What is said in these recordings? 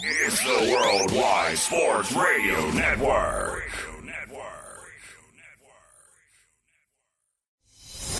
It's the Worldwide Sports Radio Network.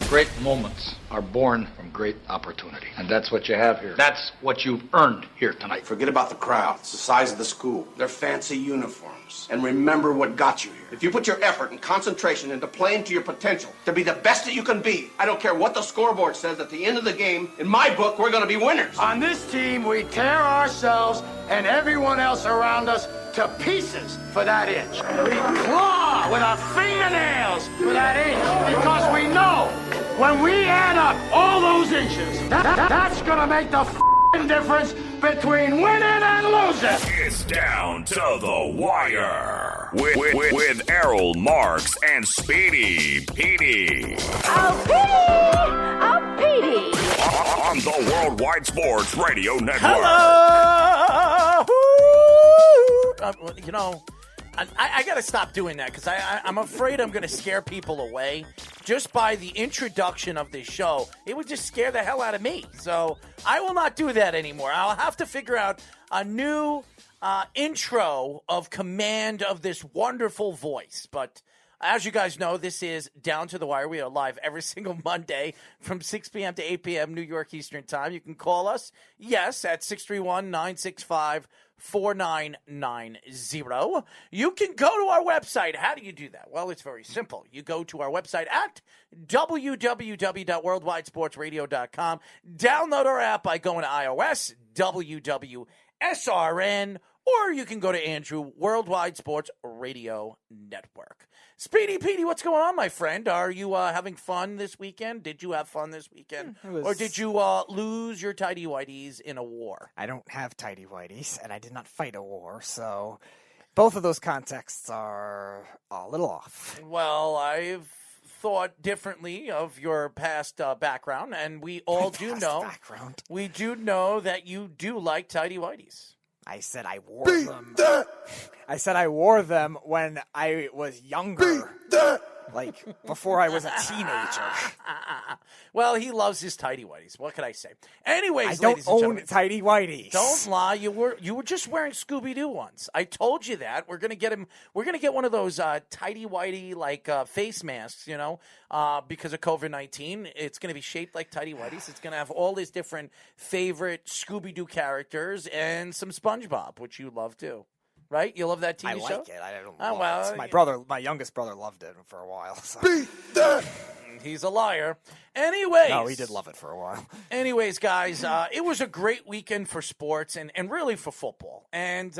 Great moments are born from great opportunity. And that's what you have here. That's what you've earned here tonight. Forget about the crowd. It's the size of the school. Their fancy uniforms. And remember what got you here. If you put your effort and concentration into playing to your potential, to be the best that you can be, I don't care what the scoreboard says at the end of the game, in my book, we're going to be winners. On this team, we tear ourselves and everyone else around us to pieces for that inch. We claw with our fingernails for that inch because we know when we add up all those inches, that's gonna make the difference between winning and losing. It's down to the wire with Errol Marks and Speedy Petey. Oh, Petey! On the Worldwide Sports Radio Network. Hello! I got to stop doing that because I'm afraid I'm going to scare people away just by the introduction of this show. It would just scare the hell out of me. So I will not do that anymore. I'll have to figure out a new intro of command of this wonderful voice. But as you guys know, this is Down to the Wire. We are live every single Monday from 6 p.m. to 8 p.m. New York Eastern Time. You can call us, yes, at 631-965-4990. You can go to our website. How do you do that? Well, it's very simple. You go to our website at www.worldwidesportsradio.com. Download our app by going to iOS, WWSRN, or you can go to Andrew, Worldwide Sports Radio Network. Speedy Petey, what's going on, my friend? Are you having fun this weekend? Did you have fun this weekend? Or did you lose your tighty-whities in a war? I don't have tighty-whities, and I did not fight a war, so both of those contexts are a little off. Well, I've thought differently of your past background, and we all do know. We do know that you do like tighty-whities. I said I wore them. I said I wore them when I was younger. Like, before I was a teenager. Well, he loves his tighty-whities. What can I say? Anyways, I don't ladies and own gentlemen, tighty-whities. Don't lie. You were just wearing Scooby-Doo ones. I told you that. We're gonna get him. We're gonna get one of those tighty-whitey like face masks. Because of COVID-19, it's gonna be shaped like tighty-whities. It's gonna have all his different favorite Scooby-Doo characters and some SpongeBob, which you love too. Right? You love that TV show? I like it. I don't love it. My youngest brother loved it for a while. So. Beat that! He's a liar. Anyways. No, he did love it for a while. Anyways, guys, it was a great weekend for sports and really for football. And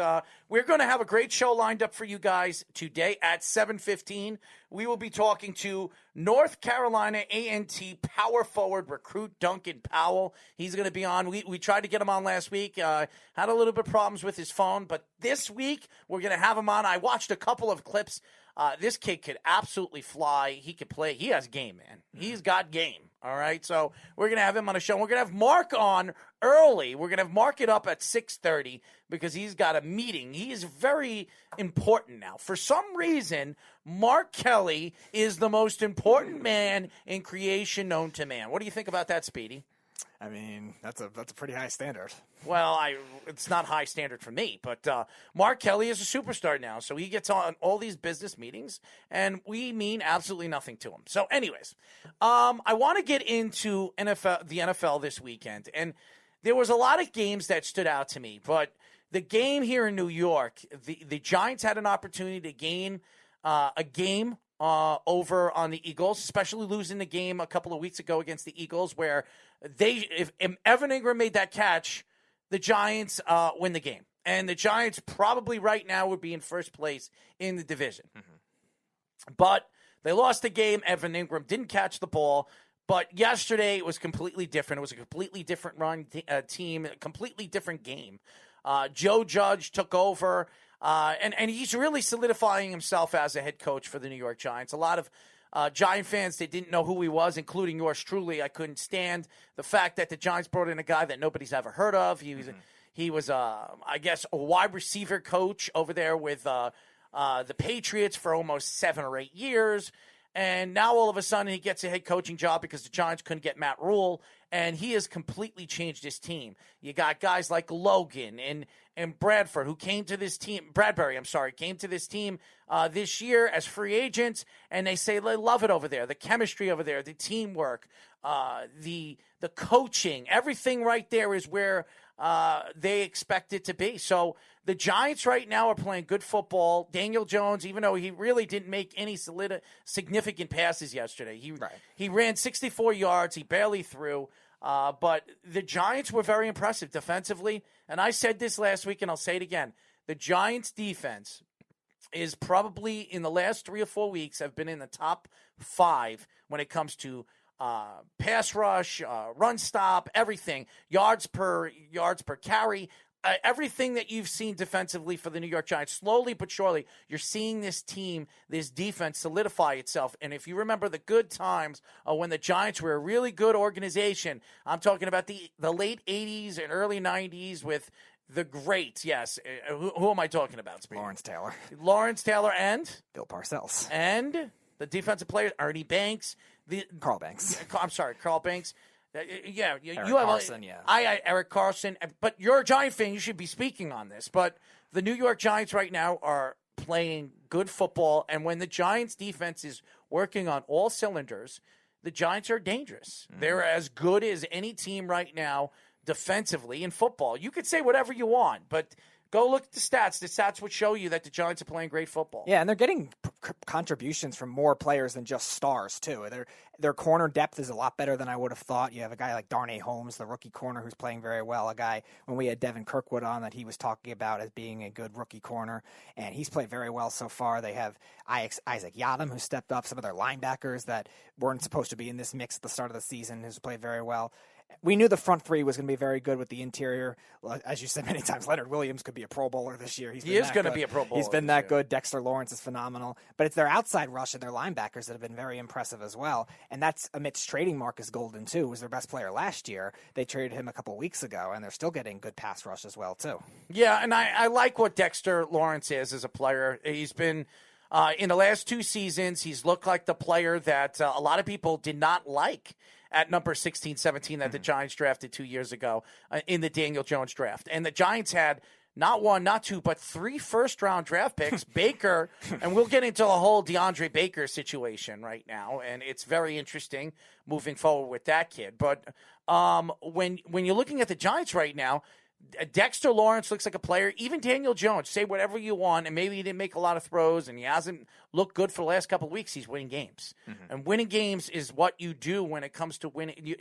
we're going to have a great show lined up for you guys today at 7:15. We will be talking to North Carolina A&T power forward recruit Duncan Powell. He's going to be on. We tried to get him on last week. Had a little bit of problems with his phone. But this week, we're going to have him on. I watched a couple of clips. This kid could absolutely fly. He could play. He has game, man. He's got game. All right, so we're going to have him on a show. We're going to have Mark on early. We're going to have Mark it up at 6:30 because he's got a meeting. He is very important now. For some reason, Mark Kelly is the most important man in creation known to man. What do you think about that, Speedy? I mean, that's a pretty high standard. Well, it's not high standard for me, but Mark Kelly is a superstar now, so he gets on all these business meetings, and we mean absolutely nothing to him. So anyways, I want to get into the NFL this weekend, and there was a lot of games that stood out to me, but the game here in New York, the Giants had an opportunity to gain a game over on the Eagles, especially losing the game a couple of weeks ago against the Eagles, where if Evan Ingram made that catch, the Giants win the game. And the Giants probably right now would be in first place in the division. Mm-hmm. But they lost the game. Evan Ingram didn't catch the ball. But yesterday it was completely different. It was a completely different team, a completely different game. Joe Judge took over. And he's really solidifying himself as a head coach for the New York Giants. A lot of Giant fans, they didn't know who he was, including yours truly. I couldn't stand the fact that the Giants brought in a guy that nobody's ever heard of. He was I guess, a wide receiver coach over there with the Patriots for almost 7 or 8 years. And now all of a sudden he gets a head coaching job because the Giants couldn't get Matt Rule, and he has completely changed his team. You got guys like Logan and Bradford who came to this team. Bradbury, came to this team this year as free agents, and they say they love it over there. The chemistry over there, the teamwork, the coaching, everything right there is where they expect it to be. So the Giants right now are playing good football. Daniel Jones, even though he really didn't make any significant passes yesterday, he ran 64 yards. He barely threw. But the Giants were very impressive defensively. And I said this last week, and I'll say it again. The Giants' defense is probably, in the last 3 or 4 weeks, have been in the top 5 when it comes to pass rush, run stop, everything, yards per carry, everything that you've seen defensively for the New York Giants. Slowly but surely, you're seeing this team, this defense solidify itself. And if you remember the good times when the Giants were a really good organization, I'm talking about the late 80s and early 90s with the greats, yes. Who am I talking about? Lawrence Taylor and? Bill Parcells. And the defensive players, Ernie Banks. Carl Banks. I'm sorry, Carl Banks. You have Carson, Eric Carson. But you're a Giant fan. You should be speaking on this. But the New York Giants right now are playing good football. And when the Giants defense is working on all cylinders, the Giants are dangerous. They're as good as any team right now defensively in football. You could say whatever you want, but go look at the stats. The stats would show you that the Giants are playing great football. Yeah, and they're getting contributions from more players than just stars, too. Their corner depth is a lot better than I would have thought. You have a guy like Darnay Holmes, the rookie corner, who's playing very well. A guy, when we had Devin Kirkwood on, that he was talking about as being a good rookie corner, and he's played very well so far. They have Isaac Yadam, who stepped up, some of their linebackers that weren't supposed to be in this mix at the start of the season, who's played very well. We knew the front three was going to be very good with the interior. As you said many times, Leonard Williams could be a Pro Bowler this year. He is going to be a Pro Bowler. He's been that good. Dexter Lawrence is phenomenal. But it's their outside rush and their linebackers that have been very impressive as well. And that's amidst trading Marcus Golden, too, who was their best player last year. They traded him a couple of weeks ago, and they're still getting good pass rush as well, too. Yeah, and I like what Dexter Lawrence is as a player. He's been, in the last 2 seasons, he's looked like the player that a lot of people did not like at number 16, 17 that the Giants drafted 2 years ago in the Daniel Jones draft. And the Giants had not 1, not 2, but 3 first-round draft picks. Baker, and we'll get into the whole DeAndre Baker situation right now, and it's very interesting moving forward with that kid. But when you're looking at the Giants right now, Dexter Lawrence looks like a player. Even Daniel Jones, say whatever you want, and maybe he didn't make a lot of throws, and he hasn't looked good for the last couple of weeks. He's winning games, and winning games is what you do when it comes to winning.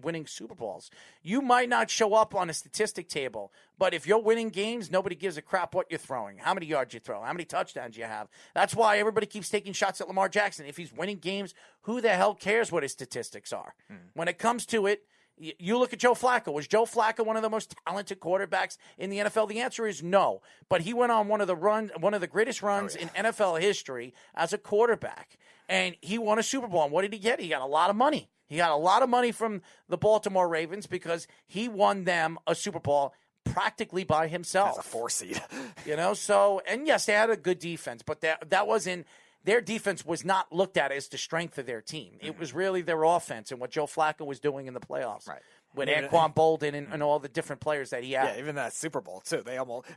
Winning Super Bowls. You might not show up on a statistic table, but if you're winning games, nobody gives a crap what you're throwing, how many yards you throw, how many touchdowns you have. That's why everybody keeps taking shots at Lamar Jackson. If he's winning games, who the hell cares what his statistics are? When it comes to it. You look at Joe Flacco. Was Joe Flacco one of the most talented quarterbacks in the NFL? The answer is no. But he went on one of the greatest runs in NFL history as a quarterback, and he won a Super Bowl. And what did he get? He got a lot of money. He got a lot of money from the Baltimore Ravens because he won them a Super Bowl practically by himself. As a 4 seed. And yes, they had a good defense, but that wasn't. Their defense was not looked at as the strength of their team. It was really their offense and what Joe Flacco was doing in the playoffs. Right. With Anquan Bolden and all the different players that he had. Yeah, even that Super Bowl, too.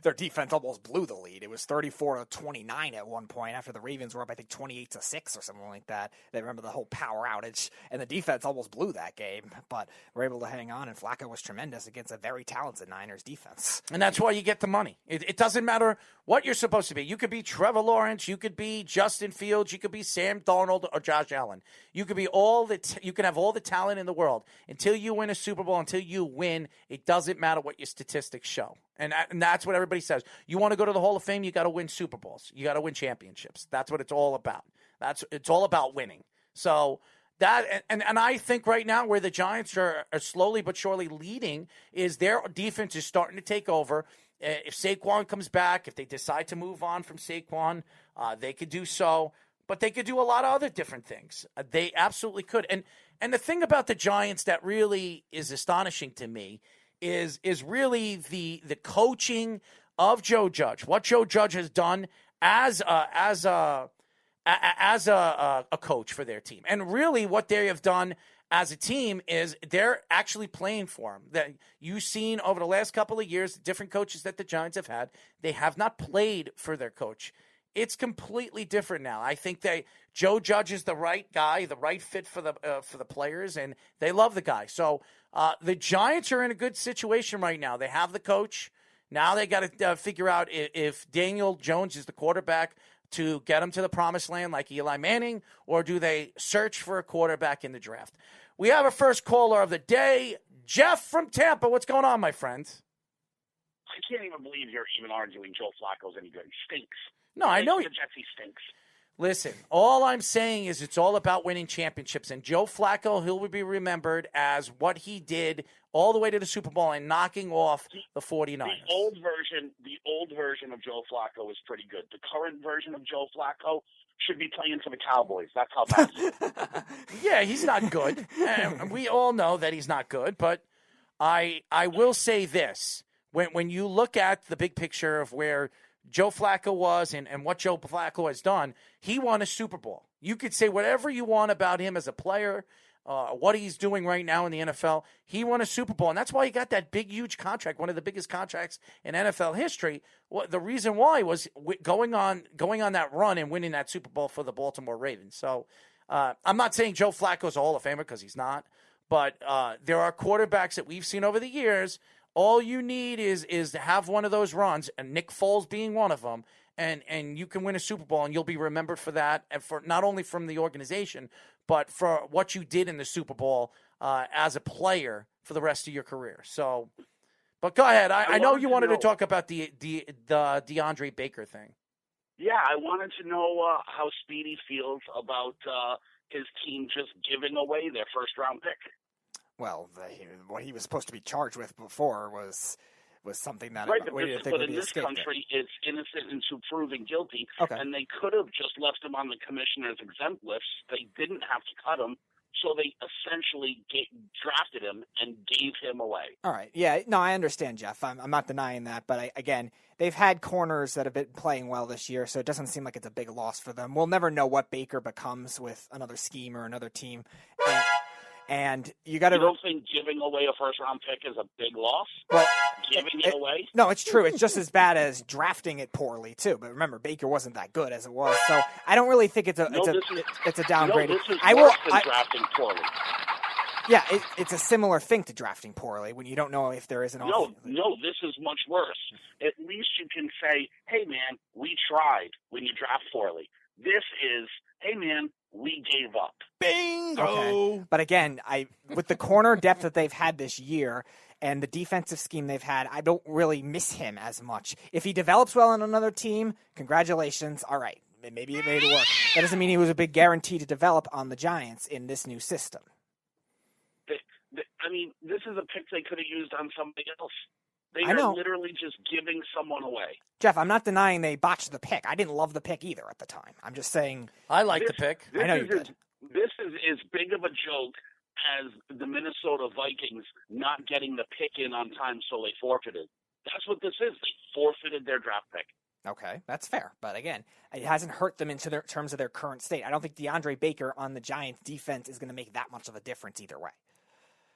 Their defense almost blew the lead. It was 34-29 at one point after the Ravens were up, I think, 28-6 or something like that. They remember the whole power outage, and the defense almost blew that game, but were able to hang on, and Flacco was tremendous against a very talented Niners defense. And that's why you get the money. It doesn't matter what you're supposed to be. You could be Trevor Lawrence, you could be Justin Fields, you could be Sam Darnold or Josh Allen. You could be you can have all the talent in the world. Until you win a Super Bowl, until you win, it doesn't matter what your statistics show. And that's what everybody says. You want to go to the Hall of Fame, you got to win Super Bowls. You got to win championships. That's what it's all about. It's all about winning. So that and I think right now where the Giants are slowly but surely leading is their defense is starting to take over. If Saquon comes back, if they decide to move on from Saquon, they could do so. But they could do a lot of other different things. They absolutely could. And the thing about the Giants that really is astonishing to me is really the coaching of Joe Judge. What Joe Judge has done as a as a coach for their team. And really what they have done as a team is they're actually playing for him. That you've seen over the last couple of years, different coaches that the Giants have had, they have not played for their coach. It's completely different now. I think Joe Judge is the right guy, the right fit for the players, and they love the guy. So the Giants are in a good situation right now. They have the coach. Now they got to figure out if Daniel Jones is the quarterback to get him to the promised land like Eli Manning, or do they search for a quarterback in the draft? We have a first caller of the day, Jeff from Tampa. What's going on, my friend? I can't even believe you're even arguing Joe Flacco's any good. He stinks. No, I know. The Jets, he stinks. Listen, all I'm saying is it's all about winning championships. And Joe Flacco, he'll be remembered as what he did all the way to the Super Bowl and knocking off the 49ers. The old version of Joe Flacco is pretty good. The current version of Joe Flacco should be playing for the Cowboys. That's how bad he is. Yeah, he's not good. And we all know that he's not good. But I will say this. When you look at the big picture of where Joe Flacco was and what Joe Flacco has done, he won a Super Bowl. You could say whatever you want about him as a player, what he's doing right now in the NFL. He won a Super Bowl, and that's why he got that big, huge contract, one of the biggest contracts in NFL history. Well, the reason why was going on that run and winning that Super Bowl for the Baltimore Ravens. So I'm not saying Joe Flacco's a Hall of Famer because he's not, but there are quarterbacks that we've seen over the years. All you need is to have one of those runs, and Nick Foles being one of them, and you can win a Super Bowl, and you'll be remembered for that, and for not only from the organization, but for what you did in the Super Bowl as a player for the rest of your career. So, but go ahead. I know you wanted to talk about the DeAndre Baker thing. Yeah, I wanted to know how Speedy feels about his team just giving away their first-round pick. Well, what he was supposed to be charged with before was something that right, we didn't think would be in this country, it's innocent until proven guilty, okay. And they could have just left him on the commissioner's exempt list. They didn't have to cut him, so they essentially drafted him and gave him away. All right, yeah, no, I understand, Jeff. I'm not denying that, but again, they've had corners that have been playing well this year, so it doesn't seem like it's a big loss for them. We'll never know what Baker becomes with another scheme or another team. And you got to. You don't think giving away a first-round pick is a big loss? Well, giving it away? No, it's true. It's just as bad as drafting it poorly too. But remember, Baker wasn't that good as it was, so I don't really think it's a downgrade. No, this is worse than drafting poorly. Yeah, it's a similar thing to drafting poorly when you don't know if there is an option. No, this is much worse. At least you can say, "Hey, man, we tried." When you draft poorly, this is, "Hey, man, we gave up." Bingo! Okay. But again, with the corner depth that they've had this year and the defensive scheme they've had, I don't really miss him as much. If he develops well on another team, congratulations. All right, maybe it made it work. That doesn't mean he was a big guarantee to develop on the Giants in this new system. I mean, this is a pick they could have used on somebody else. They I know. are literally just giving someone away. Jeff, I'm not denying they botched the pick. I didn't love the pick either at the time. I'm just saying. I like the pick. I know you did. This is as big of a joke as the Minnesota Vikings not getting the pick in on time, so they forfeited. That's what this is. They forfeited their draft pick. Okay, that's fair. But again, it hasn't hurt them in terms of their current state. I don't think DeAndre Baker on the Giants defense is going to make that much of a difference either way.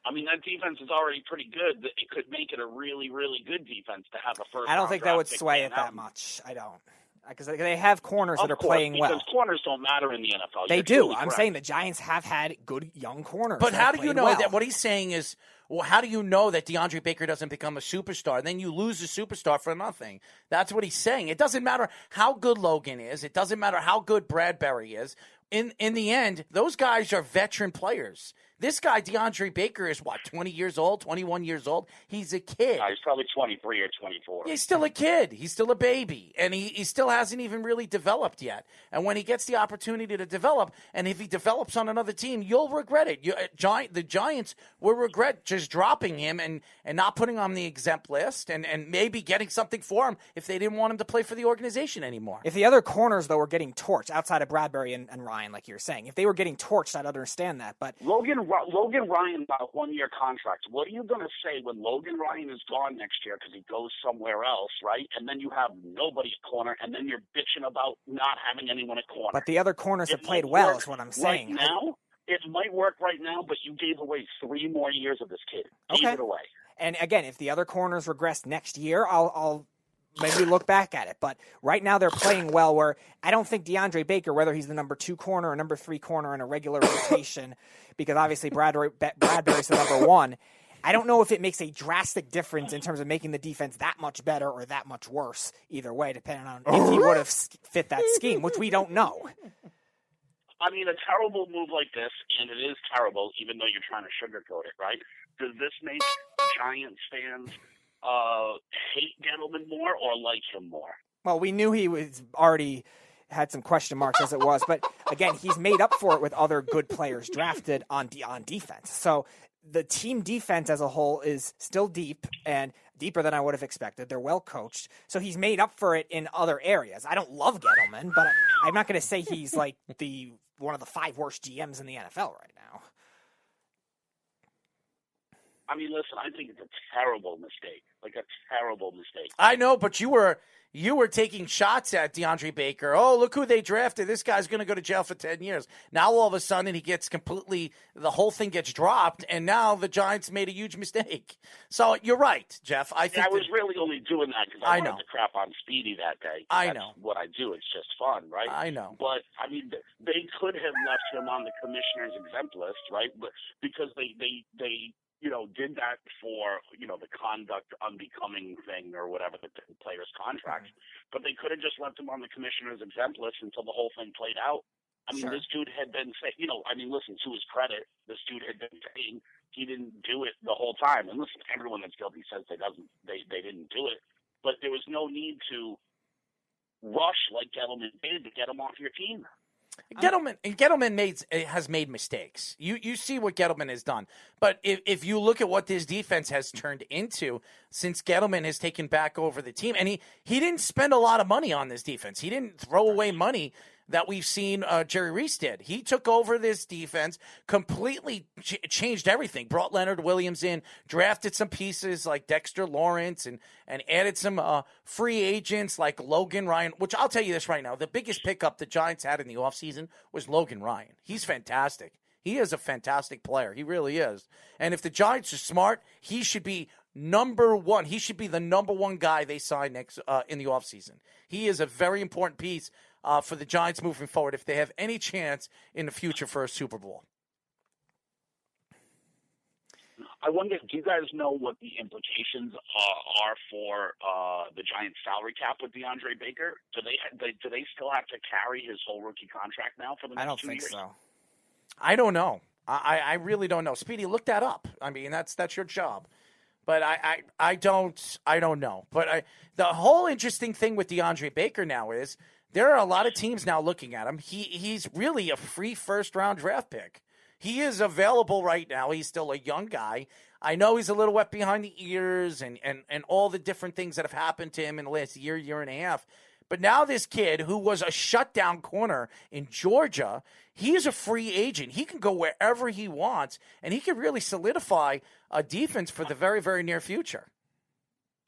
I mean, that defense is already pretty good. It could make it a really, really good defense to have a first. I don't think that would sway it that much. I don't. Because they have corners that are playing well. Because corners don't matter in the NFL. They do. I'm saying the Giants have had good young corners. But how do you know that? What he's saying is, well, how do you know that DeAndre Baker doesn't become a superstar? Then you lose a superstar for nothing. That's what he's saying. It doesn't matter how good Logan is. It doesn't matter how good Bradbury is. In the end, those guys are veteran players. This guy, DeAndre Baker, is, 20 years old, 21 years old? He's a kid. He's probably 23 or 24. He's still a kid. He's still a baby. And he still hasn't even really developed yet. And when he gets the opportunity to develop, and if he develops on another team, you'll regret it. The Giants will regret just dropping him and not putting him on the exempt list and maybe getting something for him if they didn't want him to play for the organization anymore. If the other corners, though, were getting torched outside of Bradbury and Ryan, Ryan, like you're saying. If they were getting torched, I'd understand that. But Logan Ryan got a 1-year contract. What are you going to say when Logan Ryan is gone next year because he goes somewhere else, right? And then you have nobody at corner, and then you're bitching about not having anyone at corner. But the other corners have played well, is what I'm saying. Right now, it might work right now, but you gave away 3 more years of this kid. Okay. Gave it away. And again, if the other corners regress next year, I'll maybe look back at it. But right now they're playing well where I don't think DeAndre Baker, whether he's the number 2 corner or number 3 corner in a regular rotation, because obviously Bradbury's the number 1, I don't know if it makes a drastic difference in terms of making the defense that much better or that much worse either way, depending on if he would have fit that scheme, which we don't know. I mean, a terrible move like this, and it is terrible, even though you're trying to sugarcoat it, right? Does this make Giants fans hate Gettleman more or like him more? Well, we knew he was already had some question marks as it was, but again, he's made up for it with other good players drafted on defense. So the team defense as a whole is still deep and deeper than I would have expected. They're well coached, so he's made up for it in other areas. I don't love Gettleman, but I'm not going to say he's like one of the 5 worst GMs in the NFL right now. I mean, listen, I think it's a terrible mistake. Like a terrible mistake. I know, but you were taking shots at DeAndre Baker. Oh, look who they drafted. This guy's going to go to jail for 10 years. Now all of a sudden he gets the whole thing gets dropped, and now the Giants made a huge mistake. So you're right, Jeff. I was really only doing that because I wanted to crap on Speedy that day. I know. That's what I do. It's just fun, right? I know. But, I mean, they could have left him on the commissioner's exempt list, right? But because they did that for, the conduct unbecoming thing or whatever, the player's contract. But they could have just left him on the commissioner's exempt list until the whole thing played out. I mean, This dude had been saying, listen, to his credit, this dude had been saying he didn't do it the whole time. And listen, everyone that's guilty says they didn't do it. But there was no need to rush like Gettleman did to get him off your team. Gettleman has made mistakes. You see what Gettleman has done. But if you look at what this defense has turned into since Gettleman has taken back over the team, and he didn't spend a lot of money on this defense. He didn't throw away money that we've seen Jerry Reese did. He took over this defense, completely changed everything, brought Leonard Williams in, drafted some pieces like Dexter Lawrence, and added some free agents like Logan Ryan, which I'll tell you this right now, the biggest pickup the Giants had in the offseason was Logan Ryan. He's fantastic. He is a fantastic player. He really is. And if the Giants are smart, he should be number 1. He should be the number 1 guy they sign next in the offseason. He is a very important piece for the Giants moving forward if they have any chance in the future for a Super Bowl. I wonder, do you guys know what the implications are for the Giants' salary cap with DeAndre Baker? Do they still have to carry his whole rookie contract now for the next 2 years? I don't think so. I don't know. I really don't know. Speedy, look that up. I mean, that's your job. But I don't know. But the whole interesting thing with DeAndre Baker now is there are a lot of teams now looking at him. He's really a free first-round draft pick. He is available right now. He's still a young guy. I know he's a little wet behind the ears and all the different things that have happened to him in the last year and a half. But now this kid who was a shutdown corner in Georgia, he is a free agent. He can go wherever he wants, and he can really solidify a defense for the very, very near future.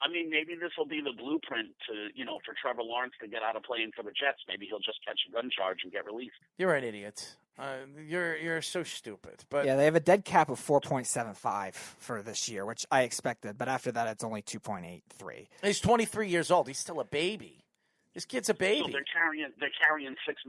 I mean, maybe this will be the blueprint for Trevor Lawrence to get out of playing for the Jets. Maybe he'll just catch a gun charge and get released. You're an idiot. You're so stupid. But yeah, they have a dead cap of 4.75 for this year, which I expected. But after that, it's only 2.83. He's 23 years old. He's still a baby. This kid's a baby. So they're carrying $7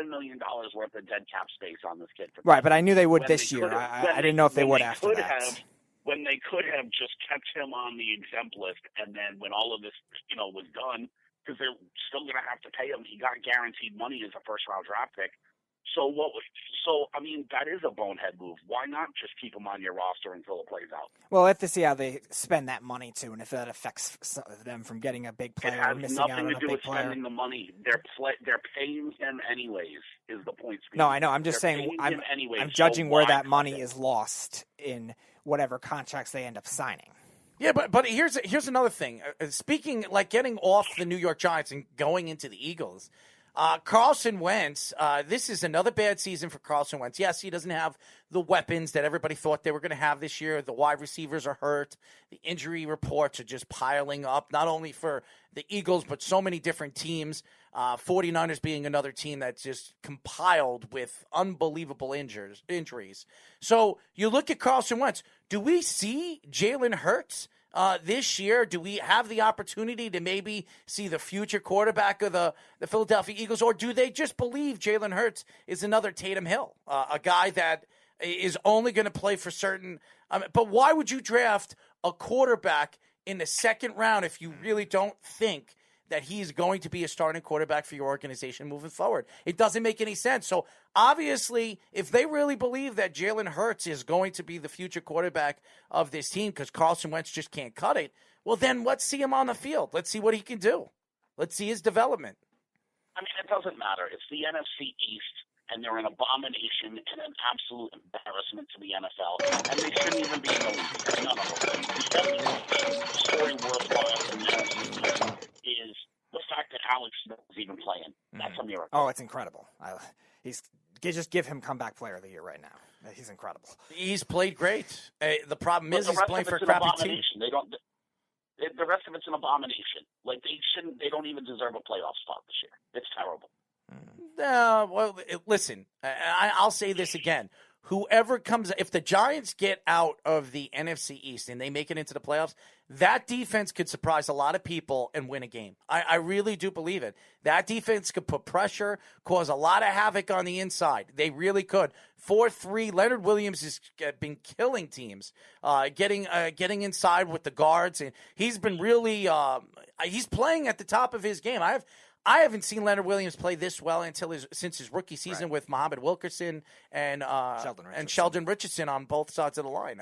million worth of dead cap space on this kid. Right, but I knew they would this year. I didn't know if they would after that. When they could have just kept him on the exempt list, and then when all of this, was done, because they're still going to have to pay him, he got guaranteed money as a first-round draft pick. So that is a bonehead move. Why not just keep him on your roster until it plays out? Well, we'll have to see how they spend that money too, and if that affects them from getting a big player or missing out on a big player. It has nothing to do with spending the money. They're paying him anyways. Is the point? No, I know. I'm just saying. I'm judging where that money is lost in whatever contracts they end up signing. Yeah, but here's another thing. Speaking like getting off the New York Giants and going into the Eagles. Carson Wentz, this is another bad season for Carson Wentz. Yes, he doesn't have the weapons that everybody thought they were going to have this year. The wide receivers are hurt. The injury reports are just piling up, not only for the Eagles, but so many different teams. 49ers being another team that's just compiled with unbelievable injuries. So you look at Carson Wentz. Do we see Jalen Hurts this year? Do we have the opportunity to maybe see the future quarterback of the Philadelphia Eagles, or do they just believe Jalen Hurts is another Tatum Hill, a guy that is only going to play for certain? But why would you draft a quarterback in the second round if you really don't think that he's going to be a starting quarterback for your organization moving forward? It doesn't make any sense. So obviously, if they really believe that Jalen Hurts is going to be the future quarterback of this team because Carson Wentz just can't cut it, well, then let's see him on the field. Let's see what he can do. Let's see his development. I mean, it doesn't matter. It's the NFC East, and they're an abomination and an absolute embarrassment to the NFL, and they shouldn't even be in the league. None of them. The only story worthwhile in the NFC East is the fact that Alex Smith is even playing. That's a miracle. Oh, it's incredible. Just give him comeback player of the year right now. He's incredible. He's played great. The problem is he's playing for a crappy team. The rest of it's an abomination. Like they don't even deserve a playoff spot this year. It's terrible. Well, listen, I'll say this again. Whoever comes, if the Giants get out of the NFC East and they make it into the playoffs, that defense could surprise a lot of people and win a game. I really do believe it. That defense could put pressure, cause a lot of havoc on the inside. They really could. 4-3, Leonard Williams has been killing teams, getting inside with the guards, and he's been really he's playing at the top of his game. I haven't seen Leonard Williams play this well since his rookie season with Muhammad Wilkerson and Sheldon Richardson on both sides of the line.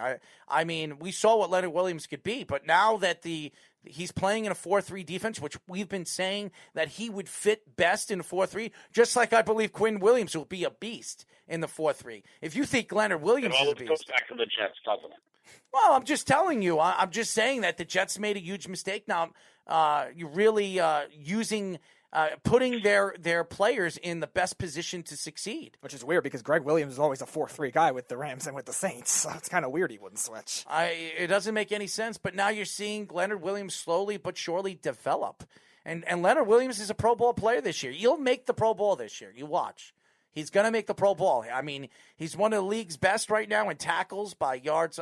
I mean, we saw what Leonard Williams could be, but now that he's playing in a 4-3 defense, which we've been saying that he would fit best in a 4-3, just like I believe Quinn Williams will be a beast in the 4-3. If you think Leonard Williams is a beast. It goes back to the Jets, doesn't it? Well, I'm just telling you. I'm just saying that the Jets made a huge mistake. Now, you're really putting their players in the best position to succeed. Which is weird because Greg Williams is always a 4-3 guy with the Rams and with the Saints. So it's kind of weird he wouldn't switch. It doesn't make any sense, but now you're seeing Leonard Williams slowly but surely develop. And Leonard Williams is a Pro Bowl player this year. He'll make the Pro Bowl this year. You watch. He's going to make the Pro Bowl. I mean, he's one of the league's best right now in tackles by yards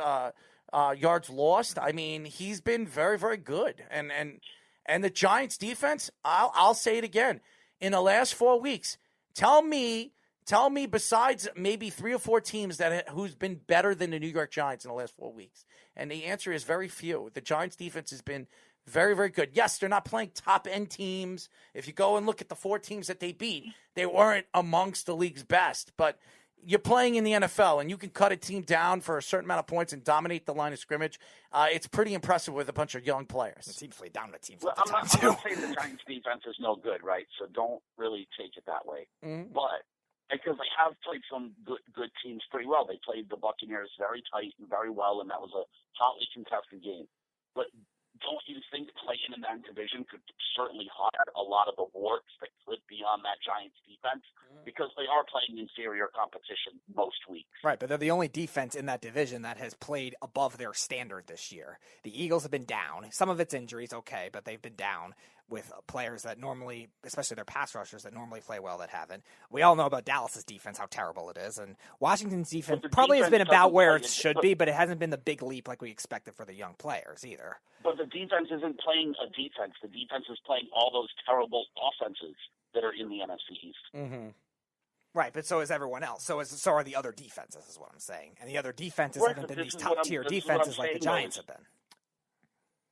lost. I mean, he's been very, very good. And the Giants defense, I'll say it again. In the last 4 weeks, tell me besides maybe 3 or 4 teams who's been better than the New York Giants in the last 4 weeks. And the answer is very few. The Giants defense has been very, very good. Yes, they're not playing top-end teams. If you go and look at the 4 teams that they beat, they weren't amongst the league's best. But you're playing in the NFL, and you can cut a team down for a certain amount of points and dominate the line of scrimmage. It's pretty impressive with a bunch of young players. The teams play down to teams. Well, I'm not saying the Giants' defense is no good, right? So don't really take it that way. Mm-hmm. But because they have played some good teams pretty well. They played the Buccaneers very tight and very well, and that was a hotly contested game. But don't you think playing in that division could certainly hide a lot of the warts that could be on that Giants defense? Because they are playing inferior competition most weeks. Right, but they're the only defense in that division that has played above their standard this year. The Eagles have been down. Some of it's injuries, okay, but they've been down with players that normally, especially their pass rushers that normally play well that haven't. We all know about Dallas's defense, how terrible it is. And Washington's defense probably has been about where it should be, but it hasn't been the big leap like we expected for the young players either. But the defense isn't playing a defense. The defense is playing all those terrible offenses that are in the NFC East. Mm-hmm. Right, but so is everyone else. So are the other defenses, is what I'm saying. And the other defenses haven't been these top-tier defenses like the Giants have been.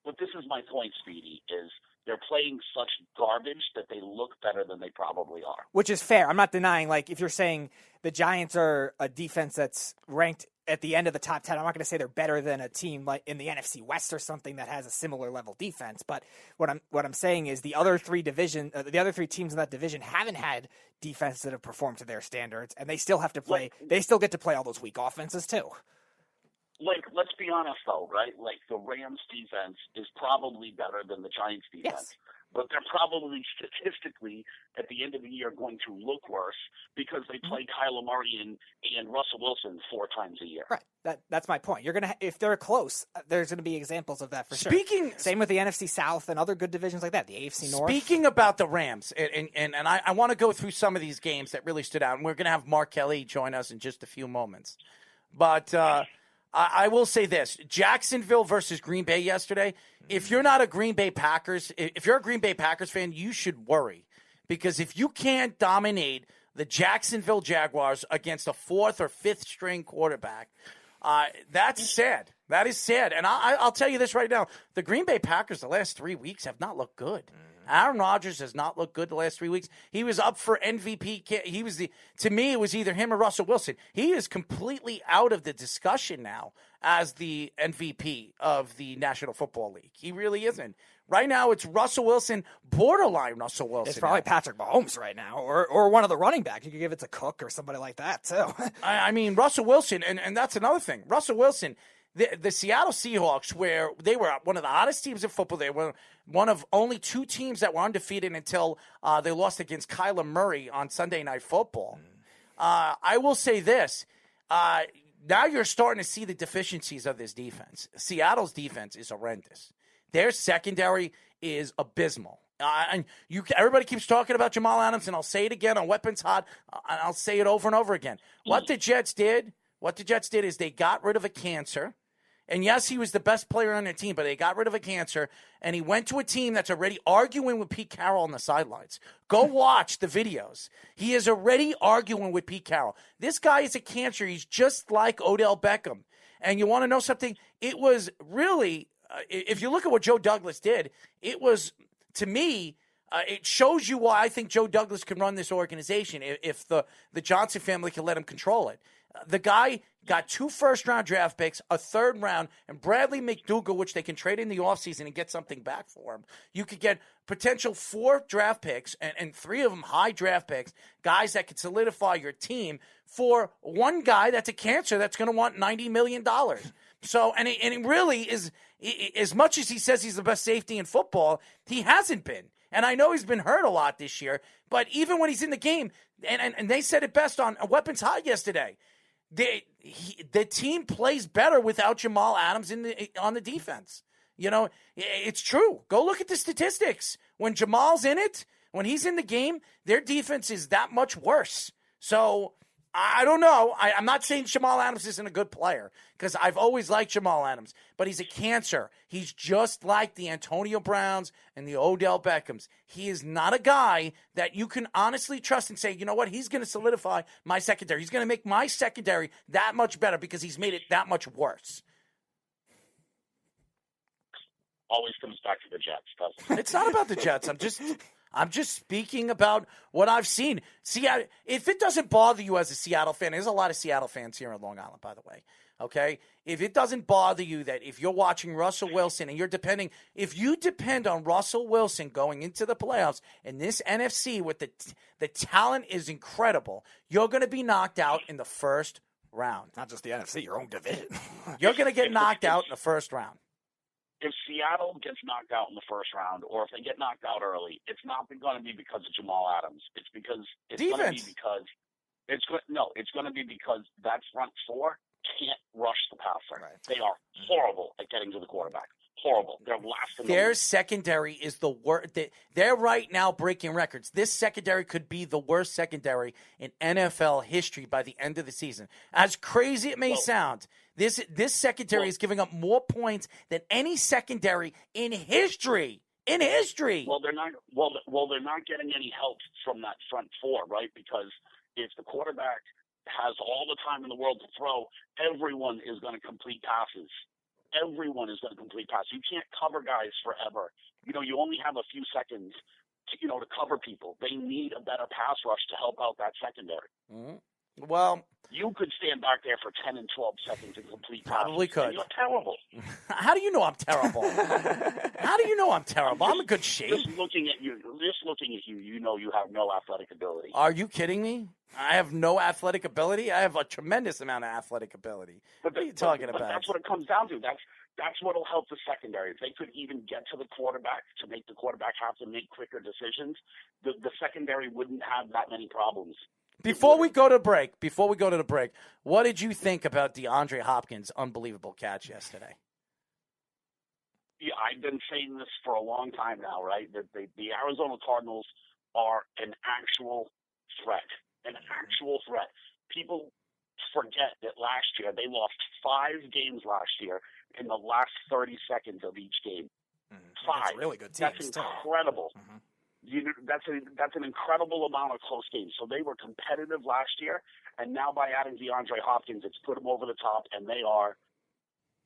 But this is my point, Speedy, is they're playing such garbage that they look better than they probably are. Which is fair. I'm not denying, like, if you're saying the Giants are a defense that's ranked at the end of the top 10, I'm not going to say they're better than a team like in the NFC West or something that has a similar level defense. But what I'm saying is the other three teams in that division haven't had defenses that have performed to their standards, and they still have to play. They still get to play all those weak offenses too. Like, let's be honest, though, right? Like, the Rams' defense is probably better than the Giants' defense. Yes. but they're probably statistically at the end of the year going to look worse because they play Kyler Murray and Russell Wilson 4 times a year. Right. That's my point. You're gonna if they're close, there's gonna be examples of that for sure. Same with the NFC South and other good divisions like that. The AFC North. Speaking about the Rams, and I want to go through some of these games that really stood out, and we're gonna have Mark Kelly join us in just a few moments, but. I will say this: Jacksonville versus Green Bay yesterday. If you're not a Green Bay Packers, if you're a Green Bay Packers fan, you should worry because if you can't dominate the Jacksonville Jaguars against a 4th or 5th string quarterback, that's sad. That is sad. And I'll tell you this right now: the Green Bay Packers the last 3 weeks have not looked good. Aaron Rodgers has not looked good the last 3 weeks. He was up for MVP. To me, it was either him or Russell Wilson. He is completely out of the discussion now as the MVP of the National Football League. He really isn't. Right now, it's Russell Wilson, borderline Russell Wilson. It's probably Patrick Mahomes right now, or one of the running backs. You could give it to Cook or somebody like that, too. I mean, Russell Wilson, and that's another thing. Russell Wilson, the Seattle Seahawks, where they were one of the hottest teams in football, they were one of only 2 teams that were undefeated until they lost against Kyler Murray on Sunday Night Football. I will say this. Now you're starting to see the deficiencies of this defense. Seattle's defense is horrendous. Their secondary is abysmal. And everybody keeps talking about Jamal Adams, and I'll say it again on Weapons Hot, and I'll say it over and over again. What the Jets did is they got rid of a cancer. And yes, he was the best player on their team, but they got rid of a cancer, and he went to a team that's already arguing with Pete Carroll on the sidelines. Go watch the videos. He is already arguing with Pete Carroll. This guy is a cancer. He's just like Odell Beckham. And you want to know something? It was really, if you look at what Joe Douglas did, it was, to me, it shows you why I think Joe Douglas can run this organization if the Johnson family can let him control it. The guy got 2 first-round draft picks, a 3rd round, and Bradley McDougall, which they can trade in the offseason and get something back for him. You could get potential 4 draft picks and 3 of them high draft picks, guys that could solidify your team for one guy that's a cancer that's going to want $90 million. So, and it really is, as much as he says he's the best safety in football, he hasn't been. And I know he's been hurt a lot this year, but even when he's in the game, and they said it best on Weapons Hot yesterday, the team plays better without Jamal Adams on the defense. You know, it's true. Go look at the statistics. When Jamal's in it, when he's in the game, their defense is that much worse. So I don't know. I'm not saying Jamal Adams isn't a good player because I've always liked Jamal Adams, but he's a cancer. He's just like the Antonio Browns and the Odell Beckhams. He is not a guy that you can honestly trust and say, you know what, he's going to solidify my secondary. He's going to make my secondary that much better because he's made it that much worse. Always comes back to the Jets, doesn't it? It's not about the Jets. I'm just speaking about what I've seen. Seattle, if it doesn't bother you as a Seattle fan, there's a lot of Seattle fans here in Long Island, by the way. Okay? If it doesn't bother you that if you're watching Russell Wilson and if you depend on Russell Wilson going into the playoffs in this NFC with the talent is incredible, you're going to be knocked out in the first round. Not just the NFC, your own division. You're going to get knocked out in the first round. If Seattle gets knocked out in the first round, or if they get knocked out early, it's not going to be because of Jamal Adams. It's going to be because it's going to be because that front 4 can't rush the passer. Right. They are horrible at getting to the quarterback. Horrible. They're last in the Their league. secondary is the worst. They're right now breaking records. This secondary could be the worst secondary in NFL history by the end of the season. As crazy it may sound, this secondary is giving up more points than any secondary in history. In history. Well, they're not. They're not getting any help from that front 4, right? Because if the quarterback has all the time in the world to throw, everyone is going to complete passes. Everyone is going to complete passes. You can't cover guys forever. You know, you only have a few seconds to cover people. They need a better pass rush to help out that secondary. Mm-hmm. Well, you could stand back there for 10 and 12 seconds and complete passes. Probably could. And you're terrible. How do you know I'm terrible? How do you know I'm terrible? I'm in good shape. Just looking at you, you know you have no athletic ability. Are you kidding me? I have no athletic ability? I have a tremendous amount of athletic ability. What are you talking about? That's what it comes down to. That's what'll help the secondary. If they could even get to the quarterback to make the quarterback have to make quicker decisions, the secondary wouldn't have that many problems. Before we go to the break, what did you think about DeAndre Hopkins' unbelievable catch yesterday? Yeah, I've been saying this for a long time now, right? That the Arizona Cardinals are an actual threat. People forget that last year they lost 5 games last year in the last 30 seconds of each game. 5. That's really good teams. That's incredible. That's an incredible amount of close games. So they were competitive last year, and now by adding DeAndre Hopkins, it's put them over the top, and they are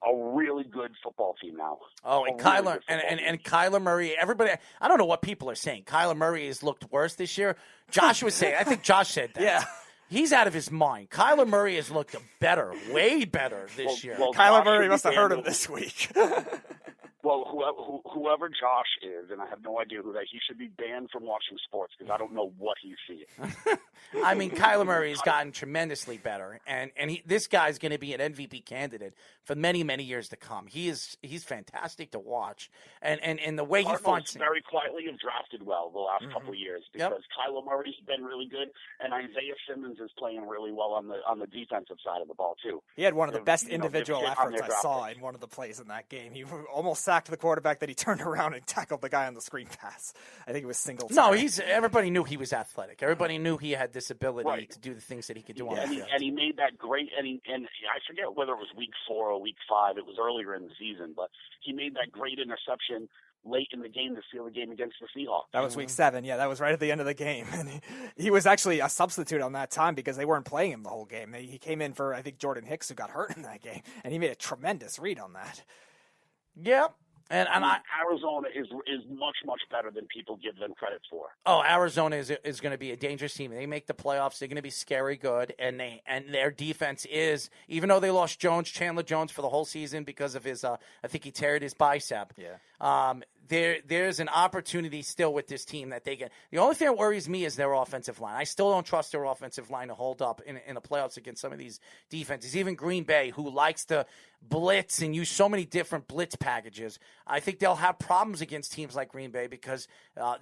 a really good football team now. Oh, and Kyler and Kyler Murray. Everybody, I don't know what people are saying. Kyler Murray has looked worse this year. Josh was saying. I think Josh said that. Yeah. He's out of his mind. Kyler Murray has looked better, way better this year. Well, Kyler Murray must have hurt him this week. Well, whoever Josh is, and I have no idea who that, he should be banned from watching sports because I don't know what he's seeing. I mean, Kyler Murray has gotten tremendously better, and this guy's going to be an MVP candidate for many, many years to come. He's fantastic to watch, and the way he finds very quietly have drafted well the last couple of years because Kyler Murray's been really good, and Isaiah Simmons is playing really well on the defensive side of the ball too. He had one of the best individual efforts I saw in one of the plays in that game. He almost sacked the quarterback that he turned around and tackled the guy on the screen pass. I think it was single. No, everybody knew he was athletic. Everybody knew he had this ability to do the things that he could do on the field. And he made that great. And I forget whether it was week 4 or week 5. It was earlier in the season, but he made that great interception late in the game to seal the game against the Seahawks. That was week 7. Yeah, that was right at the end of the game. And he was actually a substitute on that time because they weren't playing him the whole game. He came in for, I think, Jordan Hicks, who got hurt in that game, and he made a tremendous read on that. Yeah. And Arizona is much better than people give them credit for. Oh, Arizona is going to be a dangerous team. They make the playoffs. They're going to be scary good, and their defense is, even though they lost Chandler Jones for the whole season because of his I think he teared his bicep. Yeah. There's an opportunity still with this team that they get. The only thing that worries me is their offensive line. I still don't trust their offensive line to hold up in the playoffs against some of these defenses. Even Green Bay, who likes to blitz and use so many different blitz packages, I think they'll have problems against teams like Green Bay because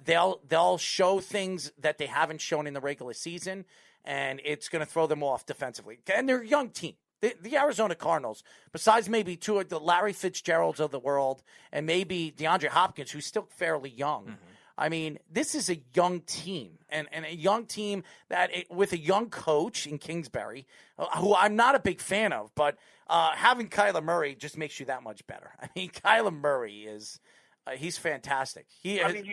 they'll show things that they haven't shown in the regular season, and it's going to throw them off defensively. And they're a young team. The Arizona Cardinals, besides maybe 2 of the Larry Fitzgeralds of the world and maybe DeAndre Hopkins, who's still fairly young. I mean, this is a young team, and a young team with a young coach in Kingsbury, who I'm not a big fan of, but having Kyler Murray just makes you that much better. I mean, Kyler Murray he's fantastic. I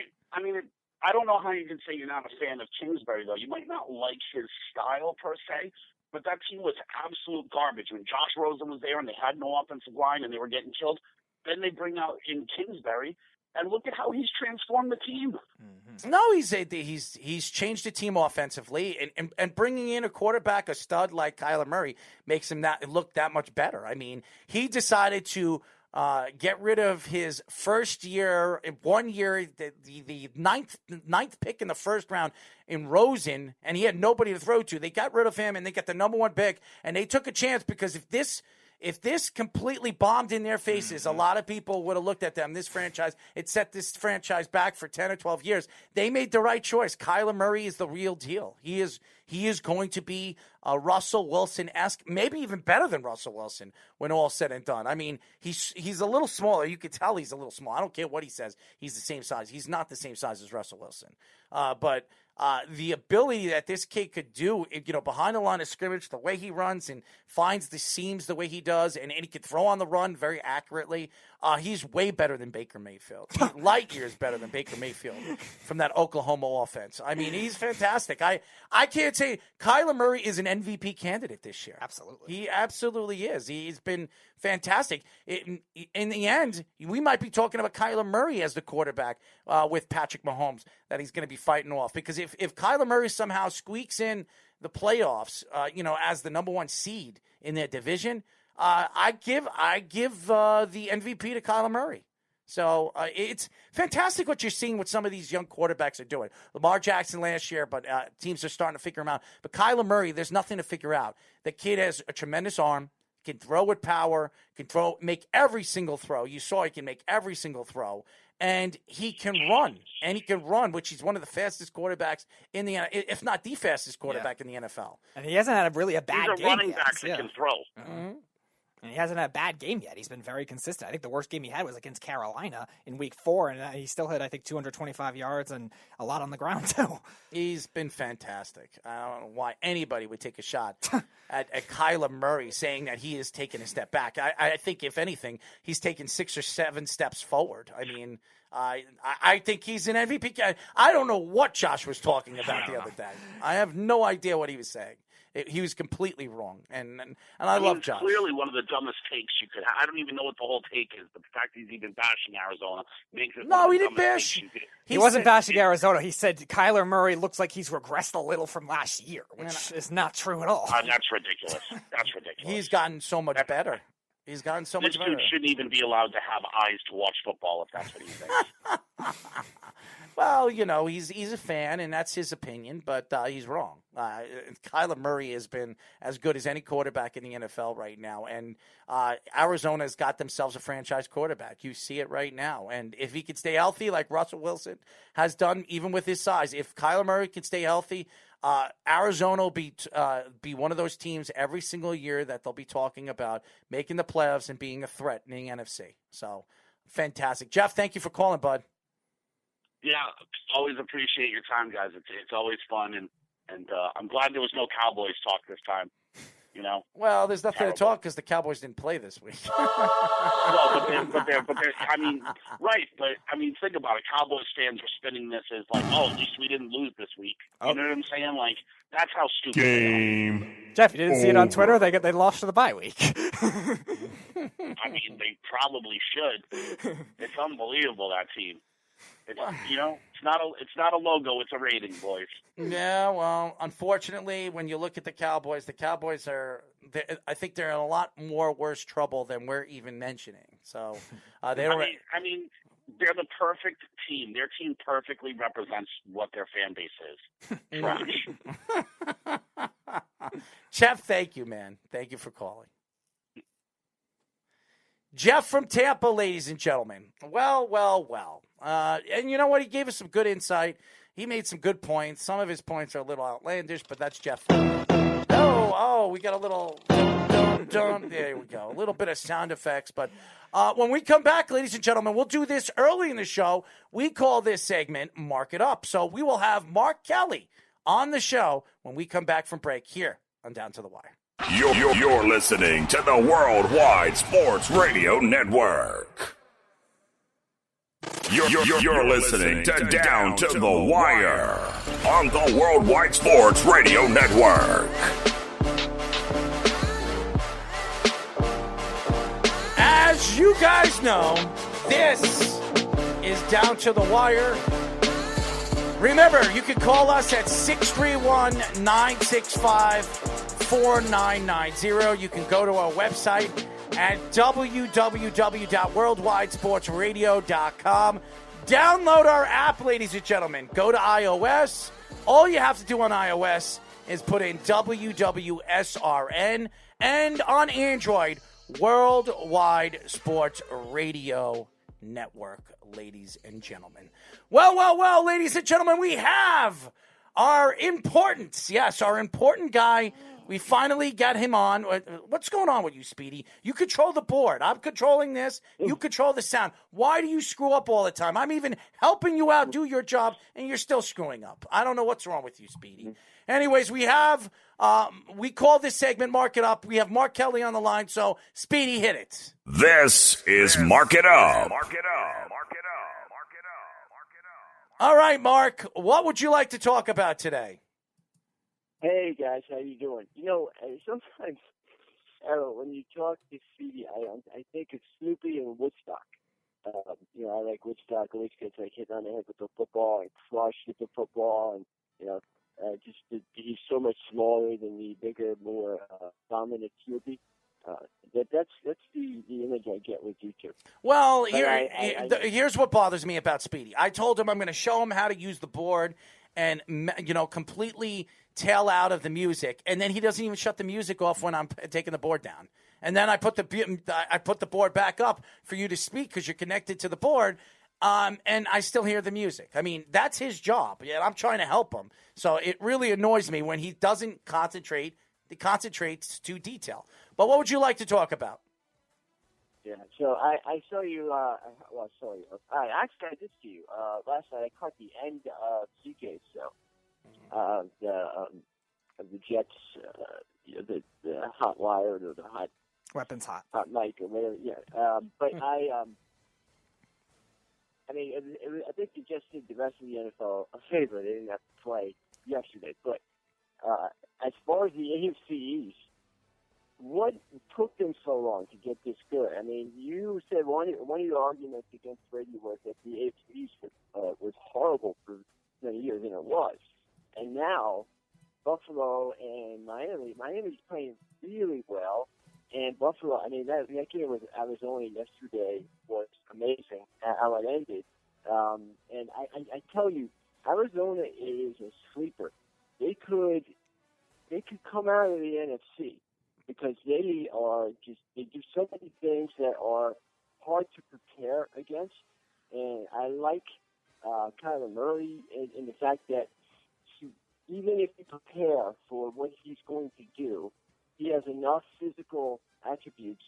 don't know how you can say you're not a fan of Kingsbury, though. You might not like his style per se, but that team was absolute garbage. When Josh Rosen was there and they had no offensive line and they were getting killed, then they bring out in Kingsbury, and look at how he's transformed the team. No, he's changed the team offensively, and bringing in a quarterback, a stud like Kyler Murray, makes him look that much better. I mean, he decided to get rid of his first year, 1 year, the ninth pick in the first round in Rosen, and he had nobody to throw to. They got rid of him, and they got the number 1 pick, and they took a chance because if this completely bombed in their faces, a lot of people would have looked at them. This franchise, it set this franchise back for 10 or 12 years. They made the right choice. Kyler Murray is the real deal. He is going to be a Russell Wilson-esque, maybe even better than Russell Wilson when all's said and done. I mean, he's a little smaller. You could tell he's a little small. I don't care what he says. He's the same size. He's not the same size as Russell Wilson. But the ability that this kid could do, behind the line of scrimmage, the way he runs and finds the seams the way he does, and he could throw on the run very accurately. He's way better than Baker Mayfield. Light years better than Baker Mayfield from that Oklahoma offense. I mean, he's fantastic. I can't say Kyler Murray is an MVP candidate this year. Absolutely. He absolutely is. He's been fantastic. In the end, we might be talking about Kyler Murray as the quarterback with Patrick Mahomes that he's going to be fighting off. Because if Kyler Murray somehow squeaks in the playoffs, as the number 1 seed in their division, I give the MVP to Kyler Murray. So it's fantastic what you're seeing what some of these young quarterbacks are doing. Lamar Jackson last year, but teams are starting to figure him out. But Kyler Murray, there's nothing to figure out. The kid has a tremendous arm. can throw with power, make every single throw. You saw he can make every single throw. And he can run, which he's one of the fastest quarterbacks in the, if not the fastest quarterback in the NFL. And he hasn't had a bad game. He's a running yet. back that can throw. Mm-hmm. And he hasn't had a bad game yet. He's been very consistent. I think the worst game he had was against Carolina in Week 4, and he still had, I think, 225 yards and a lot on the ground, too. He's been fantastic. I don't know why anybody would take a shot at Kyler Murray saying that he has taken a step back. I think, if anything, he's taken 6 or 7 steps forward. I mean, I think he's an MVP. I don't know what Josh was talking about the other day. I have no idea what he was saying. He was completely wrong, and I love it's Josh. Clearly, one of the dumbest takes you could have. I don't even know what the whole take is. The fact he's even bashing Arizona makes it. No, he didn't bash. He wasn't bashing Arizona. He said Kyler Murray looks like he's regressed a little from last year, which is not true at all. That's ridiculous. That's ridiculous. He's gotten so much better. He's gotten so much better. This dude shouldn't even be allowed to have eyes to watch football, if that's what he thinks. Well, he's a fan, and that's his opinion, but he's wrong. Kyler Murray has been as good as any quarterback in the NFL right now, and Arizona's got themselves a franchise quarterback. You see it right now, and if he could stay healthy like Russell Wilson has done, even with his size, if Kyler Murray can stay healthy, Arizona will be one of those teams every single year that they'll be talking about making the playoffs and being a threat in the NFC. So, fantastic. Jeff, thank you for calling, bud. Yeah, always appreciate your time, guys. It's always fun, and I'm glad there was no Cowboys talk this time. Well, there's nothing to talk because the Cowboys didn't play this week. Well, but they're, I mean, right? But I mean, think about it. Cowboys fans are spinning this as like, oh, at least we didn't lose this week. You know what I'm saying? Like, that's how stupid Game. they are. Jeff, you didn't see it on Twitter? They lost to the bye week. I mean, they probably should. It's unbelievable, that team. It's it's not a logo, it's a rating, boys. Yeah, well, unfortunately, when you look at the Cowboys are. I think they're in a lot more worse trouble than we're even mentioning. So they don't. I mean, they're the perfect team. Their team perfectly represents what their fan base is. Trash. Jeff, thank you, man. Thank you for calling. Jeff from Tampa, ladies and gentlemen. Well. And you know what? He gave us some good insight. He made some good points. Some of his points are a little outlandish, but that's Jeff. Oh, we got a little dun. There we go. A little bit of sound effects. But when we come back, ladies and gentlemen, we'll do this early in the show. We call this segment Mark It Up. So we will have Mark Kelly on the show when we come back from break here on Down to the Wire. You're listening to the Worldwide Sports Radio Network. You're listening to Down to the Wire on the Worldwide Sports Radio Network. As you guys know, this is Down to the Wire. Remember, you can call us at 631-965-4990. You can go to our website at www.worldwidesportsradio.com. Download our app, ladies and gentlemen. Go to iOS. All you have to do on iOS is put in WWSRN, and on Android, Worldwide Sports Radio Network, ladies and gentlemen. Well, ladies and gentlemen, we have our important guy. We finally got him on. What's going on with you, Speedy? You control the board. I'm controlling this. You control the sound. Why do you screw up all the time? I'm even helping you out, do your job, and you're still screwing up. I don't know what's wrong with you, Speedy. Anyways, we have, we call this segment Mark It Up. We have Mark Kelly on the line, so Speedy, hit it. This is Mark It Up. All right, Mark, what would you like to talk about today? Hey guys, how you doing? Sometimes, Errol, when you talk to Speedy, I think of Snoopy and Woodstock. I like Woodstock always gets hit on the head with the football and crushed with the football, and he's so much smaller than the bigger, more dominant Snoopy. That's the image I get with you two. Well, here's what bothers me about Speedy. I told him I'm going to show him how to use the board and completely tail out of the music, and then he doesn't even shut the music off when I'm taking the board down. And then I put the board back up for you to speak because you're connected to the board, and I still hear the music. I mean, that's his job, and I'm trying to help him. So it really annoys me when he doesn't concentrate. He concentrates to detail. But what would you like to talk about? Yeah, so I saw you. Actually, I did see you last night. I caught the end of CK's show. The Jets, the hot wire or the hot Weapons hot mic or whatever. Yeah, but I think the Jets did the rest of the NFL a favor. They didn't have to play yesterday. But as far as the AFC East, what took them so long to get this good? I mean, you said one of your arguments against Brady was that the AFC East was horrible for many years, and it was. And now Buffalo and Miami. Miami's playing really well, and Buffalo. I mean, that game with Arizona yesterday was amazing. How it ended, and I tell you, Arizona is a sleeper. They could come out of the NFC because they do so many things that are hard to prepare against, and I like Kyler Murray in the fact that even if you prepare for what he's going to do, he has enough physical attributes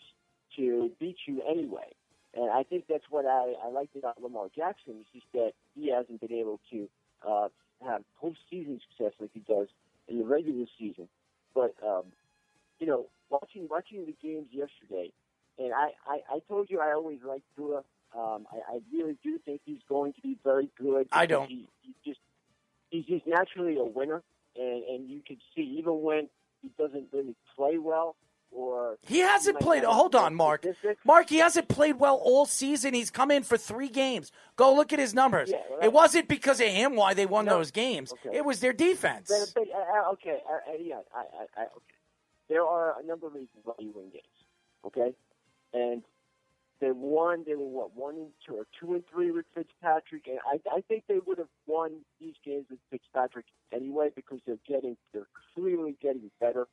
to beat you anyway. And I think that's what I liked about Lamar Jackson, is just that he hasn't been able to have postseason success like he does in the regular season. But, watching the games yesterday, and I told you I always liked Tua. I really do think he's going to be very good. I don't. He's just naturally a winner, and you can see even when he doesn't really play well, or he hasn't played. Hold on, Mark. Mark, he hasn't played well all season. He's come in for 3 games. Go look at his numbers. Yeah, well, it wasn't because of him why they won those games. Okay. It was their defense. Okay. There are a number of reasons why you win games. Okay, and they were 1 and 2 or 2 and 3 with Fitzpatrick, and I think they would have won these games with Fitzpatrick anyway because they're clearly getting better.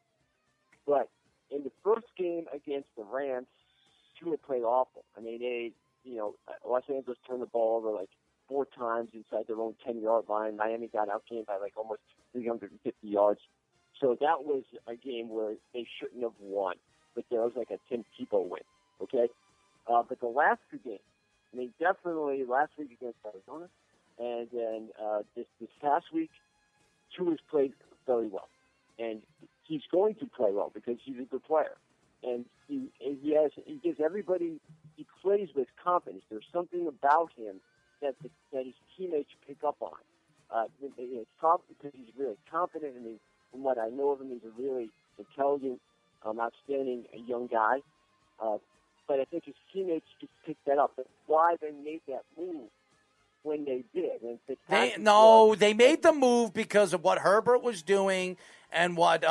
But in the first game against the Rams, Tua played awful. I mean, Los Angeles turned the ball over like 4 times inside their own 10-yard line. Miami got outgained by like almost 350 yards. So that was a game where they shouldn't have won, but there was like a Tim Tebow win. Okay. But the last 2 games, I mean, definitely last week against Arizona, and then this past week, Tua's played very well, and he's going to play well because he's a good player, and he gives everybody. He plays with confidence. There's something about him that his teammates pick up on. It's probably because he's really confident, and from what I know of him, he's a really intelligent, outstanding young guy. But I think his teammates just picked that up. That's why they made that move when they did. And they made the move because of what Herbert was doing and what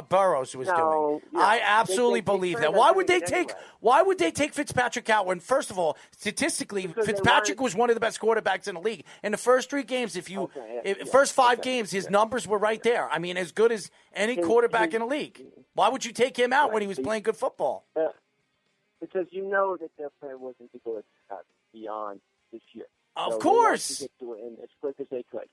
Burrows was doing. Yeah, I absolutely believe that. Why would they take Fitzpatrick out when, first of all, statistically, Fitzpatrick was one of the best quarterbacks in the league. In the first 3 games, first 5 games, his numbers were right there. I mean, as good as any quarterback in the league. Why would you take him out when he was playing good football? Because you know that their plan wasn't to go beyond this year. Of course. They wanted to get to it as quick as they could.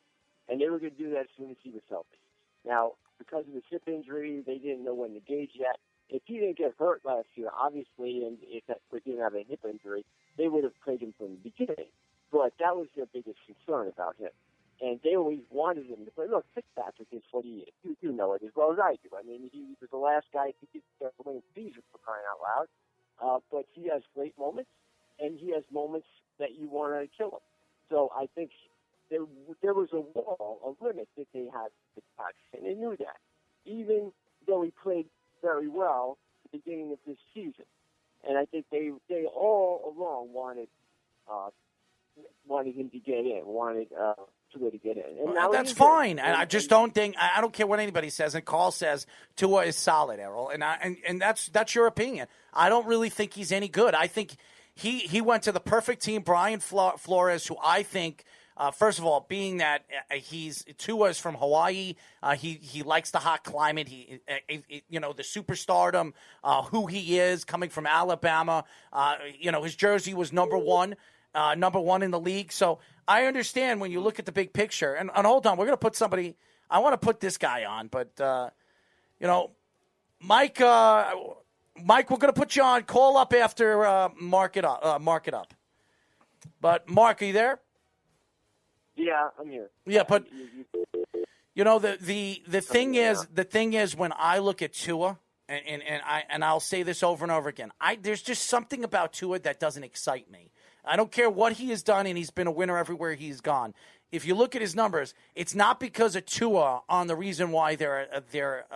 And they were going to do that as soon as he was healthy. Now, because of the hip injury, they didn't know when to gauge that. If he didn't get hurt last year, obviously, and if he didn't have a hip injury, they would have played him from the beginning. But that was their biggest concern about him. And they always wanted him to play. Look, Fitzpatrick is what he is. You know it as well as I do. I mean, he was the last guy to get the winning season, for crying out loud. But he has great moments, and he has moments that you want to kill him. So I think there was a wall, a limit that they had with Fitzpatrick, and they knew that. Even though he played very well at the beginning of this season. And I think they all along wanted him to get in, wanted Tua to get in. And now that's fine. And I just don't think, I don't care what anybody says, and Carl says Tua is solid, Errol. And that's your opinion. I don't really think he's any good. I think he went to the perfect team, Brian Flores, who I think First of all, being that Tua is from Hawaii, he likes the hot climate. The superstardom, who he is, coming from Alabama. His jersey was number one in the league. So I understand when you look at the big picture. And hold on, we're going to put somebody. I want to put this guy on, but Mike, we're going to put you on. Call up after mark it up. But Mark, are you there? Yeah, I'm here. Yeah, but the thing is when I look at Tua, and I'll say this over and over again, there's just something about Tua that doesn't excite me. I don't care what he has done, and he's been a winner everywhere he's gone. If you look at his numbers, it's not because of Tua on the reason why they're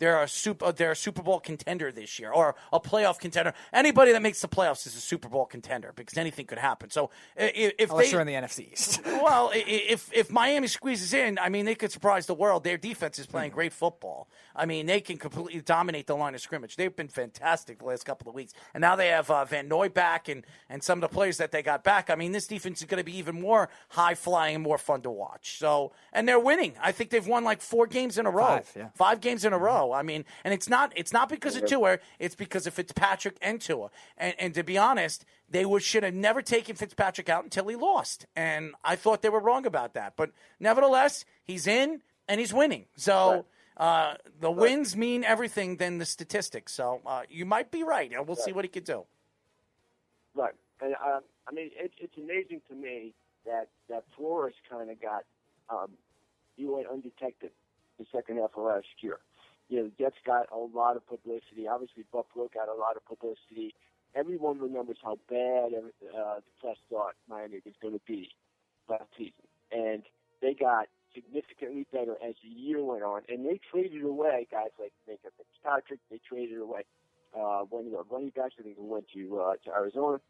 a Super Bowl contender this year or a playoff contender. Anybody that makes the playoffs is a Super Bowl contender because anything could happen. So unless you're in the NFC East, well, if Miami squeezes in, I mean, they could surprise the world. Their defense is playing great football. I mean, they can completely dominate the line of scrimmage. They've been fantastic the last couple of weeks, and now they have Van Noy back and some of the players that they got back. I mean, this defense is going to be even more high flying and more fun to watch. So, and they're winning. I think they've won like 4 games in a row. 5 games in a row. I mean, and it's not because of Tua. It's because of Fitzpatrick and Tua. And to be honest, they should have never taken Fitzpatrick out until he lost. And I thought they were wrong about that. But nevertheless, he's in and he's winning. So the wins mean everything than the statistics. So you might be right. We'll see what he can do. Right. And I mean, it's amazing to me that Flores kind of got he went undetected the second half of last year. The Jets got a lot of publicity. Obviously, Buffalo got a lot of publicity. Everyone remembers how bad the press thought Miami was going to be last season. And they got significantly better as the year went on. And they traded away guys like Minka Fitzpatrick. They traded away one of the running backs. I think who went to Arizona.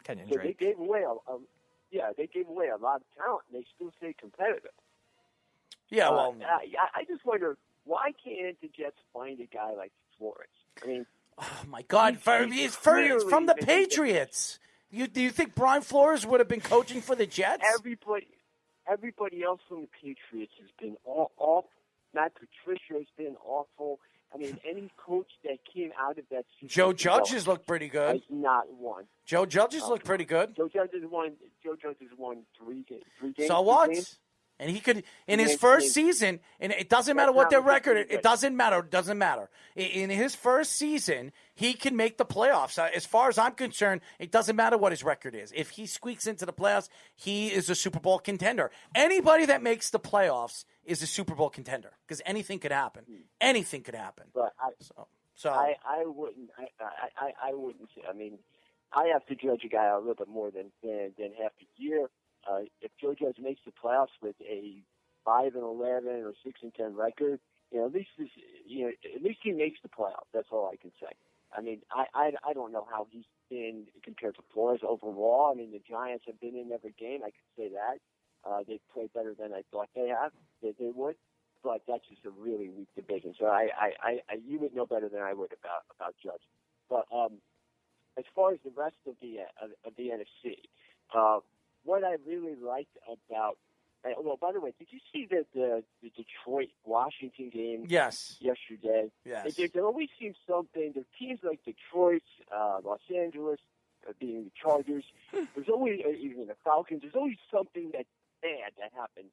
Kenyon so Drake. they gave away they gave away a lot of talent, and they still stay competitive. Yeah, well, I just wonder, why can't the Jets find a guy like Flores? I mean, oh my God, he's from the Patriots. Do you think Brian Flores would have been coaching for the Jets? Everybody else from the Patriots has been awful. Matt Patricia has been awful. I mean, any coach that came out of that season, Joe Judge has looked pretty good. Has not won. Joe Judge has looked pretty good. Joe Judge has won 3 games. So what? And he could, in his first season, and it doesn't matter what their record is. It doesn't matter. In his first season, he can make the playoffs. As far as I'm concerned, it doesn't matter what his record is. If he squeaks into the playoffs, he is a Super Bowl contender. Anybody that makes the playoffs is a Super Bowl contender because anything could happen. Anything could happen. But I wouldn't. I wouldn't say. I mean, I have to judge a guy a little bit more than half a year. If Joe Judge makes the playoffs with a 5-11 or 6-10 record, at least he makes the playoffs. That's all I can say. I mean, I don't know how he's been compared to Flores overall. I mean, the Giants have been in every game. I could say that. They've played better than I thought they would, but that's just a really weak division. So you would know better than I would about Judge. But as far as the rest of the NFC, what I really liked about by the way, did you see the Detroit-Washington game yesterday? Yes. There always seems something. There are teams like Detroit, Los Angeles, being the Chargers. There's always, even the Falcons, there's always something that's bad that happens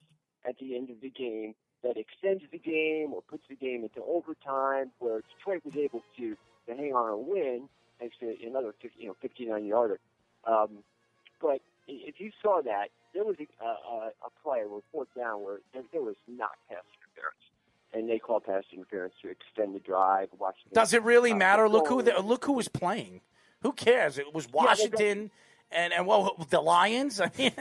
at the end of the game that extends the game or puts the game into overtime, where Detroit was able to hang on and win thanks to another 59-yarder. But if you saw that, there was a play where fourth down where there was not pass interference, and they called pass interference to extend the drive. Does it really matter? Look who was playing. Who cares? It was Washington and the Lions. I mean,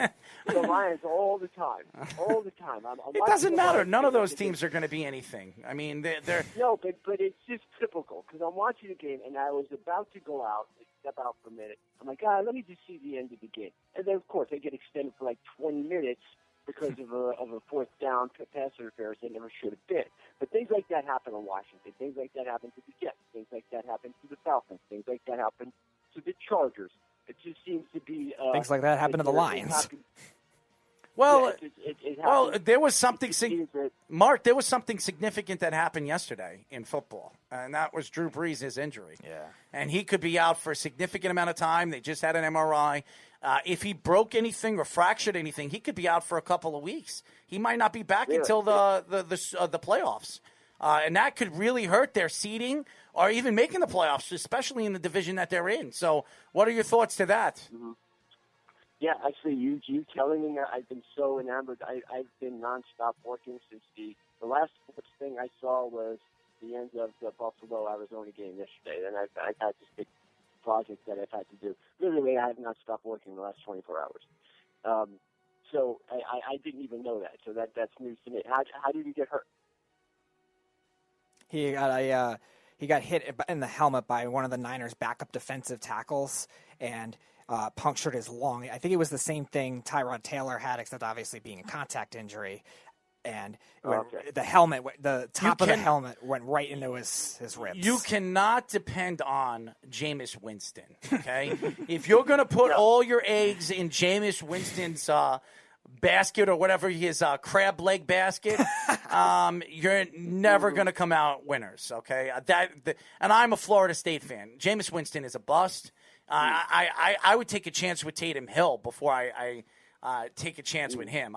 the Lions all the time. It doesn't matter. None of those teams are going to be anything. I mean, they're no, but it's just typical because I'm watching the game and I was about to go out. Step out for a minute. I'm like, let me just see the end of the game. And then, of course, they get extended for like 20 minutes because of a fourth down pass interference that never should have been. But things like that happen in Washington. Things like that happen to the Jets. Things like that happen to the Falcons. Things like that happen to the Chargers. It just seems to be... things like that happen to the Lions. Well, it well, happens. there was something, That- Mark. There was something significant that happened yesterday in football, and that was Drew Brees' injury. Yeah, and he could be out for a significant amount of time. They just had an MRI. If he broke anything or fractured anything, he could be out for a couple of weeks. He might not be back until the playoffs, and that could really hurt their seeding or even making the playoffs, especially in the division that they're in. So, what are your thoughts to that? Mm-hmm. Yeah, actually, you telling me that, I've been so enamored. I've been nonstop working since the last sports thing I saw was the end of the Buffalo-Arizona game yesterday. Then I've had this big project that I've had to do. Literally, I have not stopped working in the last 24 hours. So I didn't even know that. So that's news to me. How did he get hurt? He got hit in the helmet by one of the Niners' backup defensive tackles and punctured his lung. I think it was the same thing Tyrod Taylor had, except obviously being a contact injury. And the helmet, the top of the helmet went right into his ribs. You cannot depend on Jameis Winston, okay? If you're going to put all your eggs in Jameis Winston's basket or whatever his crab leg basket, you're never going to come out winners, okay? And I'm a Florida State fan. Jameis Winston is a bust. I would take a chance with Tatum Hill before I take a chance with him.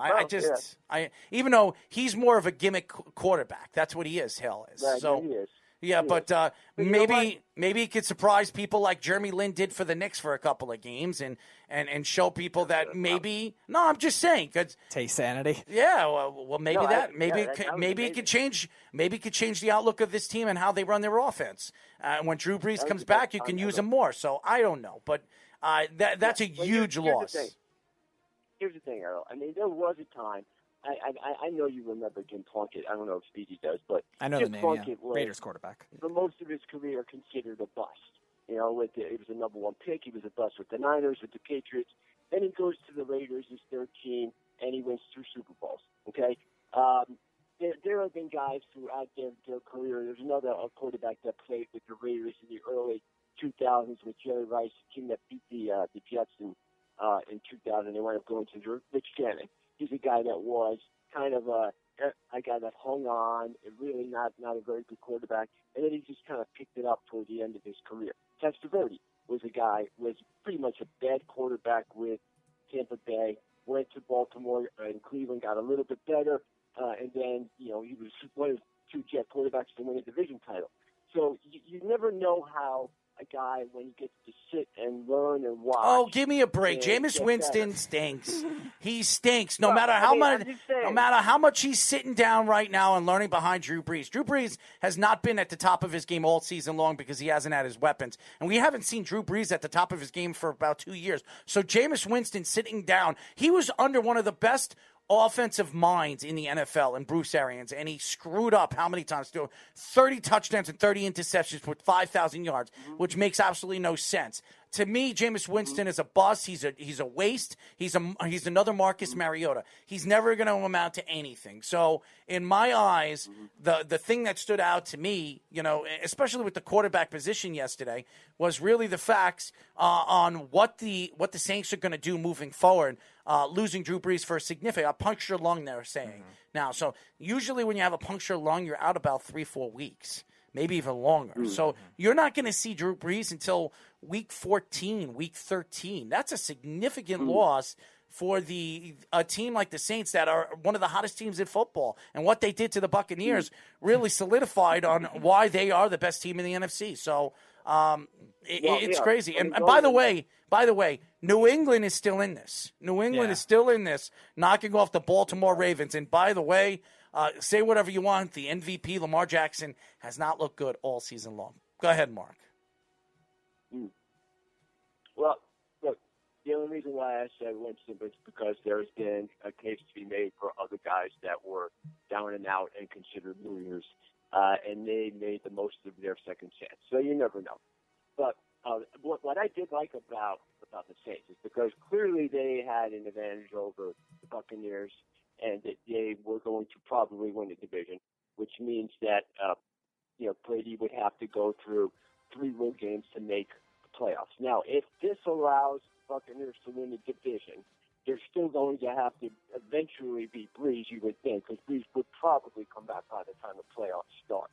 Even though he's more of a gimmick quarterback, that's what he is. Hill is. Right, so he is. yeah, but maybe he could surprise people like Jeremy Lin did for the Knicks for a couple of games and show people that maybe. No, I'm just saying. Taste sanity. Yeah, well, maybe maybe it could change. Maybe it could change the outlook of this team and how they run their offense. When Drew Brees comes back, you can use him more. So I don't know, but that's a huge loss. Here's the thing, Errol. I mean, there was a time. I know you remember Jim Plunkett. I don't know if Speedy does, but I know Jim the name. Plunkett was, Raiders quarterback. for most of his career, considered a bust. You know, he was a number one pick. He was a bust with the Niners, with the Patriots. Then he goes to the Raiders, his third team, and he wins 2 Super Bowls. Okay, there have been guys throughout their career. There's another quarterback that played with the Raiders in the early 2000s with Jerry Rice, a team that beat the Jets in 2000. They wound up going to Rich Gannon. He's a guy that was kind of a guy that hung on, really not a very good quarterback, and then he just kind of picked it up toward the end of his career. Testaverde was pretty much a bad quarterback with Tampa Bay, went to Baltimore and Cleveland, got a little bit better, and then, he was one of 2 Jet quarterbacks to win a division title. So you never know how a guy, when he gets to sit and learn and watch. Oh, give me a break. Jameis Winston stinks. He stinks. No matter how much he's sitting down right now and learning behind Drew Brees. Drew Brees has not been at the top of his game all season long because he hasn't had his weapons. And we haven't seen Drew Brees at the top of his game for about 2 years. So Jameis Winston sitting down, he was under one of the best offensive minds in the NFL and Bruce Arians, and he screwed up how many times? 30 touchdowns and 30 interceptions with 5,000 yards, which makes absolutely no sense. To me, Jameis Winston is a bust. He's a waste. He's another Marcus Mariota. He's never going to amount to anything. So in my eyes, the thing that stood out to me, especially with the quarterback position yesterday, was really the facts on what the Saints are going to do moving forward. Losing Drew Brees for a punctured lung, they're saying now. So usually when you have a punctured lung, you're out about 3-4 weeks. Maybe even longer. So you're not going to see Drew Brees until week 14, week 13. That's a significant loss for a team like the Saints that are one of the hottest teams in football. And what they did to the Buccaneers really solidified on why they are the best team in the NFC. So it's crazy. And by the way, New England is still in this. New England is still in this, knocking off the Baltimore Ravens. And by the way, say whatever you want, the MVP, Lamar Jackson, has not looked good all season long. Go ahead, Mark. Well, look, the only reason why I said Winston was because there's been a case to be made for other guys that were down and out and considered losers, and they made the most of their second chance. So you never know. But what I did like about the Saints is because clearly they had an advantage over the Buccaneers, and that they were going to probably win the division, which means that Brady would have to go through 3 road games to make the playoffs. Now, if this allows the Buccaneers to win the division, they're still going to have to eventually beat Breeze, you would think, because Breeze would probably come back by the time the playoffs start.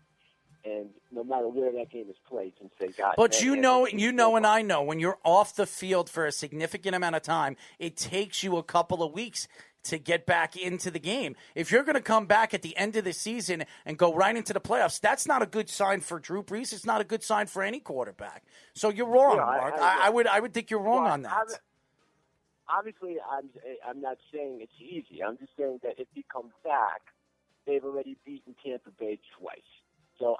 And no matter where that game is played, since they got. But you know, and I know, when you're off the field for a significant amount of time, it takes you a couple of weeks to get back into the game. If you're going to come back at the end of the season and go right into the playoffs, that's not a good sign for Drew Brees. It's not a good sign for any quarterback. So you're wrong, Mark. I would think you're wrong on that. Obviously, I'm not saying it's easy. I'm just saying that if he comes back, they've already beaten Tampa Bay twice. So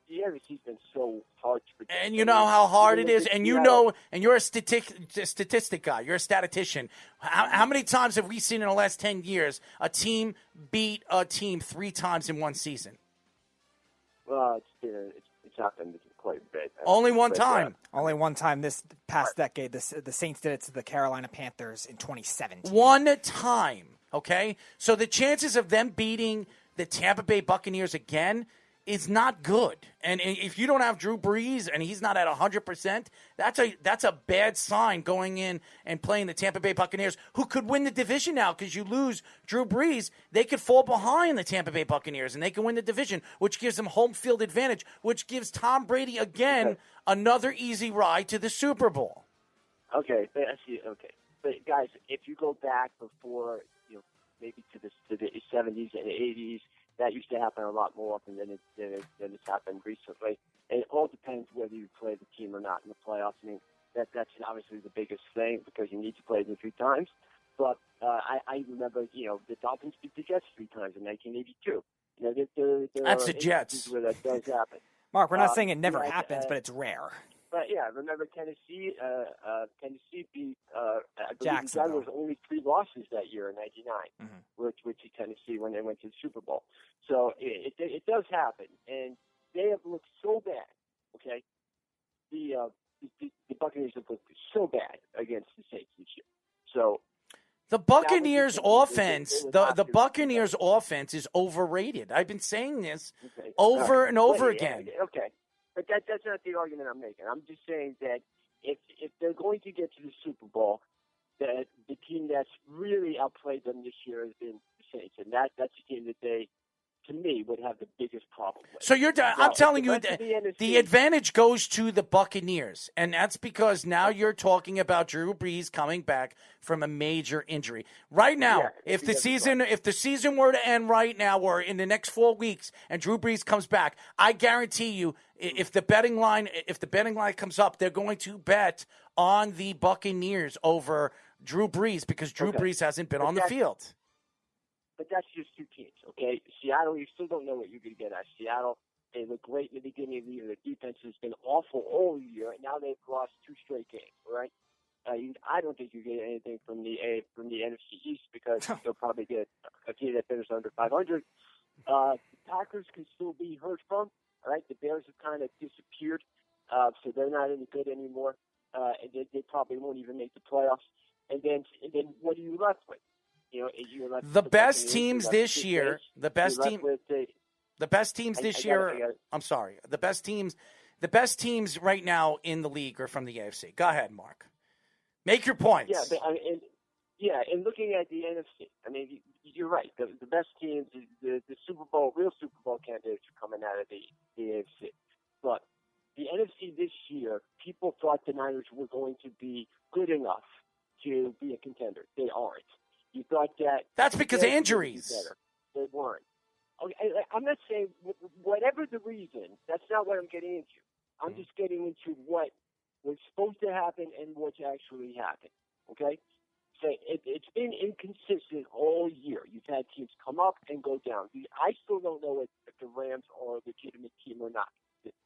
the NFC's been so hard to predict. And you know how hard it is, and you know, and you're a statistic guy. You're a statistician. How many times have we seen in the last 10 years a team beat a team 3 times in one season? Well, it's happened quite a bit. Only one time. Only one time this past decade. The Saints did it to the Carolina Panthers in 2017. One time, okay? So the chances of them beating the Tampa Bay Buccaneers again is not good. And if you don't have Drew Brees and he's not at 100%, that's a bad sign going in and playing the Tampa Bay Buccaneers, who could win the division now because you lose Drew Brees. They could fall behind the Tampa Bay Buccaneers and they can win the division, which gives them home field advantage, which gives Tom Brady again another easy ride to the Super Bowl. Okay, I see. Okay, but guys, if you go back before, maybe to the 70s and 80s, that used to happen a lot more often than it's happened recently. And it all depends whether you play the team or not in the playoffs. I mean, that's obviously the biggest thing because you need to play them 3 times. But I remember, the Dolphins beat the Jets 3 times in 1982. That's the Jets. Where that does happen. Mark, we're not saying it never happens, but it's rare. But yeah, remember Tennessee? Tennessee beat Jacksonville. There was only 3 losses that year in '99, which Tennessee when they went to the Super Bowl. So it does happen, and they have looked so bad. Okay, the Buccaneers have looked so bad against the Saints this year. So the Buccaneers offense, the Buccaneers offense is overrated. I've been saying this over and over again. Okay. But that's not the argument I'm making. I'm just saying that if they're going to get to the Super Bowl, that the team that's really outplayed them this year has been the Saints, and that's the team that they, to me, would have the biggest problem with. So I'm telling you, the advantage goes to the Buccaneers, and that's because now you're talking about Drew Brees coming back from a major injury. Right now, if the season were to end right now or in the next 4 weeks, and Drew Brees comes back, I guarantee you, if the betting line comes up, they're going to bet on the Buccaneers over Drew Brees because Drew Brees hasn't been on the field. But that's just 2 teams, okay? Seattle, you still don't know what you're going to get at. Seattle, they look great in the beginning of the year. The defense has been awful all year, and now they've lost 2 straight games, right? I don't think you get anything from the NFC East because they'll probably get a team that finishes under 500. The Packers can still be heard from, all right? The Bears have kind of disappeared, so they're not any good anymore, and they probably won't even make the playoffs. And then what are you left with? The best teams this year. The best teams right now in the league are from the AFC. Go ahead, Mark. Make your points. Yeah, and looking at the NFC, I mean, you're right. The best teams, the Super Bowl, real Super Bowl candidates are coming out of the AFC. But the NFC this year, people thought the Niners were going to be good enough to be a contender. They aren't. You thought that... That's because of injuries. They weren't. Okay, I'm not saying, whatever the reason, that's not what I'm getting into. I'm just getting into what was supposed to happen and what's actually happened. Okay? So it's been inconsistent all year. You've had teams come up and go down. I still don't know if the Rams are a legitimate team or not.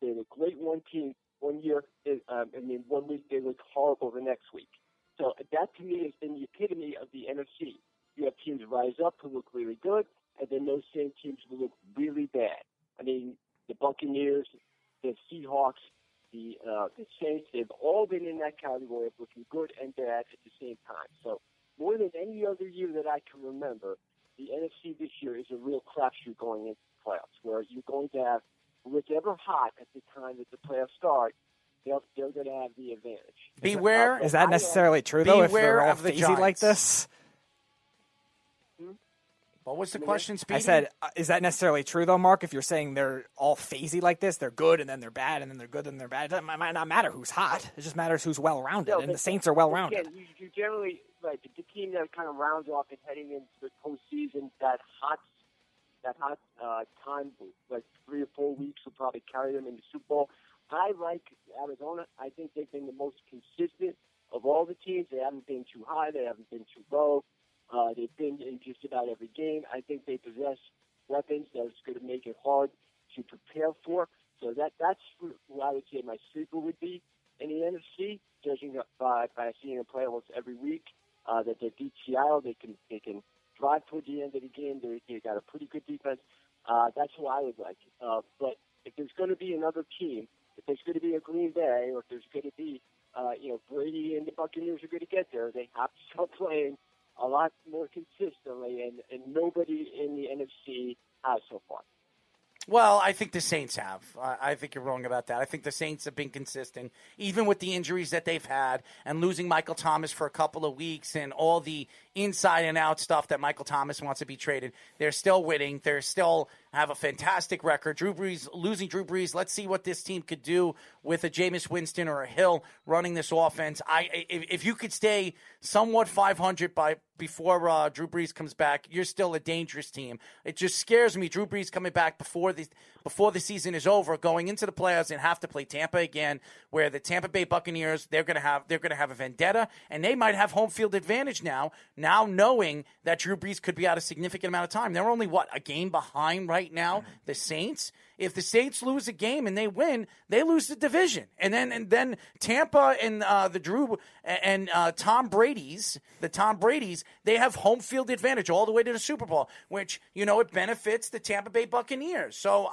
They're a great one team one year. 1 week they look horrible the next week. So that to me has been the epitome of the NFC. You have teams rise up who look really good, and then those same teams will look really bad. I mean, the Buccaneers, the Seahawks, the Saints, they've all been in that category of looking good and bad at the same time. So more than any other year that I can remember, the NFC this year is a real crapshoot going into the playoffs, where you're going to have whichever hot at the time that the playoffs start they're going to have the advantage. Beware. Is that necessarily true, though, if they're all of the phasey like Giants. this? What was the question, Speedy? I said, is that necessarily true, though, Mark? If you're saying they're all phasey like this, they're good and then they're bad and then they're good and they're bad, it might not matter who's hot. It just matters who's well-rounded, and the Saints are well-rounded. Again, you generally, right, the team that kind of rounds off and heading into the postseason, that hot time, like 3 or 4 weeks, will probably carry them into Super Bowl. I like Arizona. I think they've been the most consistent of all the teams. They haven't been too high. They haven't been too low. They've been in just about every game. I think they possess weapons that's going to make it hard to prepare for. So that's what I would say my sleeper would be in the NFC, judging by seeing them play almost every week. That they beat Seattle, they can drive toward the end of the game. They got a pretty good defense. That's who I would like. But if there's going to be another team, if there's going to be a Green Bay, or if there's going to be, Brady and the Buccaneers are going to get there, they have to start playing a lot more consistently, and nobody in the NFC has so far. Well, I think the Saints have. I think you're wrong about that. I think the Saints have been consistent, even with the injuries that they've had and losing Michael Thomas for a couple of weeks and all the inside and out stuff that Michael Thomas wants to be traded. They're still winning. They're still have a fantastic record. Losing Drew Brees, let's see what this team could do with a Jameis Winston or a Hill running this offense. If you could stay somewhat 500 before Drew Brees comes back, you're still a dangerous team. It just scares me. Drew Brees coming back before the season is over, going into the playoffs and have to play Tampa again, where the Tampa Bay Buccaneers, they're going to have a vendetta, and they might have home field advantage now knowing that Drew Brees could be out a significant amount of time. They're only a game behind right now, the Saints. If the Saints lose a game and they win, they lose the division. And then Tampa and the Tom Brady's, they have home field advantage all the way to the Super Bowl, which, it benefits the Tampa Bay Buccaneers. So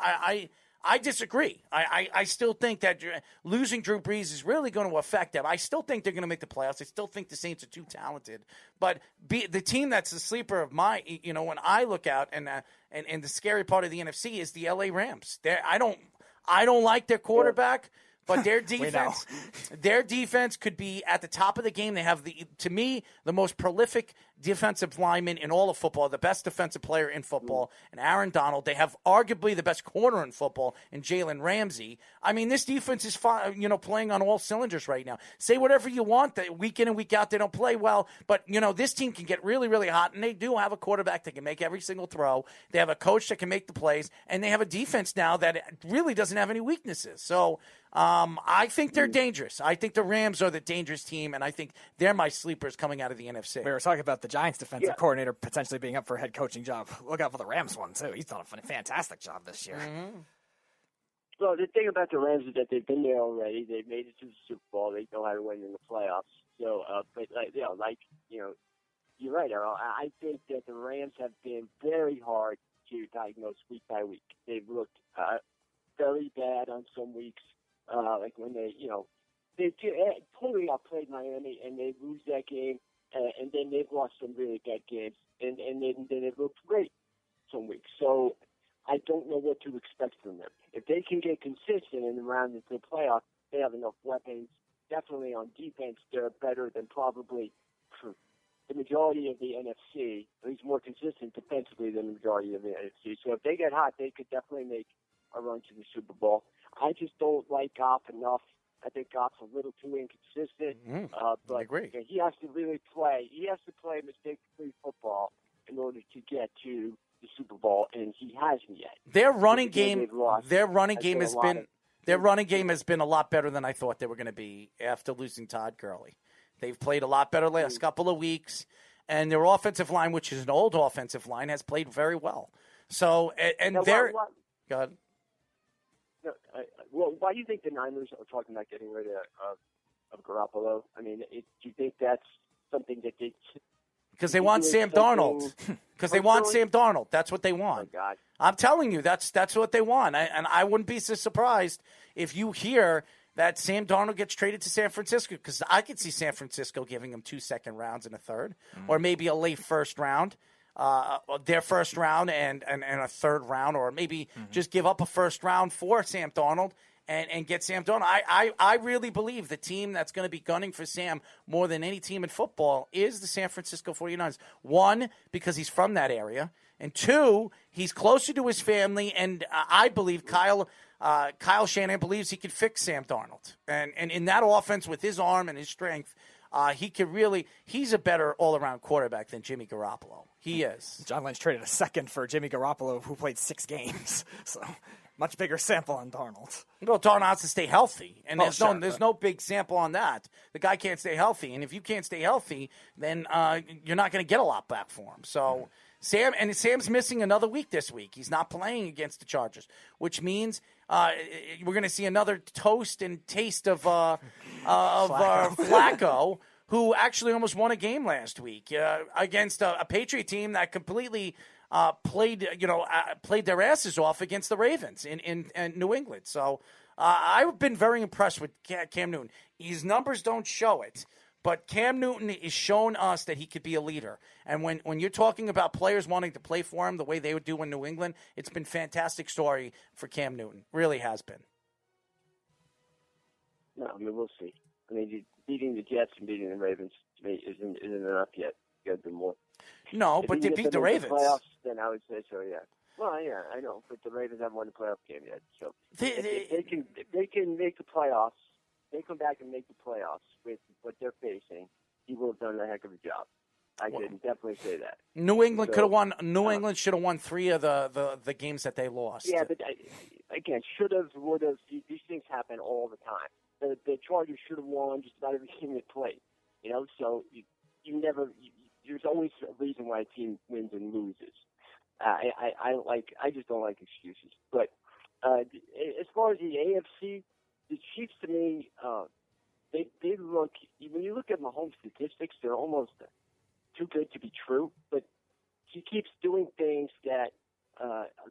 I disagree. I still think that losing Drew Brees is really going to affect them. I still think they're going to make the playoffs. I still think the Saints are too talented. But the team that's the sleeper of my, when I look out and the scary part of the NFC is the LA Rams. I don't like their quarterback. But their defense could be at the top of the game. They have to me, the most prolific defensive lineman in all of football, the best defensive player in football, and Aaron Donald. They have arguably the best corner in football in Jalen Ramsey. I mean, this defense is playing on all cylinders right now. Say whatever you want, that week in and week out they don't play well, but this team can get really, really hot, and they do have a quarterback that can make every single throw. They have a coach that can make the plays, and they have a defense now that really doesn't have any weaknesses. So I think they're dangerous. I think the Rams are the dangerous team, and I think they're my sleepers coming out of the NFC. We were talking about the Giants defensive coordinator potentially being up for a head coaching job. Look out for the Rams one, too. He's done a fantastic job this year. Mm-hmm. Well, the thing about the Rams is that they've been there already. They've made it to the Super Bowl. They know how to win in the playoffs. So, you're right, Errol. I think that the Rams have been very hard to diagnose week by week. They've looked very bad on some weeks. Like when they totally outplayed Miami and they lose that game, and then they've lost some really bad games, and then they've looked great some weeks. So I don't know what to expect from them. If they can get consistent in the round into the playoffs, they have enough weapons. Definitely on defense, they're better than probably the majority of the NFC, at least more consistent defensively than the majority of the NFC. So if they get hot, they could definitely make a run to the Super Bowl. I just don't like Goff enough. I think Goff's a little too inconsistent. But I agree. He has to really play. He has to play mistake-free football in order to get to the Super Bowl, and he hasn't yet. Their running game has been a lot better than I thought they were going to be after losing Todd Gurley. They've played a lot better last couple of weeks, and their offensive line, which is an old offensive line, has played very well. So, go ahead. Well, why do you think the Niners are talking about getting rid of Garoppolo? I mean, do you think that's something that they... Because they want Sam Darnold. Because they want Sam Darnold. That's what they want. Oh, God. I'm telling you, that's what they want. And I wouldn't be so surprised if you hear that Sam Darnold gets traded to San Francisco, because I could see San Francisco giving him 2 second rounds and a third, or maybe a late first round. Their first round and a third round, or maybe just give up a first round for Sam Darnold and get Sam Darnold. I really believe the team that's going to be gunning for Sam more than any team in football is the San Francisco 49ers. One, because he's from that area, and two, he's closer to his family, and I believe Kyle Shanahan believes he could fix Sam Darnold. And in that offense with his arm and his strength, he's a better all-around quarterback than Jimmy Garoppolo. He is. John Lynch traded a second for Jimmy Garoppolo, who played 6 games. So much bigger sample on Darnold. Well, Darnold has to stay healthy, and there's no big sample on that. The guy can't stay healthy, and if you can't stay healthy, then you're not going to get a lot back for him. So Sam's missing another week this week. He's not playing against the Chargers, which means we're going to see another toast and taste of Flacco, who actually almost won a game last week against a Patriot team that completely played their asses off against the Ravens in New England. So I've been very impressed with Cam Newton. His numbers don't show it, but Cam Newton has shown us that he could be a leader. And when you're talking about players wanting to play for him the way they would do in New England, it's been a fantastic story for Cam Newton. Really has been. No, I mean, we'll see. I mean, beating the Jets and beating the Ravens to me isn't enough yet. You got to do more. No, but to beat the Ravens. Playoffs, then I would say so, yeah. Well, yeah, I know, but the Ravens haven't won the playoff game yet. So if they can make the playoffs, they come back and make the playoffs with what they're facing, he will have done a heck of a job. I can definitely say that. New England could have won. New England should have won 3 of the games that they lost. Yeah, but again, should have, would have. These things happen all the time. The Chargers should have won just about every game they played. So you never. There's always a reason why a team wins and loses. I just don't like excuses. But as far as the AFC, the Chiefs to me, they look. When you look at Mahomes' statistics, they're almost too good to be true. But he keeps doing things that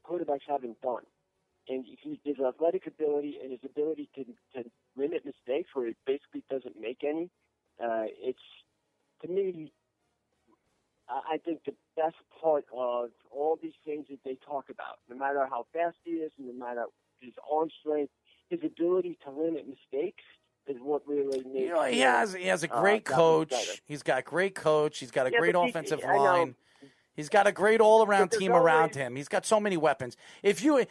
quarterbacks haven't done, and his athletic ability and his ability to limit mistakes, where it basically doesn't make any. It's to me. I think the best part of all these things that they talk about, no matter how fast he is, and no matter his arm strength, his ability to limit mistakes is what really makes. He has a great coach. He's got a great coach. He's got a great offensive line. He's got a great all-around team around him. He's got so many weapons. If you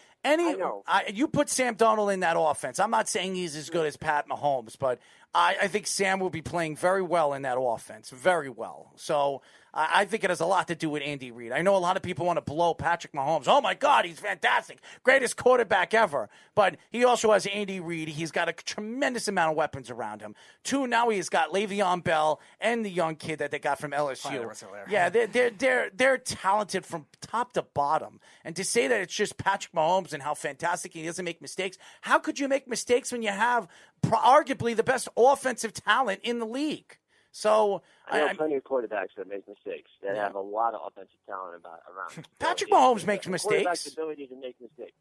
you put Sam Darnold in that offense, I'm not saying he's as good as Pat Mahomes, but I think Sam will be playing very well in that offense, very well. So I think it has a lot to do with Andy Reid. I know a lot of people want to blow Patrick Mahomes. Oh, my God, he's fantastic. Greatest quarterback ever. But he also has Andy Reid. He's got a tremendous amount of weapons around him. 2, now he's got Le'Veon Bell and the young kid that they got from LSU. Yeah, they're talented from top to bottom. And to say that it's just Patrick Mahomes and how fantastic he doesn't make mistakes, how could you make mistakes when you have arguably the best offensive talent in the league? So I know plenty of quarterbacks that make mistakes that have a lot of offensive talent around. Patrick Mahomes makes mistakes. Quarterback's ability to make mistakes,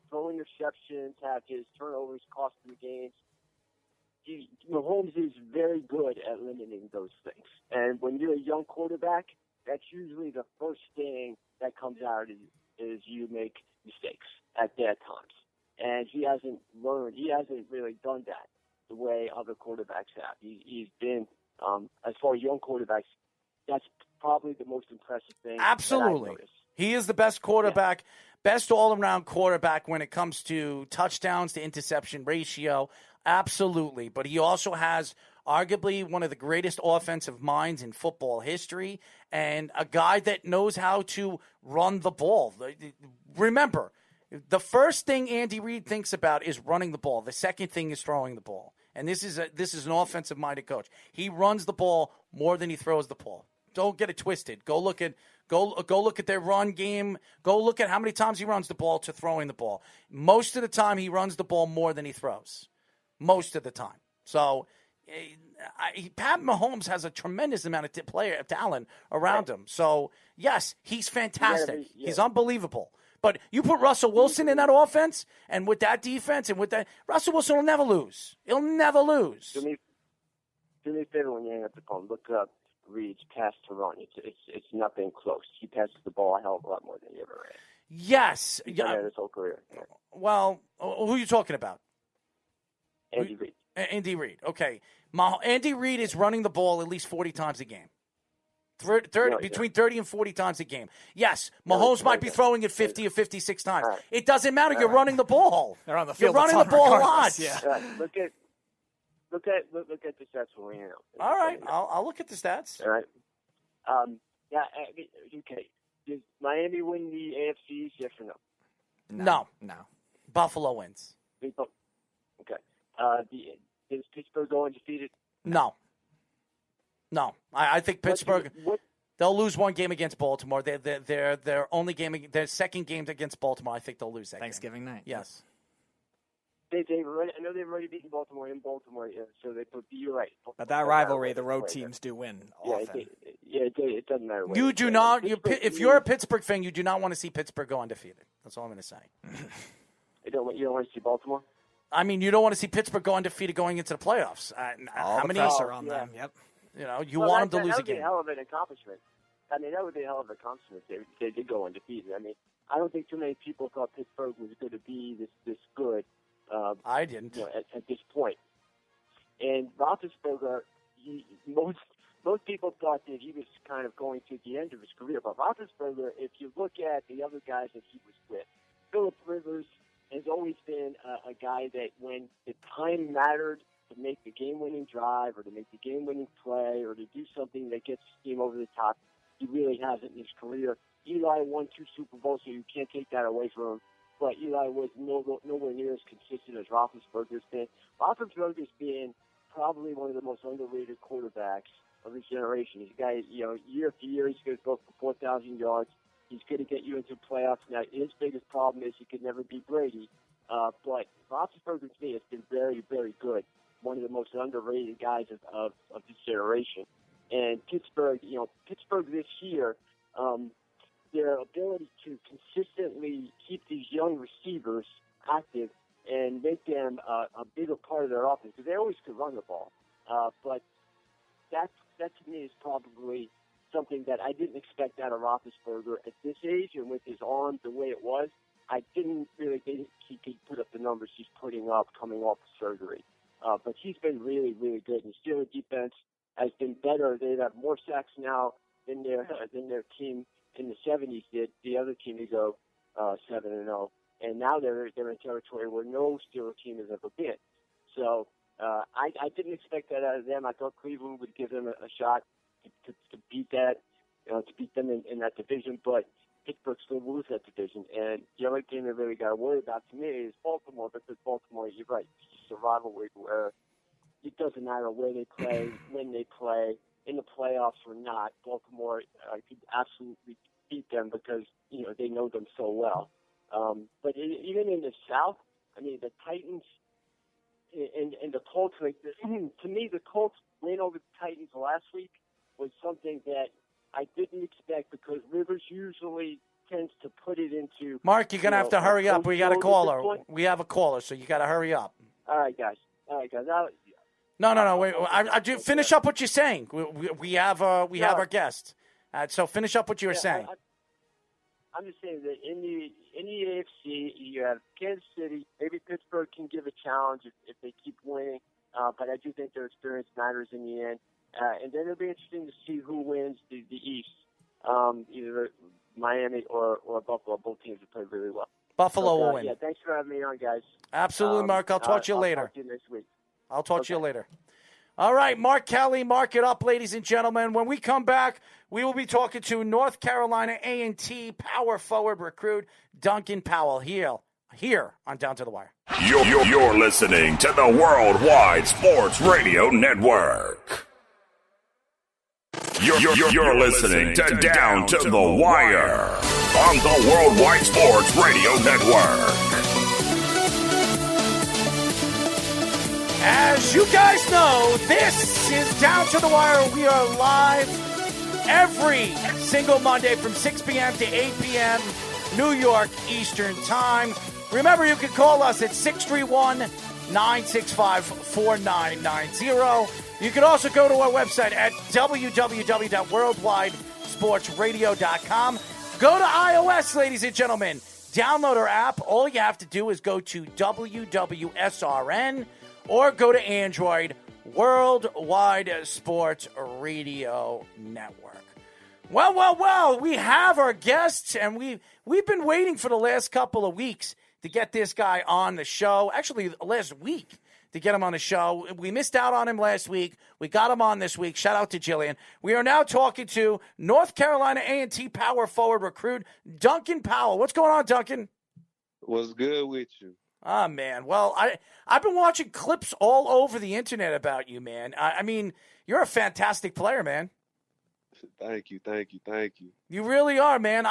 throwing interceptions, have his turnovers cost him games. Mahomes is very good at limiting those things. And when you're a young quarterback, that's usually the first thing that comes out is you make mistakes at bad times. And he hasn't really done that the way other quarterbacks have. He's been, as far as young quarterbacks, that's probably the most impressive thing. Absolutely. He is the best quarterback, best all-around quarterback when it comes to touchdowns to interception ratio. Absolutely. But he also has arguably one of the greatest offensive minds in football history and a guy that knows how to run the ball. Remember, the first thing Andy Reid thinks about is running the ball. The second thing is throwing the ball. And this is an offensive-minded coach. He runs the ball more than he throws the ball. Don't get it twisted. Go look at their run game. Go look at how many times he runs the ball to throwing the ball. Most of the time, he runs the ball more than he throws. Most of the time. So Pat Mahomes has a tremendous amount of talent around him. So, yes, he's fantastic. He's unbelievable. But you put Russell Wilson in that offense, and with that defense, and with that, Russell Wilson will never lose. He'll never lose. Do me a favor when you hang up the phone. Look up Reid's pass to run. It's nothing close. He passes the ball a hell of a lot more than he ever ran. Yes. He's done that his whole career. Well, who are you talking about? Andy Reid. Andy Reid. Okay. Andy Reid is running the ball at least 40 times a game. Between 30 and 40 times a game. Yes, Mahomes might be throwing it 50 or 56 times. Right. It doesn't matter. You're running the ball. They're on the field. You're running the ball a lot. Yeah. Right. Look at the stats for now. All right, I'll look at the stats. All right. Okay. Does Miami win the AFC? Yes or no? No. Buffalo wins. Okay. Does Pittsburgh go undefeated? No. I think Pittsburgh. They'll lose one game against Baltimore. Their second game against Baltimore. I think they'll lose that Thanksgiving night. Yes. I know they've already beaten Baltimore in Baltimore, so you're right. But that rivalry, the road teams do win often. It doesn't matter. You do not. If you're a Pittsburgh fan, you do not want to see Pittsburgh go undefeated. That's all I'm going to say. You don't want to see Baltimore? I mean, you don't want to see Pittsburgh go undefeated going into the playoffs. How many pressure on them? Yep. You want them to lose a game. That would be a hell of an accomplishment. I mean, that would be a hell of an accomplishment if they did go undefeated. I mean, I don't think too many people thought Pittsburgh was going to be this good. I didn't. At this point. And Roethlisberger, most people thought that he was kind of going to the end of his career. But Roethlisberger, if you look at the other guys that he was with, Phillip Rivers has always been a guy that when the time mattered to make the game-winning drive or to make the game-winning play or to do something that gets his team over the top, he really hasn't in his career. Eli won 2 Super Bowls, so you can't take that away from him. But Eli was nowhere near as consistent as Roethlisberger's been. Roethlisberger's been probably one of the most underrated quarterbacks of this generation. He's a guy, year after year, he's going to go for 4,000 yards. He's going to get you into playoffs. Now, his biggest problem is he could never beat Brady. But Roethlisberger to me has been very, very good. One of the most underrated guys of this generation. And Pittsburgh this year, their ability to consistently keep these young receivers active and make them a bigger part of their offense, because they always could run the ball. But that to me is probably something that I didn't expect out of Roethlisberger at this age, and with his arm the way it was, I didn't really think he could put up the numbers he's putting up coming off the surgery. But he's been really, really good. And the Steelers defense has been better. They have more sacks now than their team in the 70s did. The other team to go 7-0, and now they're in territory where no Steelers team has ever been. So I didn't expect that out of them. I thought Cleveland would give them a shot to beat that, to beat them in that division, but Pittsburgh still lose that division. And the only team they really got to worry about to me is Baltimore, because Baltimore, you're right, it's a rivalry where it doesn't matter where they play, when they play, in the playoffs or not. Baltimore could absolutely beat them because they know them so well. But even in the South, I mean, the Titans and the Colts, to me, the Colts win over the Titans last week was something that I didn't expect, because Rivers usually tends to put it into. Mark, you're going to have to hurry up. We got a caller. We have a caller, so you got to hurry up. All right, guys. No. Wait, I do finish up what you're saying. We have our guest. So finish up what you were saying. I'm just saying that in the AFC, you have Kansas City. Maybe Pittsburgh can give a challenge if they keep winning, but I do think their experience matters in the end. And then it'll be interesting to see who wins the East, either Miami or Buffalo. Both teams have played really well. Buffalo will win. Yeah, thanks for having me on, guys. Absolutely, Mark. I'll talk to you later. I'll talk to you next week. I'll talk to you later. All right, Mark Kelly, mark it up, ladies and gentlemen. When we come back, we will be talking to North Carolina A&T power forward recruit Duncan Powell here on Down to the Wire. You're listening to the Worldwide Sports Radio Network. You're listening to Down to the Wire on the Worldwide Sports Radio Network. As you guys know, this is Down to the Wire. We are live every single Monday from 6 p.m. to 8 p.m. New York Eastern Time. Remember, you can call us at 631-965-4990. You can also go to our website at www.worldwidesportsradio.com. Go to iOS, ladies and gentlemen. Download our app. All you have to do is go to WWSRN or go to Android, Worldwide Sports Radio Network. Well, we have our guests, and we've been waiting for the last couple of weeks to get this guy on the show. Actually, last week to get him on the show. We missed out on him last week. We got him on this week. Shout out to Jillian. We are now talking to North Carolina A&T power forward recruit Duncan Powell. What's going on, Duncan? What's good with you? Ah, man. Well, I've been watching clips all over the internet about you, man. I mean, you're a fantastic player, man. Thank you. You really are, man.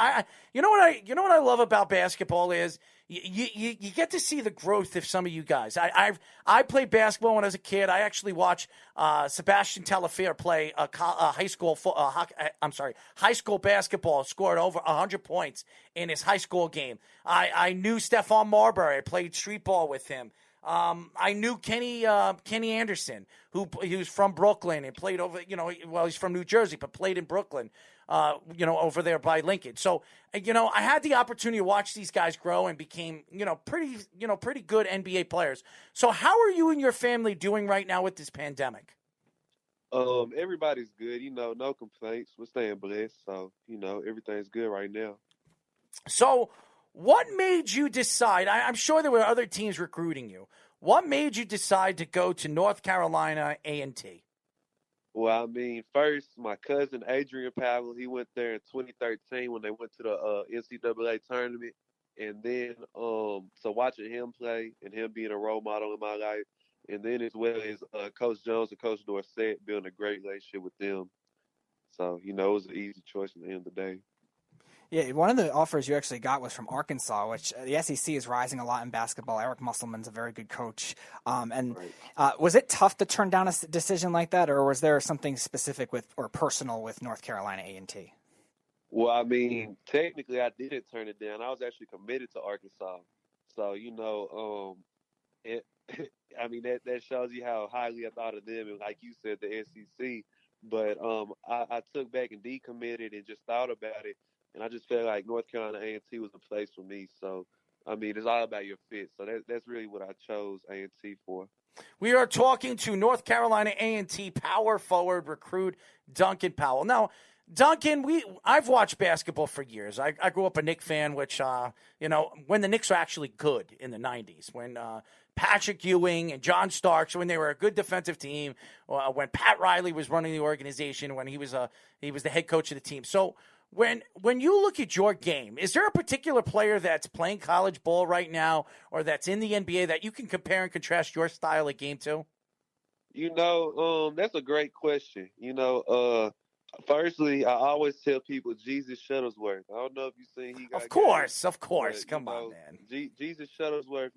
You know what I love about basketball is you get to see the growth of some of you guys. I played basketball when I was a kid. I actually watched Sebastian Talafier play high school basketball. Scored over 100 points in his high school game. I knew Stephon Marbury. I played street ball with him. I knew Kenny Anderson, he was from Brooklyn and played over, he's from New Jersey, but played in Brooklyn, over there by Lincoln. So, I had the opportunity to watch these guys grow and became, pretty good NBA players. So how are you and your family doing right now with this pandemic? Everybody's good, no complaints. We're staying blessed. So, everything's good right now. So, what made you decide? I'm sure there were other teams recruiting you. What made you decide to go to North Carolina A&T? Well, I mean, first, my cousin Adrian Powell, he went there in 2013 when they went to the NCAA tournament. And then, so watching him play and him being a role model in my life, and then as well as Coach Jones and Coach Dorsett, building a great relationship with them. So, it was an easy choice at the end of the day. Yeah, one of the offers you actually got was from Arkansas, which the SEC is rising a lot in basketball. Eric Musselman's a very good coach. Was it tough to turn down a decision like that, or was there something specific or personal with North Carolina A&T? Well, I mean, technically I didn't turn it down. I was actually committed to Arkansas. So, that shows you how highly I thought of them. And like you said, the SEC. But I took back and decommitted and just thought about it. And I just felt like North Carolina A&T was the place for me. So, I mean, it's all about your fit. So that's really what I chose A&T for. We are talking to North Carolina A&T power forward recruit Duncan Powell. Now, Duncan, I've watched basketball for years. I grew up a Knicks fan, which, when the Knicks were actually good in the 90s, when Patrick Ewing and John Starks, when they were a good defensive team, when Pat Riley was running the organization, when he was the head coach of the team. So, When you look at your game, is there a particular player that's playing college ball right now or that's in the NBA that you can compare and contrast your style of game to? That's a great question. Firstly, I always tell people Jesus Shuttlesworth. I don't know if you've seen he got Of course. But, Come on, man. Jesus Shuttlesworth,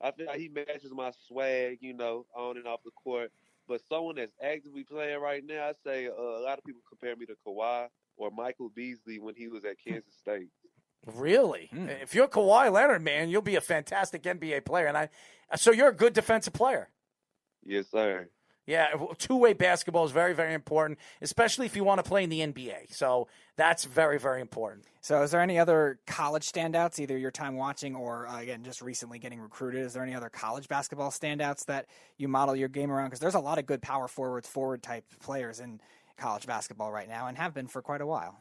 I feel like he matches my swag, on and off the court. But someone that's actively playing right now, I say a lot of people compare me to Kawhi or Michael Beasley when he was at Kansas State. Really? If you're Kawhi Leonard, man, you'll be a fantastic NBA player. So you're a good defensive player. Yes, sir. Yeah, two-way basketball is very, very important, especially if you want to play in the NBA. So that's very, very important. So is there any other college standouts, either your time watching or, again, just recently getting recruited? Is there any other college basketball standouts that you model your game around? Because there's a lot of good power forward-type players in college basketball right now and have been for quite a while.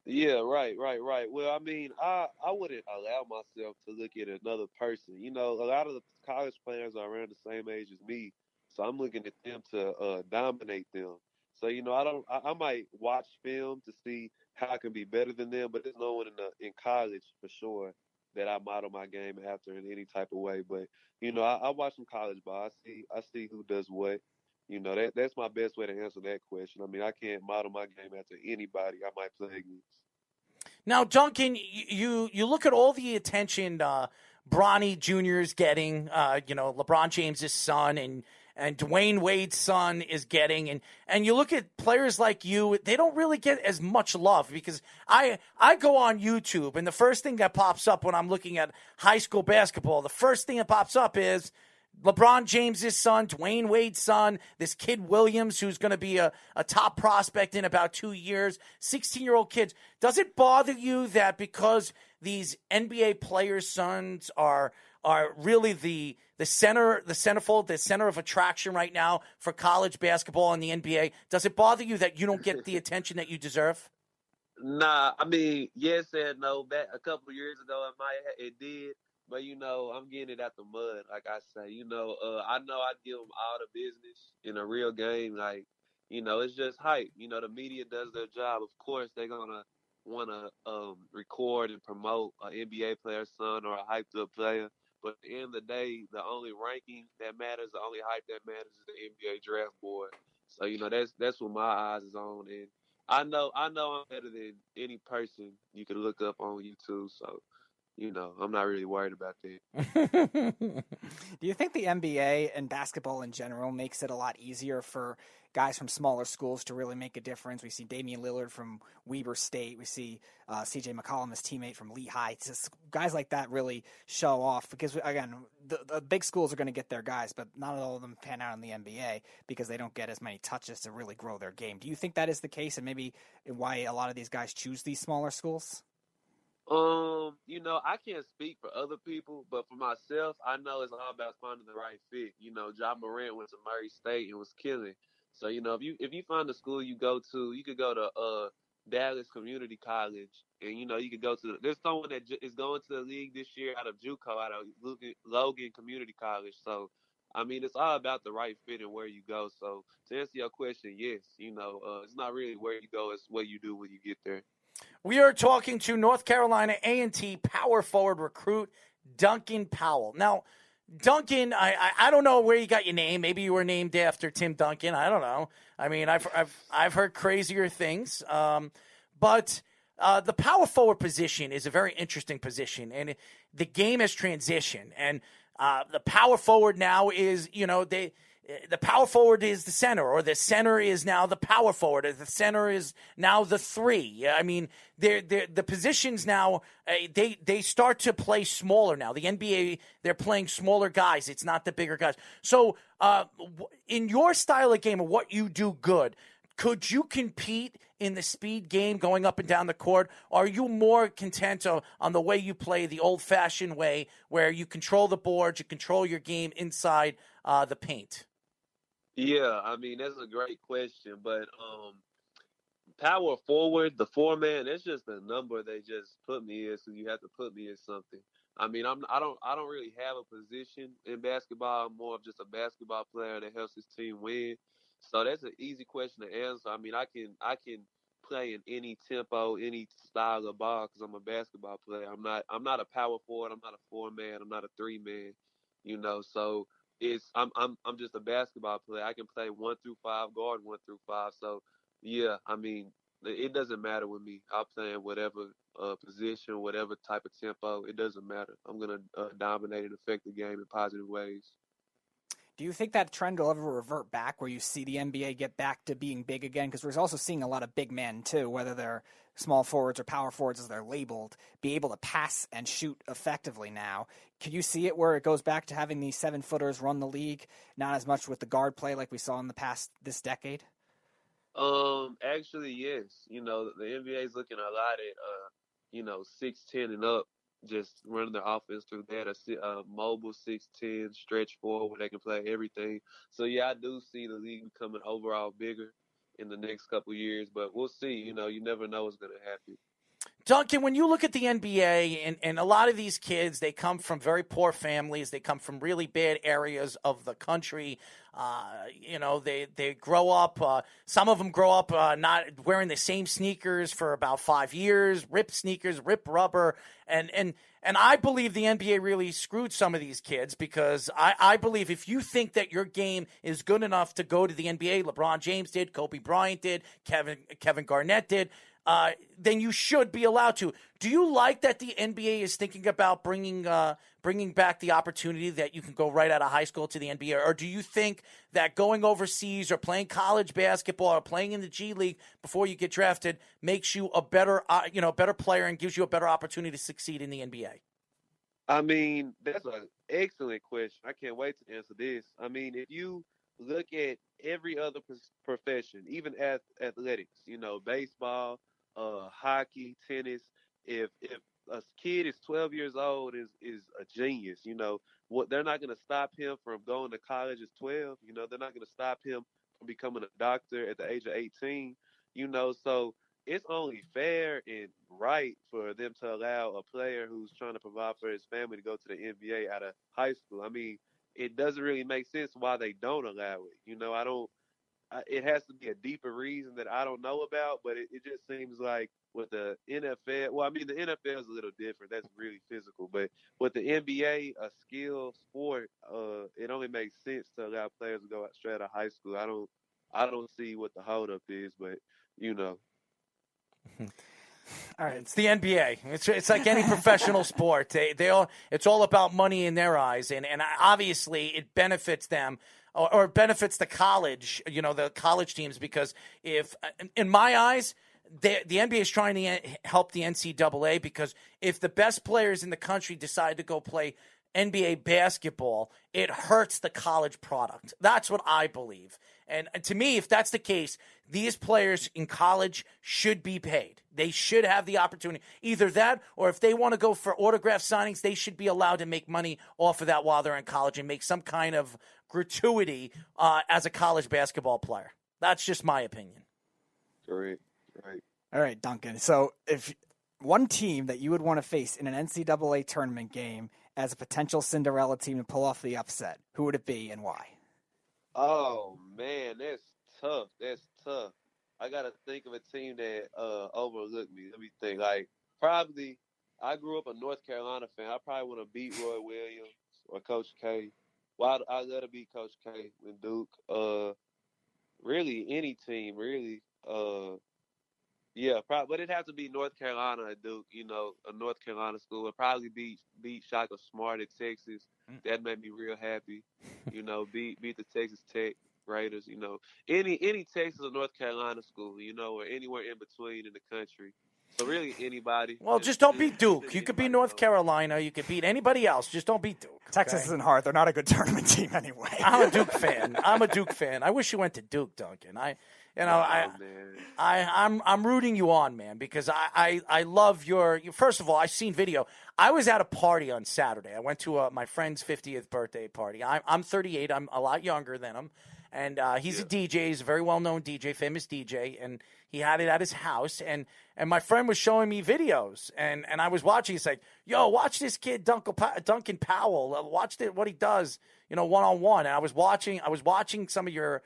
Yeah, right. Well, I mean, I wouldn't allow myself to look at another person. A lot of the college players are around the same age as me, so I'm looking at them to dominate them. So, I might watch film to see how I can be better than them, but there's no one in college for sure that I model my game after in any type of way. But, I watch some college ball. I see who does what. That's my best way to answer that question. I mean, I can't model my game after anybody I might play against. Now, Duncan, you look at all the attention Bronny Jr. is getting, LeBron James' son and Dwayne Wade's son is getting. And you look at players like you, they don't really get as much love because I go on YouTube, and the first thing that pops up when I'm looking at high school basketball, the first thing that pops up is LeBron James's son, Dwayne Wade's son, this kid Williams, who's going to be a top prospect in about 2 years, 16-year-old kids. Does it bother you that because these NBA players' sons are really the centerfold, the center of attraction right now for college basketball and the NBA, does it bother you that you don't get the attention that you deserve? Nah, I mean, yes and no. Back a couple of years ago, it did. But, I'm getting it out the mud, like I say. I know I give them all the business in a real game. Like, it's just hype. The media does their job. Of course, they're going to want to record and promote an NBA player's son or a hyped-up player. But at the end of the day, the only ranking that matters, the only hype that matters is the NBA draft board. So, that's what my eyes is on. And I know I'm better than any person you could look up on YouTube. So, I'm not really worried about that. Do you think the NBA and basketball in general makes it a lot easier for guys from smaller schools to really make a difference? We see Damian Lillard from Weber State. We see C.J. McCollum, his teammate from Lehigh. It's just guys like that really show off because, again, the big schools are going to get their guys, but not all of them pan out in the NBA because they don't get as many touches to really grow their game. Do you think that is the case and maybe why a lot of these guys choose these smaller schools? I can't speak for other people, but for myself, I know it's all about finding the right fit. John Morant went to Murray State and was killing. So, if you find the school you go to, you could go to Dallas Community College, and you could go to. There's someone that is going to the league this year out of JUCO, out of Logan Community College. So, I mean, it's all about the right fit and where you go. So, to answer your question, yes, it's not really where you go; it's what you do when you get there. We are talking to North Carolina A&T power forward recruit Duncan Powell. Now, Duncan, I don't know where you got your name. Maybe you were named after Tim Duncan. I don't know. I mean, I've heard crazier things. But the power forward position is a very interesting position, and the game has transitioned. And the power forward now is, the power forward is the center, or the center is now the power forward, or the center is now the three. I mean, the positions now, they start to play smaller now. The NBA, they're playing smaller guys. It's not the bigger guys. So in your style of game of what you do good, could you compete in the speed game going up and down the court? Or are you more content on the way you play the old-fashioned way where you control the board, you control your game inside the paint? Yeah, I mean, that's a great question, but power forward, the four-man, it's just a number they just put me in, so you have to put me in something. I mean, I don't really have a position in basketball. I'm more of just a basketball player that helps his team win. So that's an easy question to answer. I mean, I can play in any tempo, any style of ball because I'm a basketball player. I'm not a power forward. I'm not a four-man. I'm not a three-man. So I'm just a basketball player. I can play 1 through 5, guard 1 through 5. So yeah, I mean, it doesn't matter with me. I'll play in whatever position, whatever type of tempo. It doesn't matter. I'm gonna dominate and affect the game in positive ways. Do you think that trend will ever revert back where you see the NBA get back to being big again? Because we're also seeing a lot of big men, too, whether they're small forwards or power forwards as they're labeled, be able to pass and shoot effectively now. Can you see it where it goes back to having these 7-footers run the league, not as much with the guard play like we saw in the past this decade? Actually, yes. The NBA is looking a lot at, 6'10" and up, just running their offense through that, a mobile 6'10", stretch forward where they can play everything. So, yeah, I do see the league becoming overall bigger in the next couple of years, but we'll see. You never know what's going to happen. Duncan, when you look at the NBA and a lot of these kids, they come from very poor families. They come from really bad areas of the country. They grow up. Some of them grow up not wearing the same sneakers for about 5 years, rip sneakers, rip rubber. And I believe the NBA really screwed some of these kids because I believe if you think that your game is good enough to go to the NBA, LeBron James did, Kobe Bryant did, Kevin Garnett did, then you should be allowed to. Do you like that the NBA is thinking about bringing back the opportunity that you can go right out of high school to the NBA? Or do you think that going overseas or playing college basketball or playing in the G League before you get drafted makes you a better player and gives you a better opportunity to succeed in the NBA? I mean, that's an excellent question. I can't wait to answer this. I mean, if you look at every other profession, even athletics, baseball, hockey, tennis, if a kid is 12 years old is a genius, what they're not going to stop him from going to college at 12. They're not going to stop him from becoming a doctor at the age of 18. So it's only fair and right for them to allow a player who's trying to provide for his family to go to the NBA out of high school. I mean, it doesn't really make sense why they don't allow it. It has to be a deeper reason that I don't know about, but it just seems like with the NFL, well, I mean, the NFL is a little different. That's really physical. But with the NBA, a skill sport, it only makes sense to allow players to go out straight out of high school. I don't see what the holdup is, but, All right, it's the NBA. It's like any professional sport. It's all about money in their eyes, and obviously it benefits them or it benefits the college, the college teams, because if in my eyes, the NBA is trying to help the NCAA, because if the best players in the country decide to go play NBA basketball, it hurts the college product. That's what I believe. And to me, if that's the case, these players in college should be paid. They should have the opportunity. Either that, or if they want to go for autograph signings, they should be allowed to make money off of that while they're in college and make some kind of gratuity as a college basketball player. That's just my opinion. Right. All right, Duncan. So if one team that you would want to face in an NCAA tournament game as a potential Cinderella team to pull off the upset, who would it be and why? Oh, man, that's tough. I got to think of a team that overlooked me. Let me think. Probably, I grew up a North Carolina fan. I probably want to beat Roy Williams or Coach K. Well, I'd love to beat Coach K and Duke. Really, any team, really. Yeah, probably, but it'd have to be North Carolina or Duke, a North Carolina school. It'd probably beat Shaka Smart at Texas. That made me real happy. Beat the Texas Tech Raiders, any Texas or North Carolina school, or anywhere in between in the country. So really anybody. Well, just don't beat Duke. You could beat North Carolina. You could beat anybody else. Just don't beat Duke. Texas isn't hard. They're not a good tournament team anyway. I'm a Duke fan. I wish you went to Duke, Duncan. I'm rooting you on, man, because I love your. First of all, I've seen video. I was at a party on Saturday. I went to my friend's 50th birthday party. I'm 38. I'm a lot younger than him, and he's a DJ. He's a very well-known DJ, famous DJ, and he had it at his house. And my friend was showing me videos, and I was watching. He's like, "Yo, watch this kid, Duncan Powell. Watch what he does, one-on-one." And I was watching some of your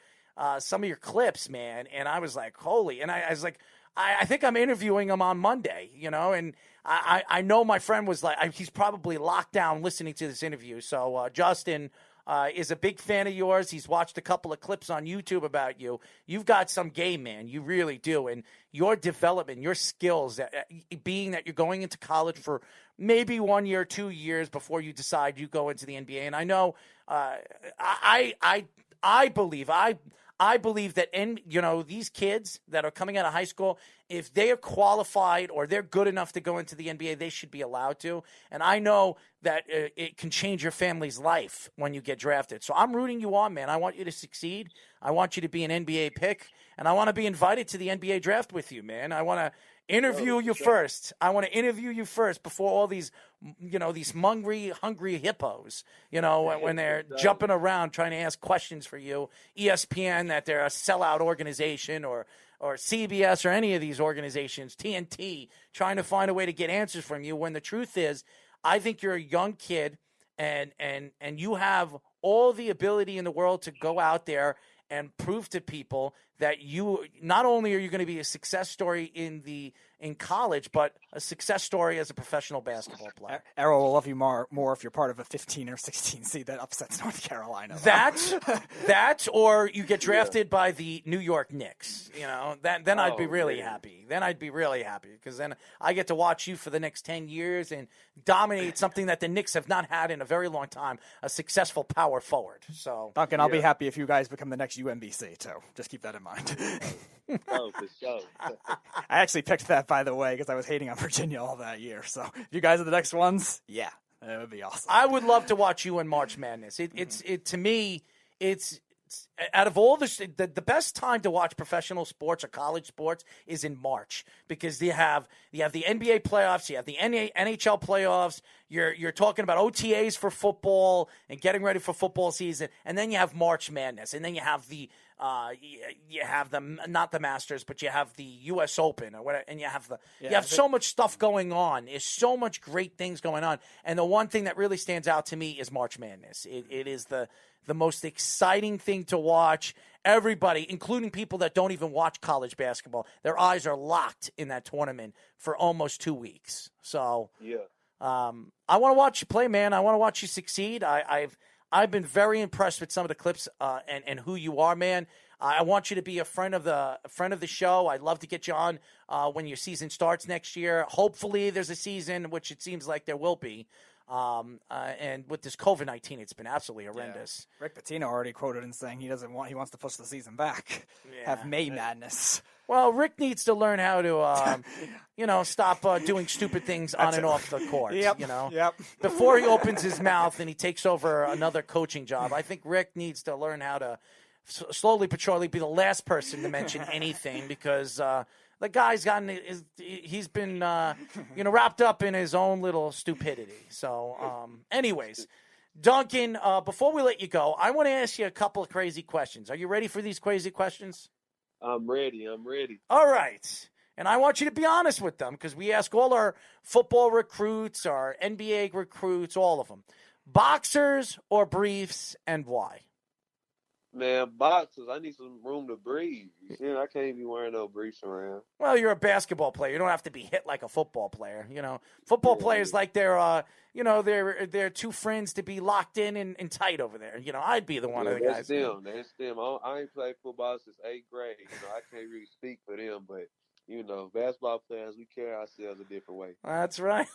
clips, man, and I was like, holy, and I was like, I think I'm interviewing him on Monday, and I know my friend was like, he's probably locked down listening to this interview. So Justin is a big fan of yours. He's watched a couple of clips on YouTube about you. You've got some game, man. You really do. And your development, your skills, being that you're going into college for maybe 1 year, 2 years before you decide you go into the NBA. And I know I believe that these kids that are coming out of high school, if they are qualified or they're good enough to go into the NBA, they should be allowed to. And I know that it can change your family's life when you get drafted. So I'm rooting you on, man. I want you to succeed. I want you to be an NBA pick, and I want to be invited to the NBA draft with you, man. I want to interview you first. I want to interview you first before all these, these hungry hippos, when they're jumping around trying to ask questions for you. ESPN, that they're a sellout organization, or CBS, or any of these organizations, TNT, trying to find a way to get answers from you, when the truth is, I think you're a young kid and you have all the ability in the world to go out there and prove to people that you not only are you going to be a success story in college, but a success story as a professional basketball player. Errol will love you more if you're part of a 15 or 16 seed that upsets North Carolina. That, or you get drafted by the New York Knicks. Then I'd be really happy. Then I'd be really happy, because then I get to watch you for the next 10 years and dominate something that the Knicks have not had in a very long time, a successful power forward. So, Duncan, I'll be happy if you guys become the next UMBC too. Just keep that in mind. Oh, for sure. I actually picked that, by the way, because I was hating on Virginia all that year. So if you guys are the next ones, yeah, That would be awesome. I would love to watch you in March Madness. To me, it's out of all the best time to watch professional sports or college sports is in March, because you have the NBA playoffs, you have the NHL playoffs, you're talking about OTAs for football and getting ready for football season, and then you have March Madness, and then you have the not the Masters, but you have the U.S. Open or whatever, and you have so much stuff going on. There's so much great things going on, and the one thing that really stands out to me is March Madness. It is the most exciting thing to watch. Everybody, including people that don't even watch college basketball, their eyes are locked in that tournament for almost 2 weeks. So, I want to watch you play, man. I want to watch you succeed. I've been very impressed with some of the clips and who you are, man. I want you to be a friend of the show. I'd love to get you on when your season starts next year. Hopefully, there's a season, which it seems like there will be. And with this COVID-19, it's been absolutely horrendous. Yeah. Rick Pitino already quoted in saying he wants to push the season back. Have May Madness. Well, Rick needs to learn how to, stop doing stupid things on and off the court. Yep. Before he opens his mouth and he takes over another coaching job, I think Rick needs to learn how to slowly but surely be the last person to mention anything, because the guy's he's been wrapped up in his own little stupidity. So, anyways, Duncan, before we let you go, I want to ask you a couple of crazy questions. Are you ready for these crazy questions? I'm ready. All right. And I want you to be honest with them, because we ask all our football recruits, our NBA recruits, all of them. Boxers or briefs, and why? Man, boxers, I need some room to breathe. I can't be wearing no briefs around. Well, you're a basketball player. You don't have to be hit like a football player. Football players like they're two friends to be locked in and tight over there. I'd be the one of the guys. That's them. I ain't played football since 8th grade. I can't really speak for them, but basketball players, we carry ourselves a different way. That's right.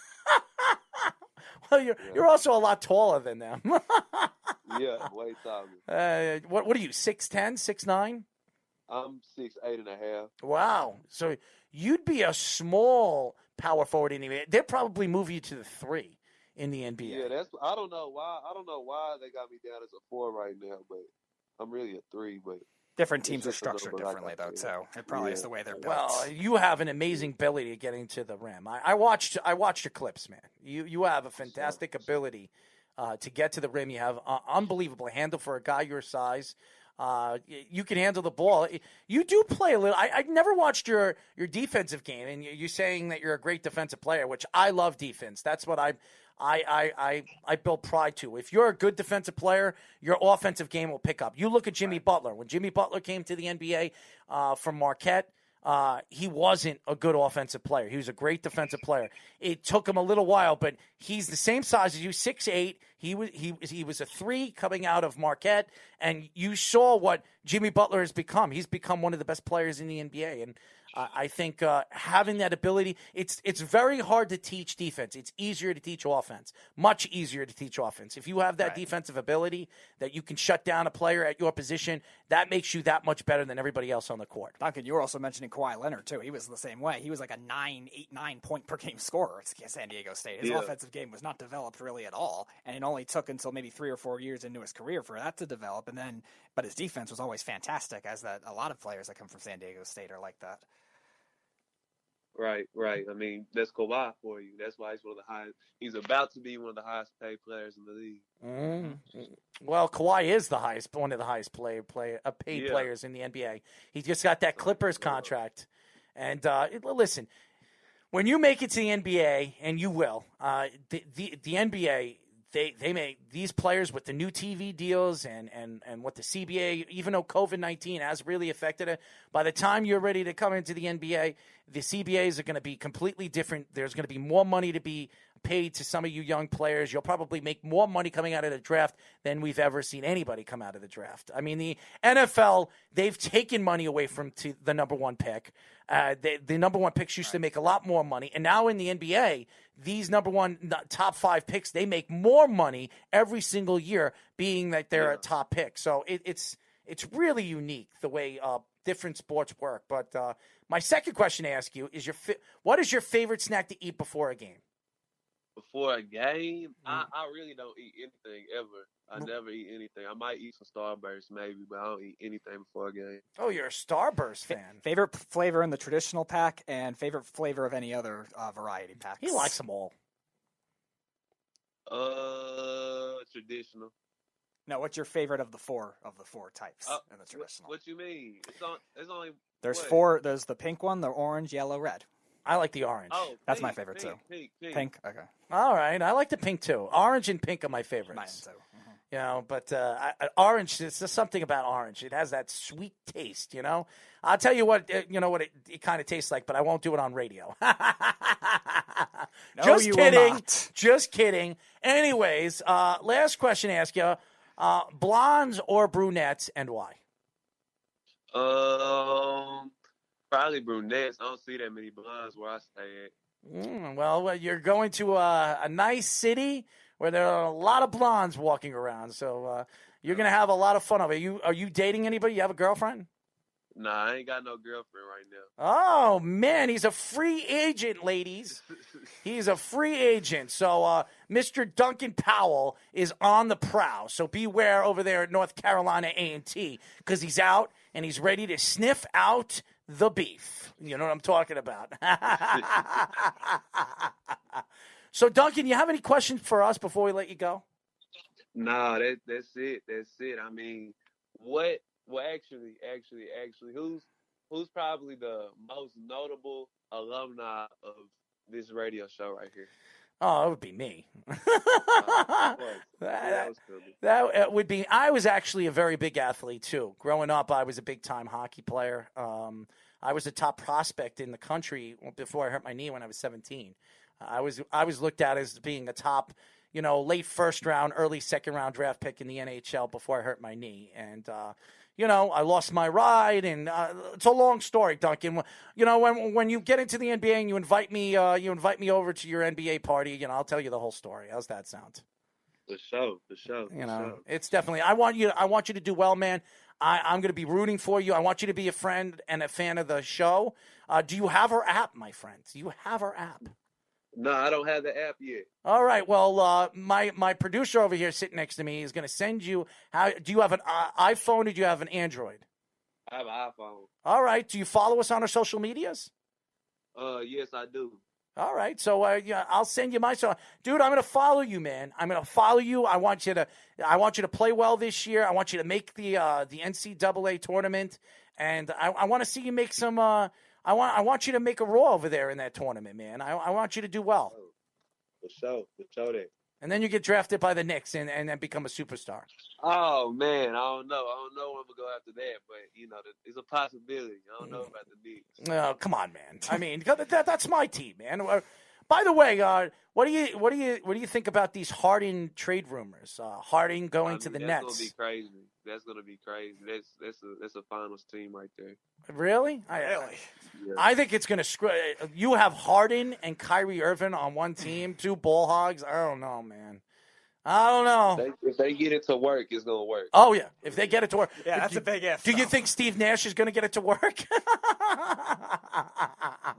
Well, you're also a lot taller than them. Yeah, way taller. What are you, 6'10", 6'9"? I'm 6'8.5". Wow. So you'd be a small power forward in the NBA. They'd probably move you to the 3 in the NBA. Yeah, I don't know why they got me down as a 4 right now, but I'm really a 3. But different teams are structured differently, though, so it probably is the way they're built. Well, you have an amazing ability of getting to the rim. I watched your clips, man. You have a fantastic ability to get to the rim. You have unbelievable handle for a guy your size. You can handle the ball. You do play a little. I never watched your defensive game, and you're saying that you're a great defensive player, which I love defense. That's what I build pride to. If you're a good defensive player, your offensive game will pick up. You look at Jimmy Butler. When Jimmy Butler came to the NBA from Marquette, he wasn't a good offensive player. He was a great defensive player. It took him a little while, but he's the same size as you, 6'8". He was a 3 coming out of Marquette, and you saw what Jimmy Butler has become. He's become one of the best players in the NBA, and I think having that ability, it's very hard to teach defense. It's easier to teach offense, much easier to teach offense. If you have that defensive ability that you can shut down a player at your position, that makes you that much better than everybody else on the court. Duncan, you were also mentioning Kawhi Leonard, too. He was the same way. He was like a 9 point per game scorer at San Diego State. His offensive game was not developed really at all, and it only took until maybe 3 or 4 years into his career for that to develop. But his defense was always fantastic, as that a lot of players that come from San Diego State are like that. Right. I mean, that's Kawhi for you. That's why he's one of the highest. He's about to be one of the highest paid players in the league. Mm-hmm. Well, Kawhi is one of the highest paid players in the NBA. He just got that Clippers contract. And listen, when you make it to the NBA, and you will, the NBA. They make these players with the new TV deals and what the CBA, even though COVID-19 has really affected it, by the time you're ready to come into the NBA, the CBAs are going to be completely different. There's going to be more money to be paid to some of you young players. You'll probably make more money coming out of the draft than we've ever seen anybody come out of the draft. I mean, the NFL, they've taken money away from the number 1 pick. The number 1 picks used to make a lot more money. And now in the NBA, these number 1 top 5 picks, they make more money every single year, being that they're a top pick. So it's really unique the way different sports work. But my second question to ask you is what is your favorite snack to eat before a game? Before a game, I really don't eat anything ever. I never eat anything. I might eat some Starburst maybe, but I don't eat anything before a game. Oh, you're a Starburst fan. Favorite flavor in the traditional pack and favorite flavor of any other variety packs? He likes them all. Traditional. No, what's your favorite of the four types in the traditional? What you mean? It's only. There's what? 4. There's the pink one, the orange, yellow, red. I like the orange. Oh, that's my favorite too. Pink. Okay. All right, I like the pink too. Orange and pink are my favorites. Mine too. You know, but orange, there's just something about orange. It has that sweet taste, you know. I'll tell you what, it kind of tastes like, but I won't do it on radio. No, Just you kidding. will not. Just kidding. Anyways, last question to ask you. Blondes or brunettes, and why? Probably brunettes. I don't see that many blondes where I stay at. Well, you're going to a nice city where there are a lot of blondes walking around, so you're going to have a lot of fun of it. Are you dating anybody? You have a girlfriend? Nah, I ain't got no girlfriend right now. Oh, man, he's a free agent, ladies. He's a free agent. So Mr. Duncan Powell is on the prowl. So beware over there at North Carolina A&T because he's out and he's ready to sniff out the beef. You know what I'm talking about. So, Duncan, you have any questions for us before we let you go? Nah, that's it. That's it. I mean, actually, who's probably the most notable alumni of this radio show right here? Oh, it would be me. That would be. I was actually a very big athlete too. Growing up, I was a big-time hockey player. I was a top prospect in the country before I hurt my knee when I was 17. I was looked at as being a top, late first round, early second round draft pick in the NHL before I hurt my knee, and I lost my ride, and it's a long story, Duncan. When you get into the NBA and you invite me over to your NBA party, I'll tell you the whole story. How's that sound? The show. It's definitely. I want you to do well, man. I'm going to be rooting for you. I want you to be a friend and a fan of the show. Do you have our app, my friend? Do you have our app? No, I don't have the app yet. All right. Well, my producer over here sitting next to me is going to send you. Do you have an iPhone or do you have an Android? I have an iPhone. All right. Do you follow us on our social medias? Yes, I do. All right. So I'll send you my song. Dude, I'm going to follow you, man. I'm going to follow you. I want you to play well this year. I want you to make the NCAA tournament, and I want to see you make some. I want you to make a roll over there in that tournament, man. I want you to do well. For sure that. And then you get drafted by the Knicks and then become a superstar. Oh man, I don't know when we'll go after that, but it's a possibility. I don't know about the Knicks. Oh, come on, man. I mean, that's my team, man. By the way, what do you think about these Harden trade rumors? Harden going to the Nets. That's gonna be crazy. That's a finals team right there. Really? Yeah. I think it's gonna screw. You have Harden and Kyrie Irving on one team, two ball hogs. I don't know, man. I don't know. If they get it to work, it's gonna work. Oh yeah, if they get it to work. Yeah, that's a big if. Do you think Steve Nash is gonna get it to work?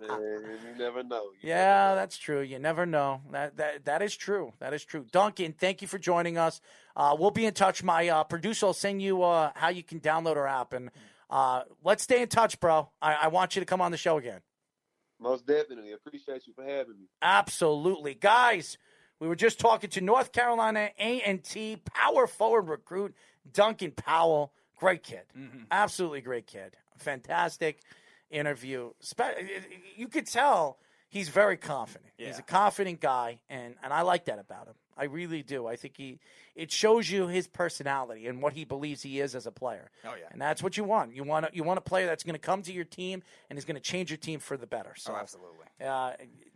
You never know. That's true. You never know. That is true. That is true. Duncan, thank you for joining us. We'll be in touch. My producer will send you how you can download our app, and let's stay in touch, bro. I want you to come on the show again. Most definitely. Appreciate you for having me. Absolutely, guys. We were just talking to North Carolina A&T power forward recruit Duncan Powell. Great kid. Mm-hmm. Absolutely great kid. Fantastic interview. You could tell he's very confident. Yeah. He's a confident guy, and I like that about him. I really do. I think it shows you his personality and what he believes he is as a player. Oh yeah. And that's what you want. You want a player that's going to come to your team and is going to change your team for the better. So, absolutely.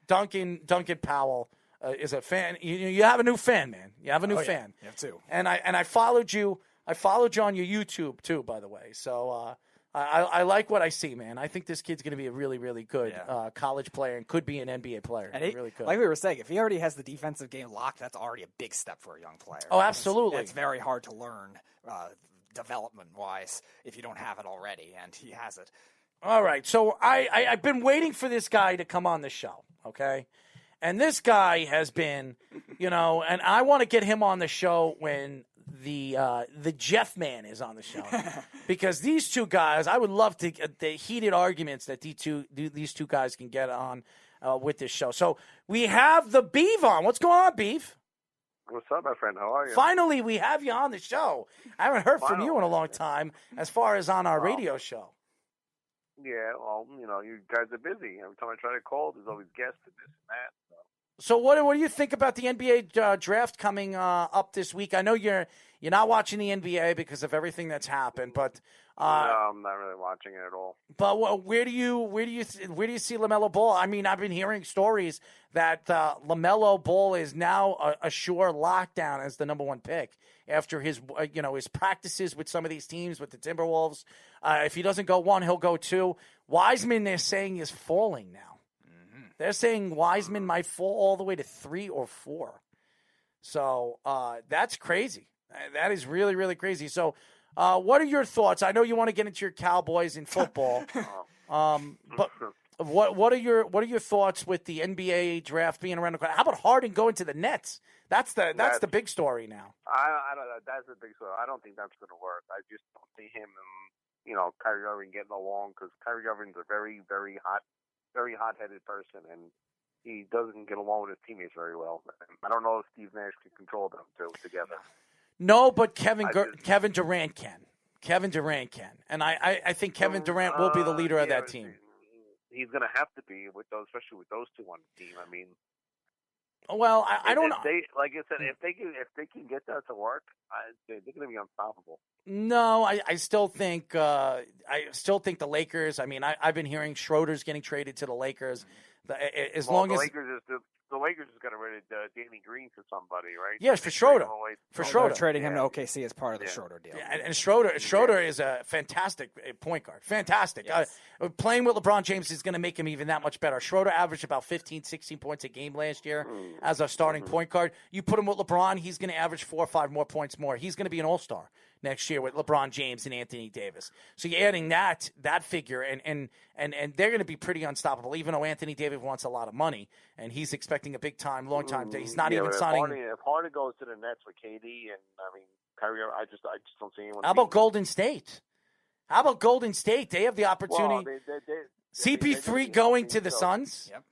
Duncan Powell is a fan. You have a new fan, man. You have a new fan. You have two. And I followed you. I followed you on your YouTube too, by the way. So I like what I see, man. I think this kid's going to be a really, really good college player and could be an NBA player. And really could. Like we were saying, if he already has the defensive game locked, that's already a big step for a young player. Oh, absolutely. It's very hard to learn development-wise if you don't have it already, and he has it. All right. So I've been waiting for this guy to come on the show, okay? And this guy has been, and I want to get him on the show when the Jeff man is on the show, because these two guys, I would love to the heated arguments that these two guys can get on with this show. So we have the Beef on. What's going on, Beef? What's up, my friend? How are you? Finally, we have you on the show. I haven't heard from you in a long time as far as on our radio show. Yeah, well, you guys are busy. Every time I try to call, there's always guests and this and that. So what do you think about the NBA draft coming up this week? I know you're not watching the NBA because of everything that's happened, but no, I'm not really watching it at all. But where do you see LaMelo Ball? I mean, I've been hearing stories that LaMelo Ball is now a sure lockdown as the number one pick after his his practices with some of these teams with the Timberwolves. If he doesn't go one, he'll go two. Wiseman, they're saying, is falling now. They're saying Wiseman might fall all the way to 3 or 4. So that's crazy. That is really, really crazy. So what are your thoughts? I know you want to get into your Cowboys in football, but what are your thoughts with the NBA draft being around the corner? How about Harden going to the Nets? That's the big story now. I don't know. That's the big story. I don't think that's going to work. I just don't see him and Kyrie Irving getting along, because Kyrie Irving's a very, very hot-headed person, and he doesn't get along with his teammates very well. I don't know if Steve Nash can control them two together. No, but Kevin Durant can. Kevin Durant can, and I think Kevin Durant will be the leader of that team. He's going to have to be, especially with those two on the team. I mean, well, I don't know. Like I said, if they can get that to work, they're going to be unstoppable. No, I still think the Lakers. I mean, I've been hearing Schroeder's getting traded to the Lakers. The Lakers just got rid of Danny Green for somebody, right? Yes, for Schroeder. They're trading him to OKC as part of the Schroeder deal. Yeah, and Schroeder is a fantastic point guard. Fantastic. Yes. Playing with LeBron James is going to make him even that much better. Schroeder averaged about 15, 16 points a game last year as a starting point guard. You put him with LeBron, he's going to average 4 or 5 more points more. He's going to be an all-star next year with LeBron James and Anthony Davis. So you're adding that figure, and they're going to be pretty unstoppable, even though Anthony Davis wants a lot of money, and he's expecting a big-time, long-time day. He's not even signing. If Harden goes to the Nets with KD and, Kyrie, I just don't see anyone. How about Golden State? They have the opportunity. Well, CP3 going to the Suns. Yep.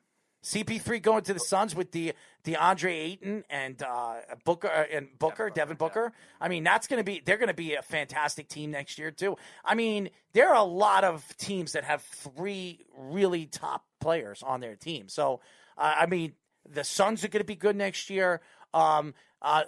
CP3 going to the Suns with DeAndre Ayton and Devin Booker. I mean, they're going to be a fantastic team next year too. I mean, there are a lot of teams that have 3 really top players on their team. So, I mean, the Suns are going to be good next year.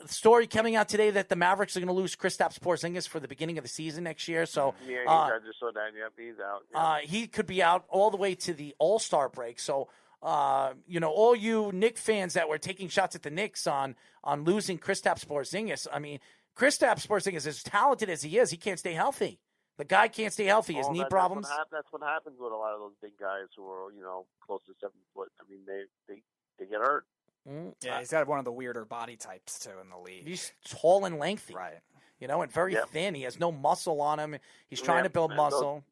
Story coming out today that the Mavericks are going to lose Kristaps Porzingis for the beginning of the season next year. So I just saw that. Yep, he's out. Yep. He could be out all the way to the All-Star break. So, all you Knicks fans that were taking shots at the Knicks on losing Kristaps Porzingis. I mean, Kristaps Porzingis, as talented as he is, he can't stay healthy. The guy can't stay healthy. His knee problems. That's what happens with a lot of those big guys who are, close to 7 foot. I mean, they get hurt. Yeah, he's got one of the weirder body types too in the league. He's tall and lengthy, right? And very thin. He has no muscle on him. He's trying to build muscle.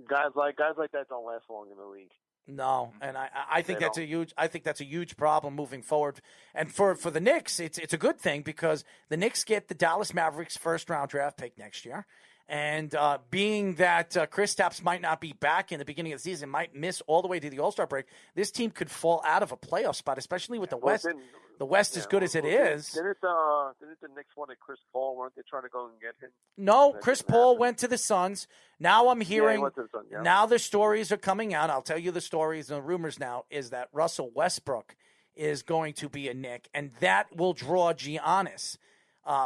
Guys like that don't last long in the league. No, and I think that's a huge problem moving forward. And for the Knicks, it's a good thing, because the Knicks get the Dallas Mavericks first round draft pick next year. And being that Kristaps might not be back in the beginning of the season, might miss all the way to the All-Star break, this team could fall out of a playoff spot, especially with the West. The West, as good as it is. Didn't the Knicks want Chris Paul? Weren't they trying to go and get him? No, Chris Paul went to the Suns. Now I'm hearing, Suns, now the stories are coming out. I'll tell you the stories and the rumors now is that Russell Westbrook is going to be a Knick, and that will draw Giannis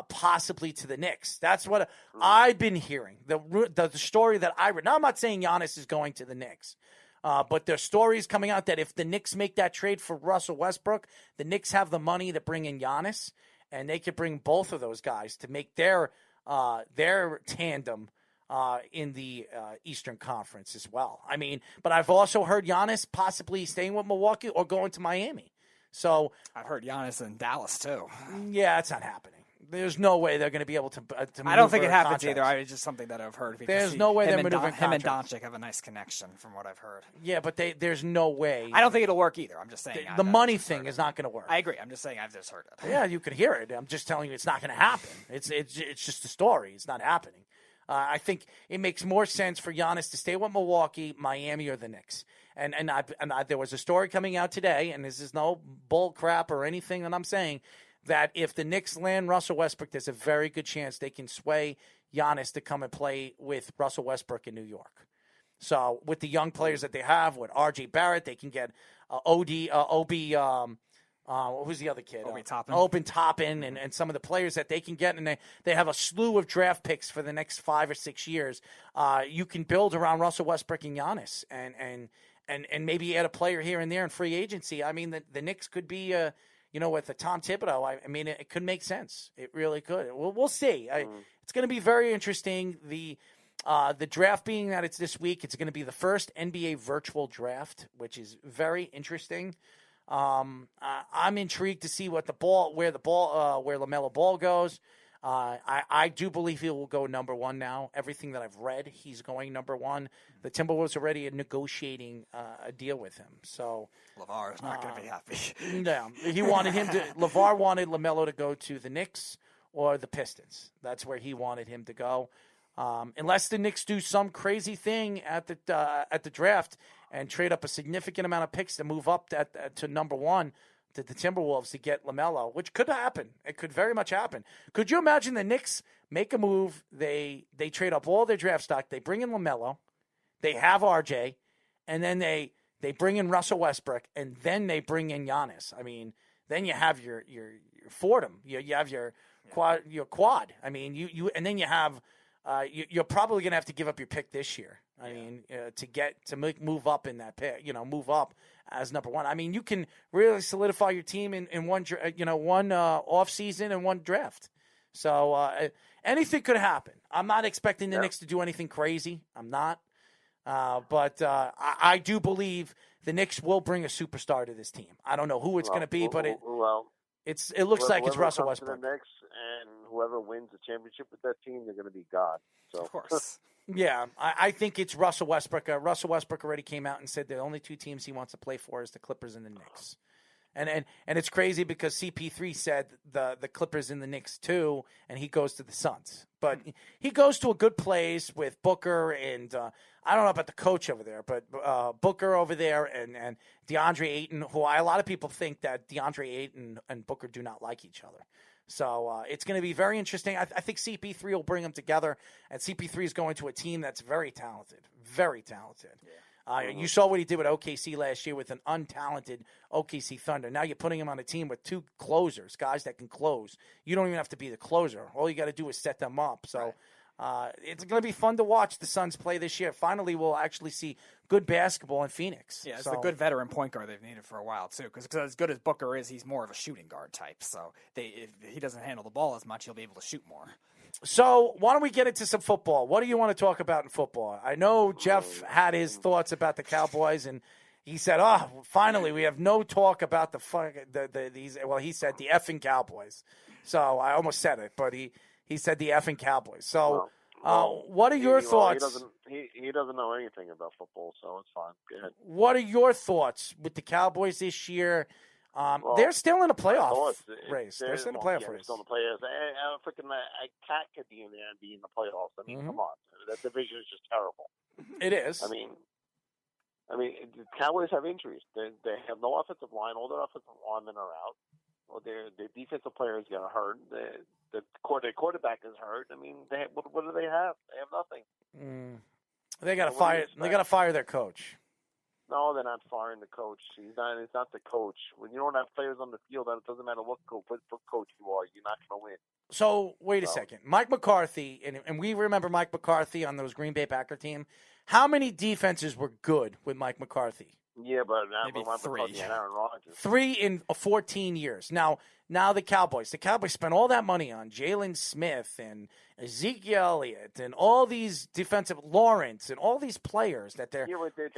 possibly to the Knicks. That's what I've been hearing. The story that I read. Now, I'm not saying Giannis is going to the Knicks, but there's stories coming out that if the Knicks make that trade for Russell Westbrook, the Knicks have the money to bring in Giannis, and they could bring both of those guys to make their tandem in the Eastern Conference as well. I mean, but I've also heard Giannis possibly staying with Milwaukee or going to Miami. So I've heard Giannis in Dallas too. Yeah, that's not happening. There's no way they're going to be able to I don't think it happens contracts. either. It's just something that I've heard. There's no way they're maneuvering him and contracts. Doncic have a nice connection, from what I've heard. Yeah, but there's no way. I don't think it'll work either. I'm just saying. The money thing is not going to work. I agree. I'm just saying I've just heard it. Yeah, you could hear it. I'm just telling you it's not going to happen. It's just a story. It's not happening. I think it makes more sense for Giannis to stay with Milwaukee, Miami, or the Knicks. And there was a story coming out today, and this is no bull crap or anything that I'm saying, that if the Knicks land Russell Westbrook, there's a very good chance they can sway Giannis to come and play with Russell Westbrook in New York. So with the young players that they have, with R.J. Barrett, they can get who's the other kid? Obi Toppin and some of the players that they can get, and they have a slew of draft picks for the next 5 or 6 years. You can build around Russell Westbrook and Giannis, and maybe add a player here and there in free agency. I mean, the Knicks could be, with the Tom Thibodeau. I mean, it could make sense. It really could. We'll see. It's going to be very interesting. The draft being that it's this week, it's going to be the first NBA virtual draft, which is very interesting. I'm intrigued to see where LaMelo Ball goes. I do believe he will go number one now. Everything that I've read, he's going number one. The Timberwolves already are negotiating a deal with him. So LeVar is not going to be happy. Yeah, LeVar wanted LaMelo to go to the Knicks or the Pistons. That's where he wanted him to go. Unless the Knicks do some crazy thing at the draft and trade up a significant amount of picks to move up to number one to the Timberwolves to get LaMelo, which could happen. It could very much happen. Could you imagine the Knicks make a move? They trade up all their draft stock. They bring in LaMelo. They have RJ. And then they bring in Russell Westbrook. And then they bring in Giannis. I mean, then you have your Fordham. You have your quad. I mean, you and then you have you're probably going to have to give up your pick this year. I mean, to move up in that pick, move up as number one. I mean, you can really solidify your team in one off season and one draft. So anything could happen. I'm not expecting the Knicks to do anything crazy. I'm not, but I do believe the Knicks will bring a superstar to this team. I don't know who it's going to be, but it looks like it's Russell Westbrook. The Knicks and whoever wins the championship with that team, they're going to be God. So. Of course. Yeah, I think it's Russell Westbrook. Russell Westbrook already came out and said the only two teams he wants to play for is the Clippers and the Knicks. And it's crazy because CP3 said the Clippers and the Knicks too, and he goes to the Suns. But he goes to a good place with Booker and I don't know about the coach over there, but Booker over there and DeAndre Ayton, who a lot of people think that DeAndre Ayton and Booker do not like each other. So it's going to be very interesting. I think CP3 will bring them together, and CP3 is going to a team that's very talented, very talented. Yeah. You saw what he did with OKC last year with an untalented OKC Thunder. Now you're putting him on a team with two closers, guys that can close. You don't even have to be the closer. All you got to do is set them up. So it's going to be fun to watch the Suns play this year. Finally, we'll actually see good basketball in Phoenix. Yeah, it's a good veteran point guard they've needed for a while, too. Because as good as Booker is, he's more of a shooting guard type. So if he doesn't handle the ball as much, he'll be able to shoot more. So why don't we get into some football? What do you want to talk about in football? I know Jeff had his thoughts about the Cowboys, and he said, finally, we have no talk about he said the effing Cowboys. So I almost said it, but he said the effing Cowboys. So what are your thoughts? He doesn't know anything about football, so it's fine. Go ahead. What are your thoughts with the Cowboys this year? They're still in a playoff race. They're still in a playoff race. Still in the playoffs. A cat could be in there and be in the playoffs. I mean, come on. That division is just terrible. It is. I mean, the Cowboys have injuries. They have no offensive line. All their offensive linemen are out. Well, their defensive players got hurt. The quarterback is hurt. I mean, what do they have? They have nothing. They got to fire. They got to fire their coach. No, they're not firing the coach. He's not the coach. When you don't have players on the field, it doesn't matter what coach you are. You're not going to win. So wait a second, Mike McCarthy, and we remember Mike McCarthy on those Green Bay Packer team. How many defenses were good with Mike McCarthy? Yeah, but Maybe I'm 3. talking about Aaron Rodgers. 3 in 14 years. Now the Cowboys spent all that money on Jalen Smith and Ezekiel Elliott and all these defensive Lawrence and all these players that they're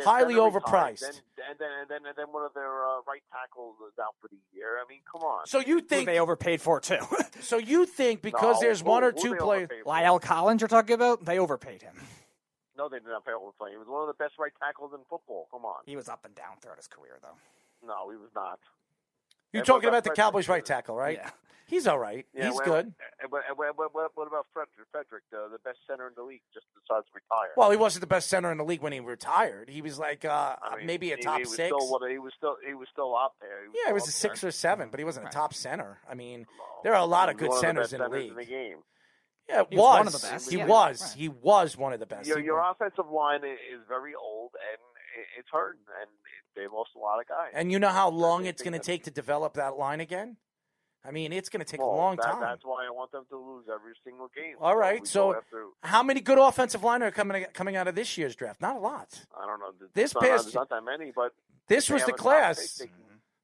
highly overpriced. And then one of their right tackles is out for the year. I mean, come on. So you think they overpaid for too? So you think because there's one or two players, Lyle Collins you're talking about, they overpaid him. No, they did not pay overplay. He was one of the best right tackles in football. Come on. He was up and down throughout his career, though. No, he was not. You're talking about the Cowboys right tackle, right? Yeah. He's all right. Yeah, He's good. What about Frederick, the best center in the league, just decides to retire? Well, he wasn't the best center in the league when he retired. He was like maybe a top he was 6. He was still up there. He was a 6 or 7, but he wasn't a top center. I mean, there are a lot of good centers in the league. In the game. Yeah, he was one of the best. He was. He was one of the best. Your offensive line is very old, and it's hurting, and they lost a lot of guys. And you know how long it's going to take to develop that line again? I mean, it's going to take a long time. That's why I want them to lose every single game. All right, so how many good offensive linemen are coming out of this year's draft? Not a lot. I don't know. There's not that many, but this was the class.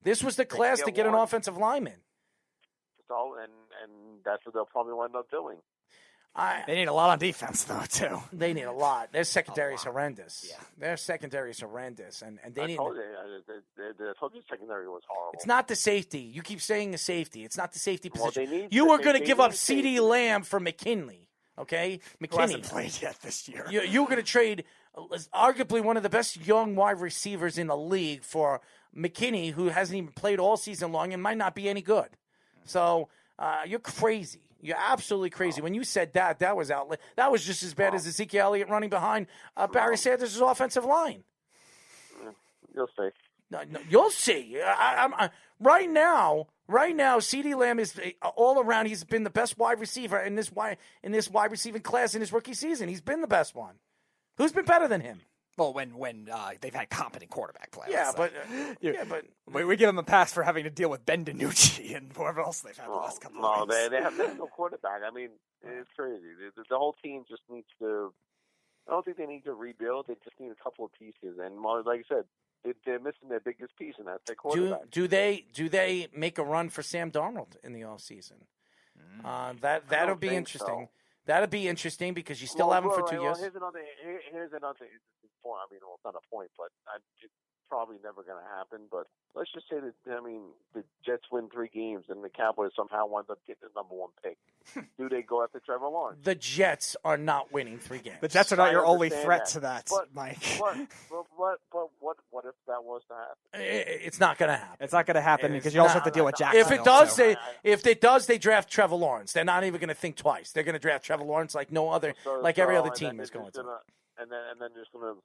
This was the class to get an offensive lineman. So, and that's what they'll probably wind up doing. They need a lot on defense, though, too. They need a lot. Their secondary is horrendous. Yeah. Their secondary is horrendous. And they need. I told you secondary was horrible. It's not the safety. You keep saying the safety. It's not the safety position. Well, you were going to give up CeeDee Lamb for McKinley, okay? McKinney. Who hasn't played yet this year. You were going to trade arguably one of the best young wide receivers in the league for McKinney, who hasn't even played all season long and might not be any good. So you're crazy. You're absolutely crazy. When you said that was out. That was just as bad as Ezekiel Elliott running behind Barry Sanders' offensive line. You'll see. No, you'll see. Right now, CeeDee Lamb is all around. He's been the best wide receiver in this wide receiving class in his rookie season. He's been the best one. Who's been better than him? Well, when they've had competent quarterback players. Yeah, so. but we give them a pass for having to deal with Ben DiNucci and whoever else they've had the last couple of weeks. They have no quarterback. I mean, it's crazy. The whole team just needs to. I don't think they need to rebuild. They just need a couple of pieces. And like I said, they're missing their biggest piece, and that's their quarterback. Do they make a run for Sam Darnold in the offseason? That'll be interesting. So. That'll be interesting because you still have him for 2 years. Here's another point. I mean, well, it's not a point, but it's probably never going to happen. But let's just say that, I mean, the Jets win 3 games and the Cowboys somehow wind up getting the number 1 pick. Do they go after Trevor Lawrence? The Jets are not winning 3 games. The Jets are not your only threat to that, Mike. But what if that was to happen? It's not going to happen. It's not going to happen because you also have to deal with Jacksonville. If it does, they draft Trevor Lawrence. They're not even going to think twice. They're going to draft Trevor Lawrence like every other team is going to. And then just going to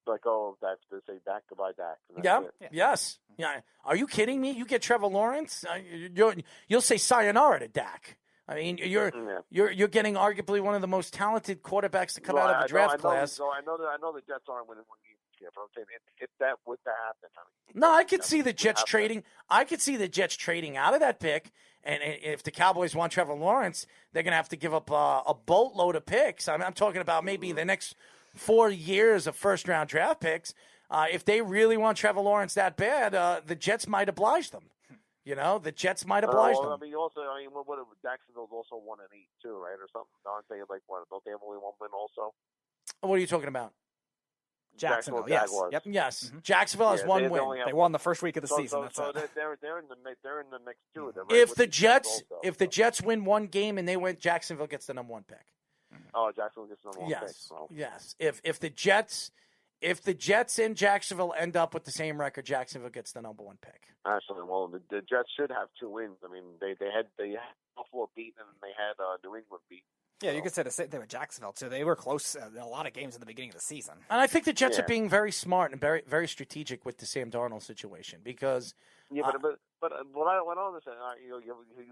let go of that to say Dak, goodbye, Dak. Yeah. Yes. Yeah. Are you kidding me? You get Trevor Lawrence, you'll say sayonara to Dak. I mean, you're getting arguably one of the most talented quarterbacks to come out of the draft class. I know the Jets aren't winning 1 game this year, but I'm saying if that was to happen. No, I could see the Jets trading. I could see the Jets trading out of that pick. And if the Cowboys want Trevor Lawrence, they're going to have to give up a boatload of picks. I mean, I'm talking about maybe the next 4 years of first-round draft picks. If they really want Trevor Lawrence that bad, the Jets might oblige them. You know, the Jets might oblige them. I mean, what Jacksonville's also 1-8 too, right, or something? Aren't they like what? Don't they have only 1 win also? What are you talking about? Jacksonville, yes. Yep. Yes. Mm-hmm. Jacksonville has 1 win. They won the first week of the season. So they're in the mix too. If the Jets win 1 game and they win, Jacksonville gets the number 1 pick. Oh, Jacksonville gets the number 1 pick. So. Yes. If the Jets and Jacksonville end up with the same record, Jacksonville gets the number 1 pick. Actually, well, the Jets should have 2 wins. I mean, they had Buffalo beaten and they had New England beaten. Yeah, you could say the same thing with Jacksonville, too. They were close in a lot of games in the beginning of the season. And I think the Jets are being very smart and very, very strategic with the Sam Darnold situation because... Yeah, but what I understand, you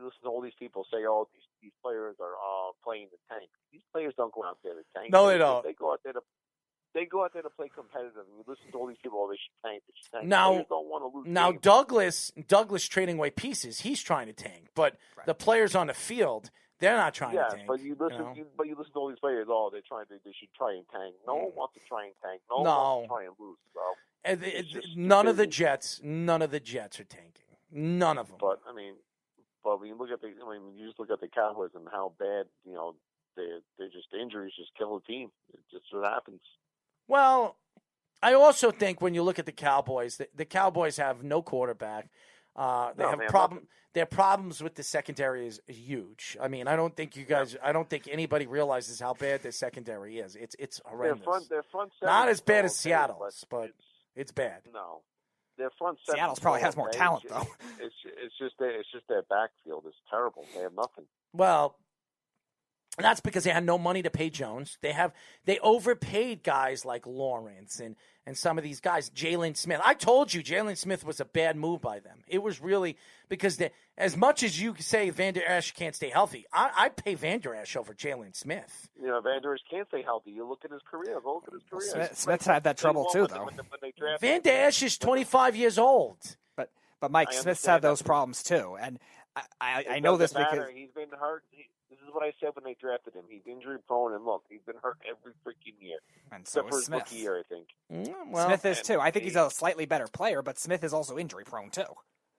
listen to all these people say, oh, these players are playing the tank. These players don't go out there to tank. No, they don't. They go out there to play competitive. And you listen to all these people, oh, they should tank. Now, players don't want to lose games. Douglas trading away pieces, he's trying to tank. But the players on the field... They're not trying to tank. But you listen to all these players. Oh, they should try and tank. No one wants to try and tank. No one wants to try and lose. So. None of the Jets are tanking. None of them. But when you look at you just look at the Cowboys and how bad, they're just injuries just kill the team. It just what happens. Well, I also think when you look at the Cowboys, the Cowboys have no quarterback. Their problems with the secondary is huge. I mean, I don't think anybody realizes how bad their secondary is. It's horrendous. Their front not as bad as Seattle's, but it's bad. No, their front seven. Seattle's probably has more talent though. It's just their backfield is terrible. They have nothing. Well, that's because they had no money to pay Jones. They overpaid guys like Lawrence and some of these guys. Jalen Smith. I told you Jalen Smith was a bad move by them. It was really because as much as you say Van Der Esch can't stay healthy, I pay Van Der Esch over Jalen Smith. Van Der Esch can't stay healthy. You look at his career. Go look at his career. Smith's had that trouble too, though. Van Der Esch is 25 years old. But Mike, Smith's had those problems too, and I know this because he's been hurt. This is what I said when they drafted him. He's injury prone, and look, he's been hurt every freaking year. And so except for his Smith. rookie year, I think. Smith is too. I think he's a slightly better player, but Smith is also injury prone too.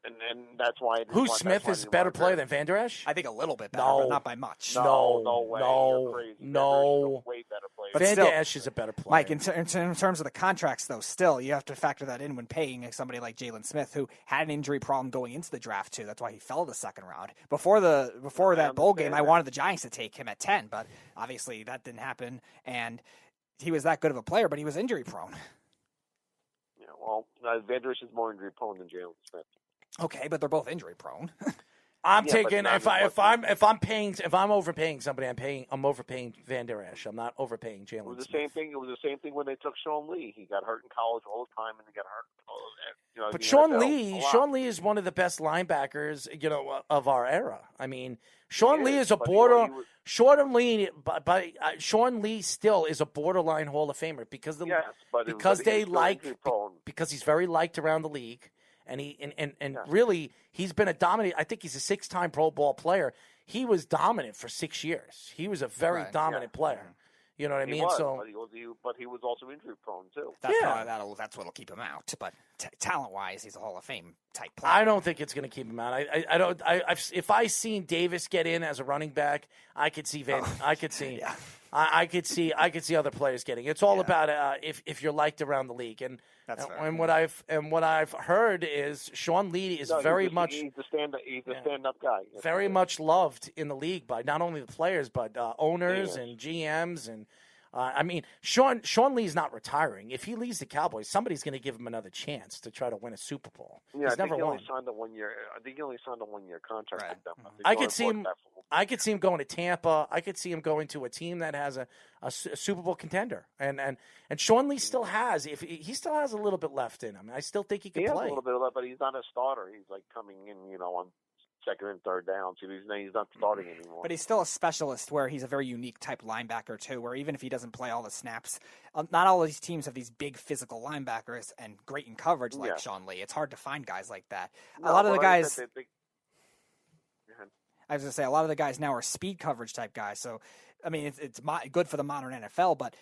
And that's why. Smith is a better player than Van Der Esch? I think a little bit better, No. but not by much. No way. You're crazy. No. Way better player. But Van still, Der Esch is a better player. Mike, in terms of the contracts, though, still, you have to factor that in when paying somebody like Jalen Smith, who had an injury problem going into the draft, too. That's why he fell to the second round. Before that bowl game, I wanted the Giants to take him at 10, but obviously that didn't happen, and he was that good of a player, but he was injury prone. Yeah, well, Van Der Esch is more injury prone than Jalen Smith. Okay, but they're both injury prone. I'm overpaying somebody, I'm overpaying Van Der Esch. I'm not overpaying Jalen. It was the same thing. It was the same thing when they took Sean Lee. He got hurt in college all the time, and he got hurt. But Sean Lee is one of the best linebackers, of our era. I mean, Sean Lee is a border. Sean Lee still is a borderline Hall of Famer because because he's very liked around the league. And really, he's been a dominant. I think he's a 6-time Pro Bowl player. He was dominant for 6 years. He was a very dominant player. You know what I mean? But he was also injury prone too. That's what'll keep him out. But talent wise, he's a Hall of Fame type player. I don't think it's going to keep him out. If I seen Davis get in as a running back, I could see I could see. Yeah. I could see other players getting. It's all about if you're liked around the league, and what I've heard is Sean Lee is very much he's a stand-up guy. Very much loved in the league by not only the players but owners and GMs and. I mean, Sean Lee's not retiring. If he leaves the Cowboys, somebody's going to give him another chance to try to win a Super Bowl. Yeah, He's never won. I think he only signed a 1-year contract with them. I could see him going to Tampa. I could see him going to a team that has a Super Bowl contender. And Sean Lee still has he still has a little bit left in him. I still think he can play. He has a little bit left, but he's not a starter. He's like coming in, on second and third down. So he's not starting anymore. But he's still a specialist where he's a very unique type linebacker, too, where even if he doesn't play all the snaps, not all of these teams have these big physical linebackers and great in coverage like Sean Lee. It's hard to find guys like that. A lot of the guys... I was going to say, a lot of the guys now are speed coverage type guys. So, I mean, it's good for the modern NFL, but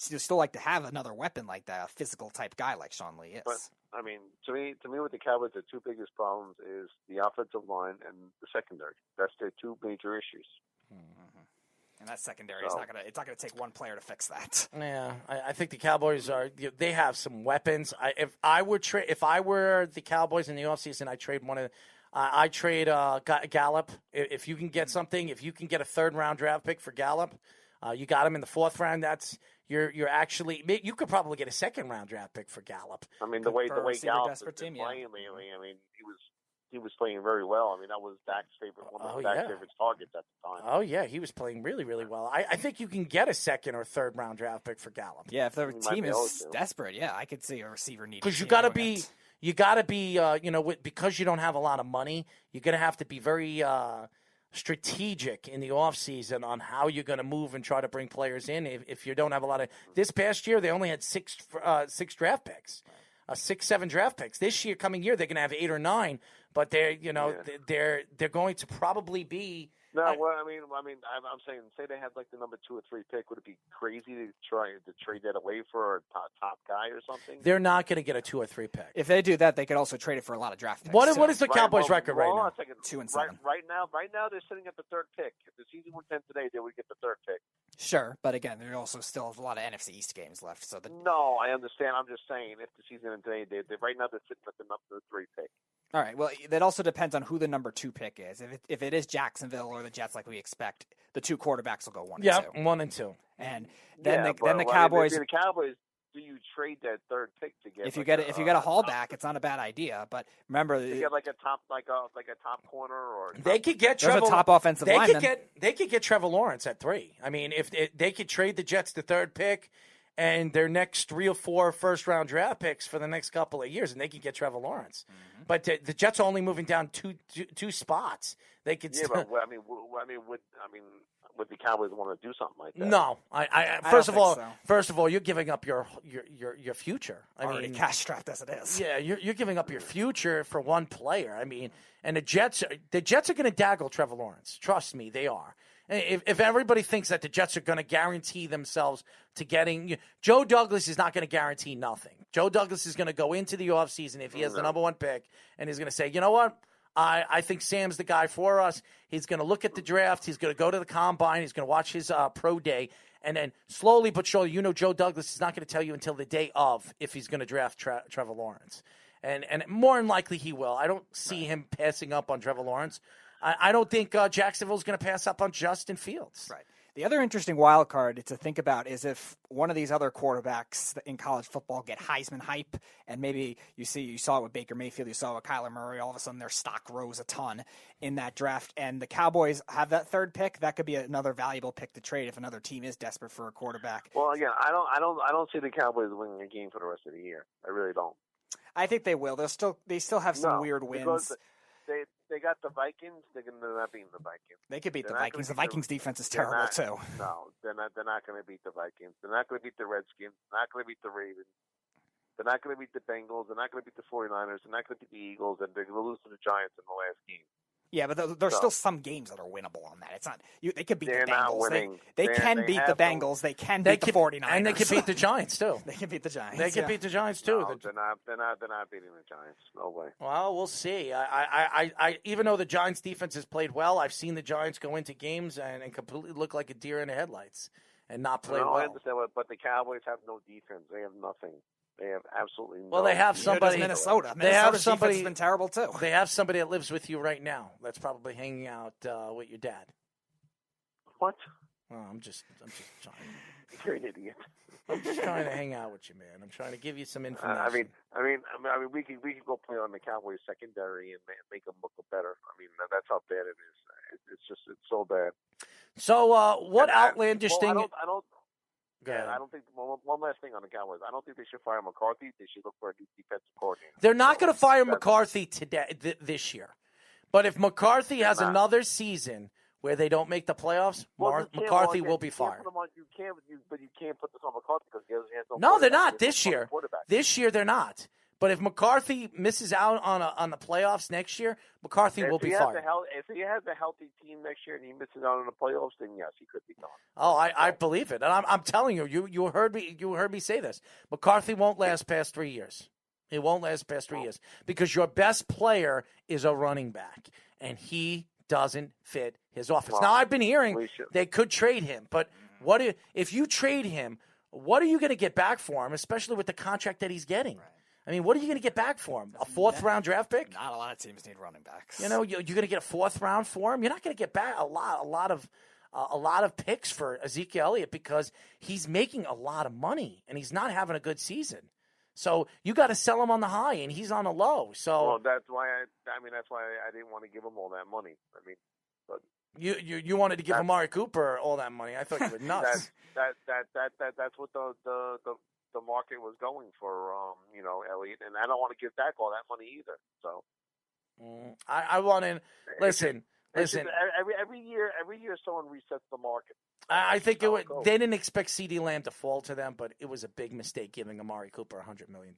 you still like to have another weapon like that, a physical type guy like Sean Lee is. But, I mean, to me, with the Cowboys, the two biggest problems is the offensive line and the secondary. That's their two major issues. Mm-hmm. And that secondary is not gonna take one player to fix that. Yeah, I think the Cowboys they have some weapons. If I were the Cowboys in the offseason, I'd trade Gallup. If you can get something, if you can get a 3rd-round draft pick for Gallup, you got him in the 4th round. You're actually you could probably get a 2nd-round draft pick for Gallup. I mean the way Gallup has been playing lately. I mean he was playing very well. I mean that was Dak's one of Dak's favorite targets at the time. Oh yeah, he was playing really really well. I think you can get a 2nd or 3rd-round draft pick for Gallup. Yeah, if the team is desperate, I could see a receiver needing. Because you got to be. You got to be, because you don't have a lot of money, you're going to have to be very strategic in the offseason on how you're going to move and try to bring players in. If you don't have a lot of – this past year, they only had six draft picks, 6-7 draft picks. This coming year, they're going to have 8 or 9, but they're going to probably be No, well, I'm saying, say they had like the number 2 or 3 pick. Would it be crazy to try to trade that away for a top guy or something? They're not going to get a 2 or 3 pick. If they do that, they could also trade it for a lot of draft picks. What is the Cowboys' record right now? 2-7. Right now they're sitting at the 3rd pick. If the season went 10 today, they would get the 3rd pick. Sure, but again, there also still have a lot of NFC East games left. So No, I understand. I'm just saying, if the season ended today, right now they're sitting at the number 3 pick. All right. Well, that also depends on who the number 2 pick is. If it is Jacksonville or the Jets, like we expect, the 2 quarterbacks will go 1 and 2. Yeah, 1 and 2. And then the Cowboys. The Cowboys. Do you trade that 3rd pick to get? If you get a haulback, it's not a bad idea. But remember, you get like a top corner or they could get Trevor, a top offensive lineman. They could get Trevor Lawrence at 3. I mean, if they could trade the Jets the 3rd pick and their next 3 or 4 first-round draft picks for the next couple of years, and they could get Trevor Lawrence. Mm-hmm. But the Jets are only moving down two spots. They could. Yeah, but would the Cowboys want to do something like that? No, first of all, you're giving up your future. Already cash strapped as it is. Yeah, you're giving up your future for one player. I mean, and the Jets are going to daggle Trevor Lawrence. Trust me, they are. If everybody thinks that the Jets are going to guarantee themselves to getting Joe Douglas is not going to guarantee nothing. Joe Douglas is going to go into the offseason if he has the number 1 pick, and he's going to say, you know what? I think Sam's the guy for us. He's going to look at the draft. He's going to go to the combine. He's going to watch his pro day. And then slowly but surely, Joe Douglas is not going to tell you until the day of if he's going to draft Trevor Lawrence. And more than likely he will. I don't see him passing up on Trevor Lawrence. I don't think Jacksonville's going to pass up on Justin Fields. Right. The other interesting wild card to think about is if one of these other quarterbacks in college football get Heisman hype, and maybe you saw it with Baker Mayfield, you saw it with Kyler Murray, all of a sudden their stock rose a ton in that draft, and the Cowboys have that 3rd pick. That could be another valuable pick to trade if another team is desperate for a quarterback. Well, again, I don't see the Cowboys winning a game for the rest of the year. I really don't. I think they will. They still have some weird wins. They got the Vikings. They're not beating the Vikings. They could beat the Vikings. The Vikings defense is terrible too. No, they're not going to beat the Vikings. They're not going to beat the Redskins. They're not going to beat the Ravens. They're not going to beat the Bengals. They're not going to beat the 49ers. They're not going to beat the Eagles. And they're going to lose to the Giants in the last game. Yeah, but there's still some games that are winnable on that. It's not they could beat the Bengals. Not winning. They can beat the Bengals. They can beat the 49ers. And they can beat the Giants too. They can beat the Giants. They can beat the Giants too. No, they're not beating the Giants. No way. Well, we'll see. I even though the Giants defense has played well, I've seen the Giants go into games and completely look like a deer in the headlights and not play well. I understand, but the Cowboys have no defense. They have nothing. They have absolutely no. Well, they have somebody. Minnesota. They have somebody. Has been terrible too. They have somebody that lives with you right now. That's probably hanging out with your dad. What? Oh, I'm just trying. You're an idiot. I'm just trying to hang out with you, man. I'm trying to give you some information. We could go play on the Cowboys secondary and make them look better. I mean, that's how bad it is. It's so bad. So, what outlandish thing? I don't think. One last thing on the Cowboys. I don't think they should fire McCarthy. They should look for a new defensive coordinator. They're not going to fire McCarthy this year. But if McCarthy has another season where they don't make the playoffs, McCarthy will be fired. You can't put this on McCarthy because he has no. No, they're not this year. This year they're not. But if McCarthy misses out on the playoffs next year, McCarthy will be fired. If he has a healthy team next year and he misses out on the playoffs, then yes, he could be gone. Oh, I believe it, and I'm telling you, you heard me say this. McCarthy won't last past 3 years. He won't last past 3 years because your best player is a running back, and he doesn't fit his offense. Now I've been hearing they could trade him, but if you trade him? What are you going to get back for him, especially with the contract that he's getting? Right. I mean, what are you going to get back for him? A 4th-round draft pick? Not a lot of teams need running backs. You're going to get a 4th round for him. You're not going to get back a lot of picks for Ezekiel Elliott because he's making a lot of money and he's not having a good season. So you got to sell him on the high and he's on the low. So that's why I didn't want to give him all that money. I mean, but you wanted to give Amari Cooper all that money. I thought you were nuts. That's what the market was going for, Elliott, and I don't want to give back all that money either. So, I want to listen. Every year, someone resets the market. I think they didn't expect CeeDee Lamb to fall to them, but it was a big mistake giving Amari Cooper $100 million.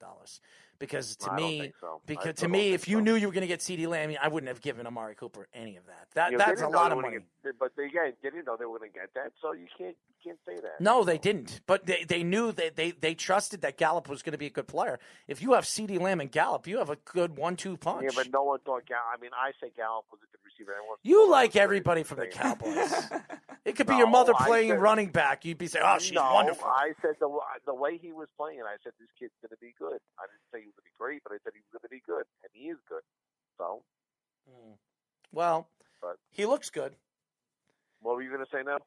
Because to me, if you knew you were going to get CeeDee Lamb, I wouldn't have given Amari Cooper any of that. That's a lot of money. But they didn't know they were going to get that, so you can't say that. No, they didn't. But they knew that they trusted that Gallup was going to be a good player. If you have CeeDee Lamb and Gallup, you have a good 1-2 punch. Yeah, but no one thought Gallup. I mean, I say Gallup was a good receiver. You like everybody from the Cowboys. It could be your mother playing running back. You'd be saying, "Oh, she's wonderful." I said the way he was playing, I said this kid's going to be good. I didn't say he was going to be great, but I said he was going to be good, and he is good. So, well, he looks good. What were you going to say now?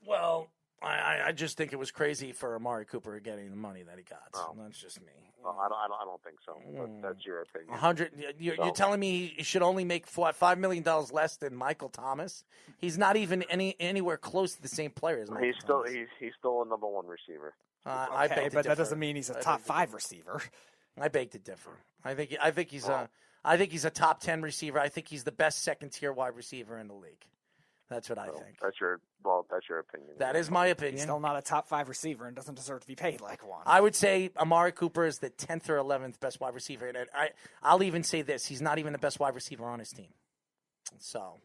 Well, I just think it was crazy for Amari Cooper getting the money that he got. So that's just me. Well, I don't think so. But that's your opinion. 100. You're telling me he should only make $5 million less than Michael Thomas? He's not even anywhere close to the same player as Michael Thomas. He's still a number one receiver. I beg to differ. That doesn't mean he's a top 5 receiver. I beg to differ. I think he's a top 10 receiver. I think he's the best second tier wide receiver in the league. That's what I think. That's your opinion. That is my opinion. He's still not a top 5 receiver and doesn't deserve to be paid like one. I would say Amari Cooper is the 10th or 11th best wide receiver. And I'll even say this. He's not even the best wide receiver on his team. So,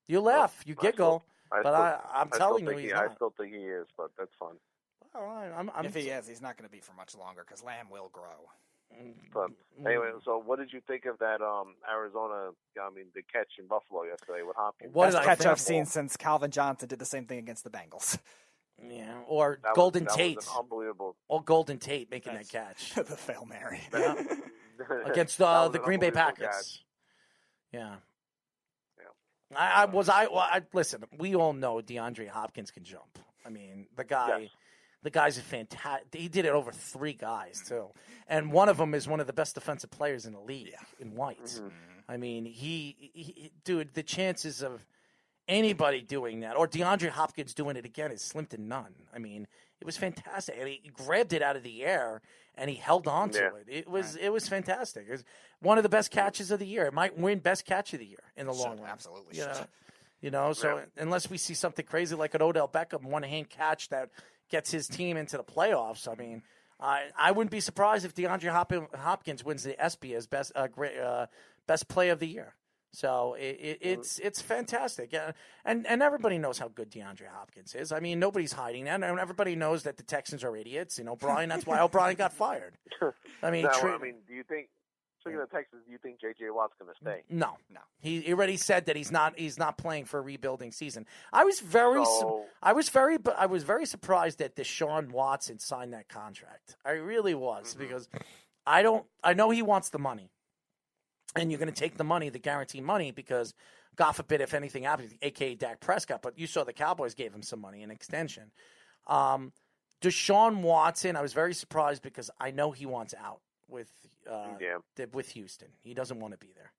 you laugh. You giggle. I'm telling you he's not. I still think he is, but that's fine. All right. If he is, he's not going to be for much longer because Lamb will grow. But anyway, so what did you think of that Arizona? The catch in Buffalo yesterday with Hopkins? Best catch I've seen since Calvin Johnson did the same thing against the Bengals. Yeah, or Golden Tate. Was unbelievable. Or Golden Tate making that catch. The Hail Mary. Yeah. Against the Green Bay Packers. Catch. Yeah. Listen, we all know DeAndre Hopkins can jump. I mean, the guy's a fantastic. He did it over 3 guys too, and one of them is one of the best defensive players in the league in White. Mm-hmm. I mean, he, dude, the chances of anybody doing that or DeAndre Hopkins doing it again is slim to none. I mean, it was fantastic, and he grabbed it out of the air and he held on to it. It was fantastic. It was one of the best catches of the year. It might win best catch of the year in the long run. Absolutely. So unless we see something crazy like an Odell Beckham one-hand catch that gets his team into the playoffs, I mean, I wouldn't be surprised if DeAndre Hopkins wins the ESPY as best play of the year. So it's fantastic, and everybody knows how good DeAndre Hopkins is. I mean, nobody's hiding that, and everybody knows that the Texans are idiots. O'Brien, that's why O'Brien got fired. I mean, do you think? Speaking of Texas, do you think J.J. Watt's going to stay? No. He already said that he's not playing for a rebuilding season. I was very surprised that Deshaun Watson signed that contract. I really was because I know he wants the money, and you're going to take the money, the guaranteed money, because God forbid if anything happens, a.k.a. Dak Prescott. But you saw the Cowboys gave him some money, an extension. Deshaun Watson, I was very surprised because I know he wants out with Houston. He doesn't want to be there.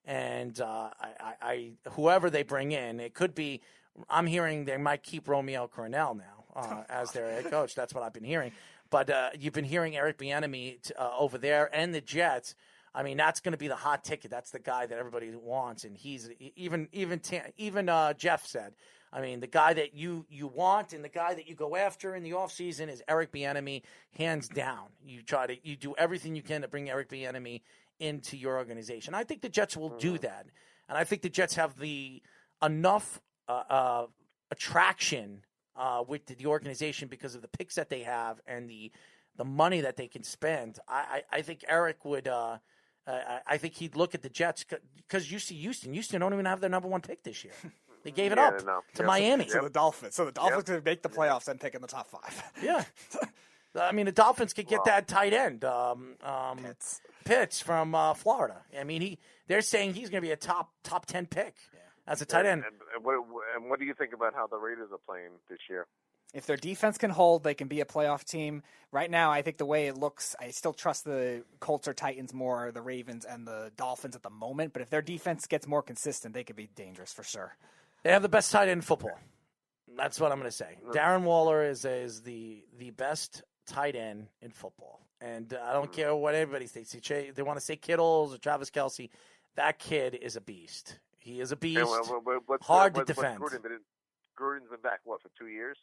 And I whoever they bring in, it could be, I'm hearing they might keep Romeo Crennel now as their head coach. That's what I've been hearing. But you've been hearing Eric Bieniemy over there and the Jets. I mean, that's going to be the hot ticket. That's the guy that everybody wants. And he's even Jeff said, I mean, the guy that you want and the guy that you go after in the offseason is Eric Bieniemy, hands down. You do everything you can to bring Eric Bieniemy into your organization. I think the Jets will do that. And I think the Jets have enough attraction with the organization because of the picks that they have and the money that they can spend. I think Eric would I think he'd look at the Jets because you see Houston don't even have their number 1 pick this year. They gave it up to Miami. So the Dolphins. Could make the playoffs and pick in the top 5. Yeah. I mean, the Dolphins could get that tight end, Pitts from Florida. I mean, they're saying he's going to be a top 10 pick as a tight end. And what do you think about how the Raiders are playing this year? If their defense can hold, they can be a playoff team. Right now, I think the way it looks, I still trust the Colts or Titans more, the Ravens and the Dolphins at the moment. But if their defense gets more consistent, they could be dangerous for sure. They have the best tight end in football. That's what I'm going to say. Darren Waller is the best tight end in football. And I don't care what everybody thinks. They want to say Kittles or Travis Kelce. That kid is a beast. He is a beast. Hard to defend. Gruden's been back for 2 years?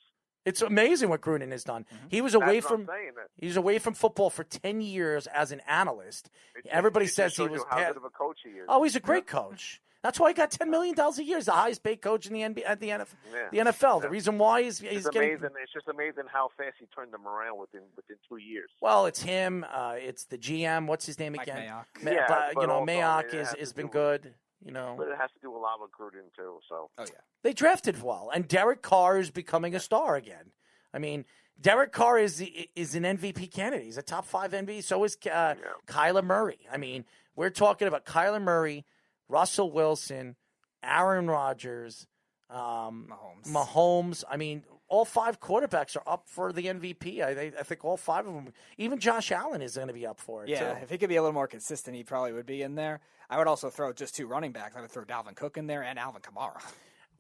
It's amazing what Gruden has done. He was away That's what I'm from saying. he was away from football for 10 years as an analyst. Everybody says he was how good of a coach he is. Oh, he's a great coach. That's why he got $10 million a year. He's the highest paid coach in the NBA, at the NFL. The reason why he's it's getting amazing. It's just amazing how fast he turned them around within 2 years. Well, it's him. It's the GM. What's his name again? Mayock. But also, Mayock it has been good. But it has to do a lot with Gruden too. So. Oh yeah. They drafted well, and Derek Carr is becoming a star again. I mean, Derek Carr is an MVP candidate. He's a top 5 MVP. So is Kyler Murray. I mean, we're talking about Kyler Murray, Russell Wilson, Aaron Rodgers, Mahomes. I mean, all 5 quarterbacks are up for the MVP. I think all 5 of them. Even Josh Allen is going to be up for it. Yeah, too. if he could be a little more consistent, he probably would be in there. I would also throw just 2 running backs. I would throw Dalvin Cook in there and Alvin Kamara.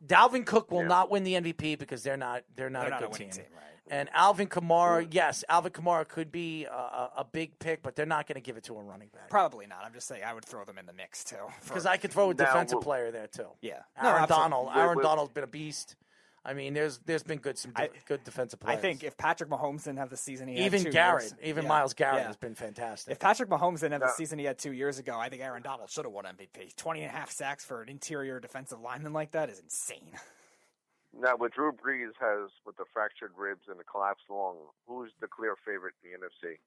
Dalvin Cook will not win the MVP because they're not a good team. Right? And Alvin Kamara, yes, Alvin Kamara could be a big pick, but they're not going to give it to a running back. Probably not. I'm just saying I would throw them in the mix too. Because I could throw a defensive player there too. Yeah, Aaron Donald. Aaron Donald's been a beast. I mean, there's been good defensive players. I think if Patrick Mahomes didn't have the season he had even 2 Garrett, years, Miles Garrett has been fantastic. If Patrick Mahomes didn't have the season he had 2 years ago, I think Aaron Donald should have won MVP. 20.5 sacks for an interior defensive lineman like that is insane. Now, what Drew Brees has with the fractured ribs and the collapsed lung, who's the clear favorite in the NFC?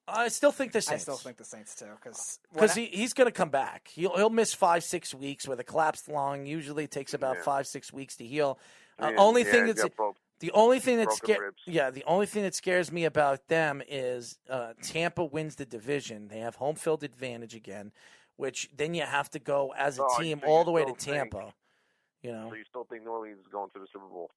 I still think the Saints. I still think the Saints too, because he's going to come back. He'll miss 5-6 weeks with a collapsed lung. Usually, it takes about 5-6 weeks to heal. The only thing that scares me about them is Tampa wins the division. They have home field advantage again, which then you have to go as a team all the way to Tampa. So you still think New Orleans is going to the Super Bowl?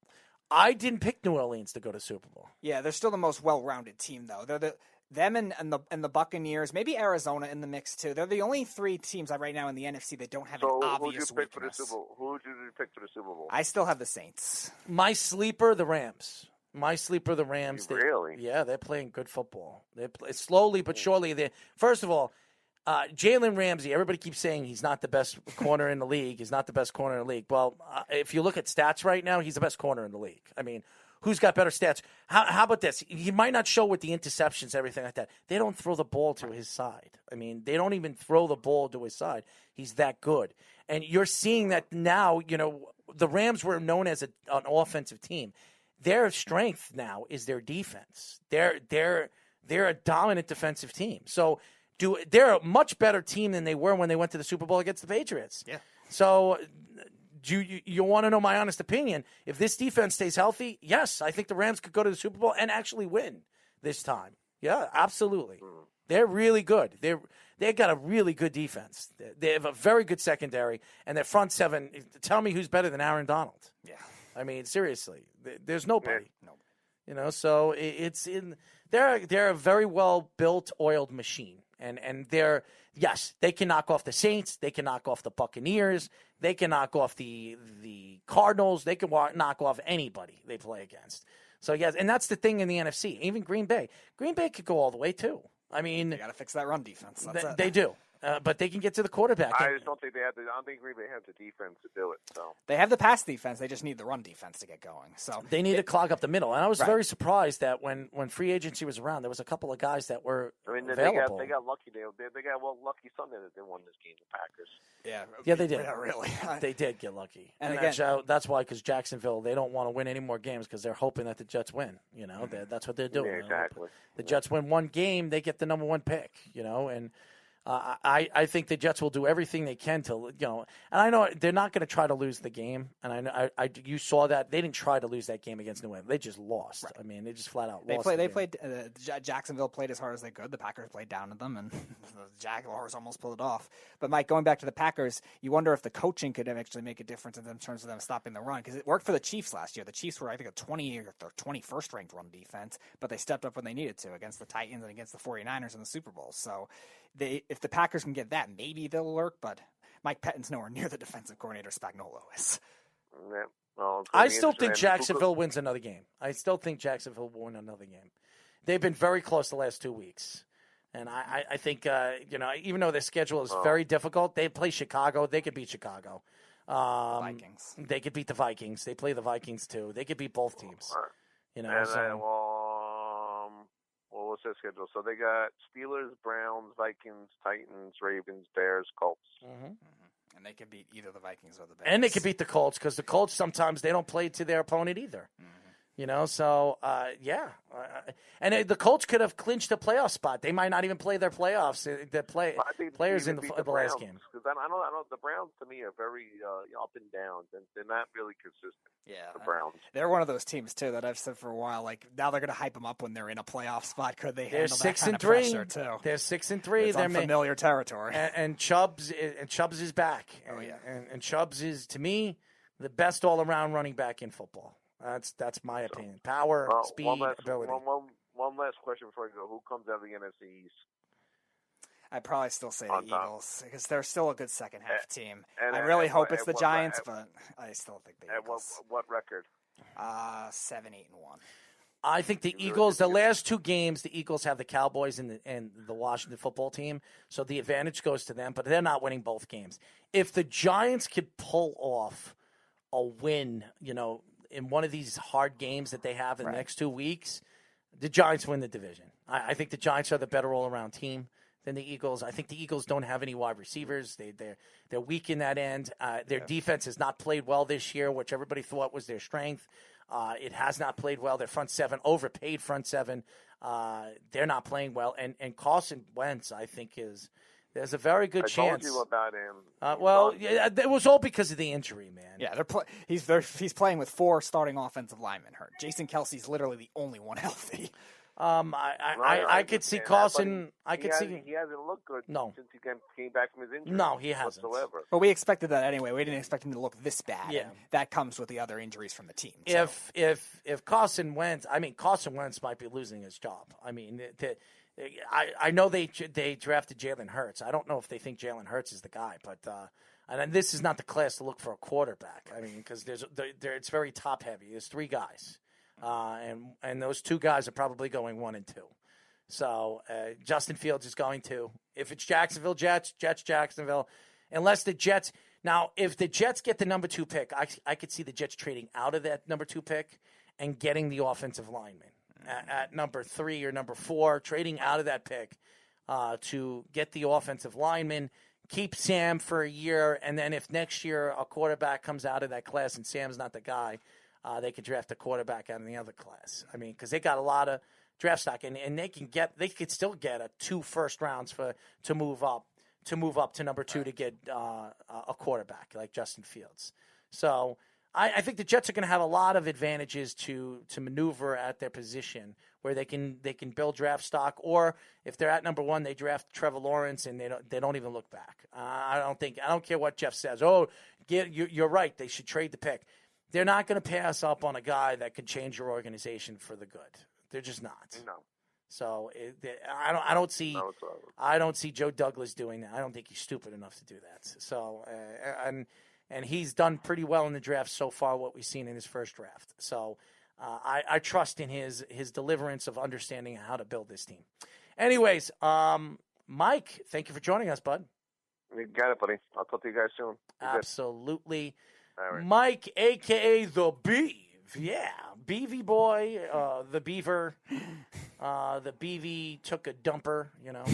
I didn't pick New Orleans to go to Super Bowl. Yeah, they're still the most well-rounded team, though. They're them and the Buccaneers, maybe Arizona in the mix too. They're the only 3 teams right now in the NFC that don't have an obvious weakness. Who would you pick for the Super Bowl? I still have the Saints. My sleeper, the Rams. Really? Yeah, they're playing good football. They play slowly but surely. First of all, Jalen Ramsey, everybody keeps saying he's not the best corner in the league. He's not the best corner in the league. Well, if you look at stats right now, he's the best corner in the league. I mean, who's got better stats? How about this? He might not show with the interceptions, everything like that. They don't throw the ball to his side. I mean, they don't even throw the ball to his side. He's that good. And you're seeing that now, the Rams were known as an offensive team. Their strength now is their defense. They're a dominant defensive team. So they're a much better team than they were when they went to the Super Bowl against the Patriots. Yeah. So you want to know my honest opinion? If this defense stays healthy, yes, I think the Rams could go to the Super Bowl and actually win this time. Yeah, absolutely. They're really good. They got a really good defense. They have a very good secondary, and their front 7. Tell me who's better than Aaron Donald? Yeah. I mean, seriously, there's nobody. No. So it's in. They're a very well built, oiled machine. And they can knock off the Saints. They can knock off the Buccaneers. They can knock off the Cardinals. They can knock off anybody they play against. So, yes, and that's the thing in the NFC. Even Green Bay. Green Bay could go all the way, too. I mean, they got to fix that run defense. They do. But they can get to the quarterback. I just don't think they have I don't think Green Bay has the defense to do it. So they have the pass defense. They just need the run defense to get going. So they need to clog up the middle. And I was very surprised that when free agency was around, there was a couple of guys that were available. They got lucky. They got lucky Sunday that they won this game. The Packers. Yeah, they did. Yeah, really. They did get lucky. And again, that's why, because Jacksonville, they don't want to win any more games because they're hoping that the Jets win. That's what they're doing. Yeah, exactly. The Jets win one game, they get the number 1 pick. And I think the Jets will do everything they can to, and I know they're not going to try to lose the game. And I know you saw that they didn't try to lose that game against New England. They just lost. Right. I mean, they just flat out lost. They played. Jacksonville played as hard as they could. The Packers played down to them, and the Jaguars almost pulled it off. But Mike, going back to the Packers, you wonder if the coaching could actually make a difference in terms of them stopping the run, because it worked for the Chiefs last year. The Chiefs were, I think, a 20 or 21st ranked run defense, but they stepped up when they needed to against the Titans and against the 49ers in the Super Bowl. So if the Packers can get that, maybe they'll work, but Mike Pettine's nowhere near the defensive coordinator Spagnuolo is. Yeah. Well, I still think Jacksonville wins another game. I still think Jacksonville will win another game. They've been very close the last 2 weeks. And I think, even though their schedule is very difficult, they play Chicago. They could beat Chicago. Vikings. They could beat the Vikings. They play the Vikings too. They could beat both teams. You know. And So. then, what's their schedule? So they got Steelers, Browns, Vikings, Titans, Ravens, Bears, Colts. Mm-hmm. And they could beat either the Vikings or the Bears. And they could beat the Colts because the Colts sometimes they don't play to their opponent either. Mm-hmm. You know, so and the Colts could have clinched a playoff spot. They might not even play their playoffs. Players in the last game. Because I know the Browns to me are very up and down. They're not really consistent. Yeah, the Browns. They're one of those teams too that I've said for a while. Like now they're going to hype them up when they're in a playoff spot. Could they handle that kind of pressure too? They're 6-3. It's unfamiliar territory. And Chubbs is back. Oh yeah, and Chubbs is to me the best all-around running back in football. That's my opinion. Power, speed, ability. One last question before I go. Who comes out of the NFC East? I'd probably still say the Eagles because they're still a good second half team. And I really hope it's the Giants, but I still think the Eagles. What record? 7-8-1. I think the Eagles, the last two games, the Eagles have the Cowboys and the Washington football team, so the advantage goes to them, but they're not winning both games. If the Giants could pull off a win, you know, in one of these hard games that they have in the next 2 weeks, the Giants win the division. I think the Giants are the better all-around team than the Eagles. I think the Eagles don't have any wide receivers. They're weak in that end. Their defense has not played well this year, which everybody thought was their strength. It has not played well. Their front seven, overpaid front seven. They're not playing well. And Carson Wentz, I think, there's a very good chance. I told you about him. It was all because of the injury, man. Yeah, he's playing with 4 starting offensive linemen hurt. Jason Kelsey's literally the only one healthy. I could see Carson. He hasn't looked good since he came back from his injury. No, he hasn't. Whatsoever. But we expected that anyway. We didn't expect him to look this bad. Yeah. And that comes with the other injuries from the team. So. If Carson Wentz, Carson Wentz might be losing his job. I mean, I know they drafted Jalen Hurts. I don't know if they think Jalen Hurts is the guy, but and this is not the class to look for a quarterback. I mean, because it's very top heavy. There's 3 guys, and those 2 guys are probably going 1 and 2. So Justin Fields is going to. If it's Jacksonville Jets, Jacksonville, unless the Jets. Now, if the Jets get the number 2 pick, I could see the Jets trading out of that number 2 pick and getting the offensive lineman. At number 3 or number 4, trading out of that pick to get the offensive lineman, keep Sam for a year, and then if next year a quarterback comes out of that class and Sam's not the guy, they could draft a quarterback out of the other class. I mean, because they got a lot of draft stock, and they could still get 2 first rounds to move up to number 2 to get a quarterback like Justin Fields. So. I think the Jets are going to have a lot of advantages to maneuver at their position where they can build draft stock, or if they're at number 1, they draft Trevor Lawrence and they don't even look back. I don't care what Jeff says. You're right. They should trade the pick. They're not going to pass up on a guy that could change your organization for the good. They're just not. No. So I don't see Joe Douglas doing that. I don't think he's stupid enough to do that. So and he's done pretty well in the draft so far, what we've seen in his first draft. So I trust in his deliverance of understanding how to build this team. Anyways, Mike, thank you for joining us, bud. You got it, buddy. I'll talk to you guys soon. Absolutely. All right. Mike, a.k.a. the Beeve. Yeah, Beavy boy, the Beaver. The Beavy took a dumper, you know.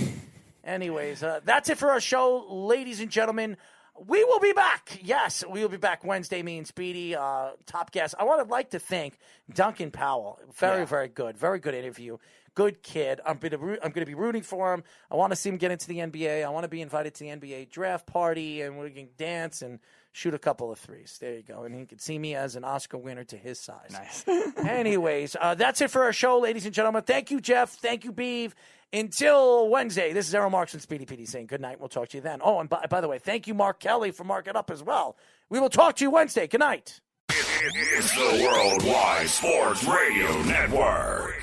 Anyways, that's it for our show, ladies and gentlemen. We will be back. Yes, we will be back Wednesday, me and Speedy, top guest. I would like to thank Duncan Powell. Very good. Very good interview. Good kid. I'm going to be rooting for him. I want to see him get into the NBA. I want to be invited to the NBA draft party, and we can dance and shoot a couple of threes. There you go. And he can see me as an Oscar winner to his size. Nice. Anyways, that's it for our show, ladies and gentlemen. Thank you, Jeff. Thank you, Beeve. Until Wednesday, this is Errol Marks and Speedy PD saying good night. We'll talk to you then. Oh, and by the way, thank you, Mark Kelly, for marking up as well. We will talk to you Wednesday. Good night. It's the Worldwide Sports Radio Network.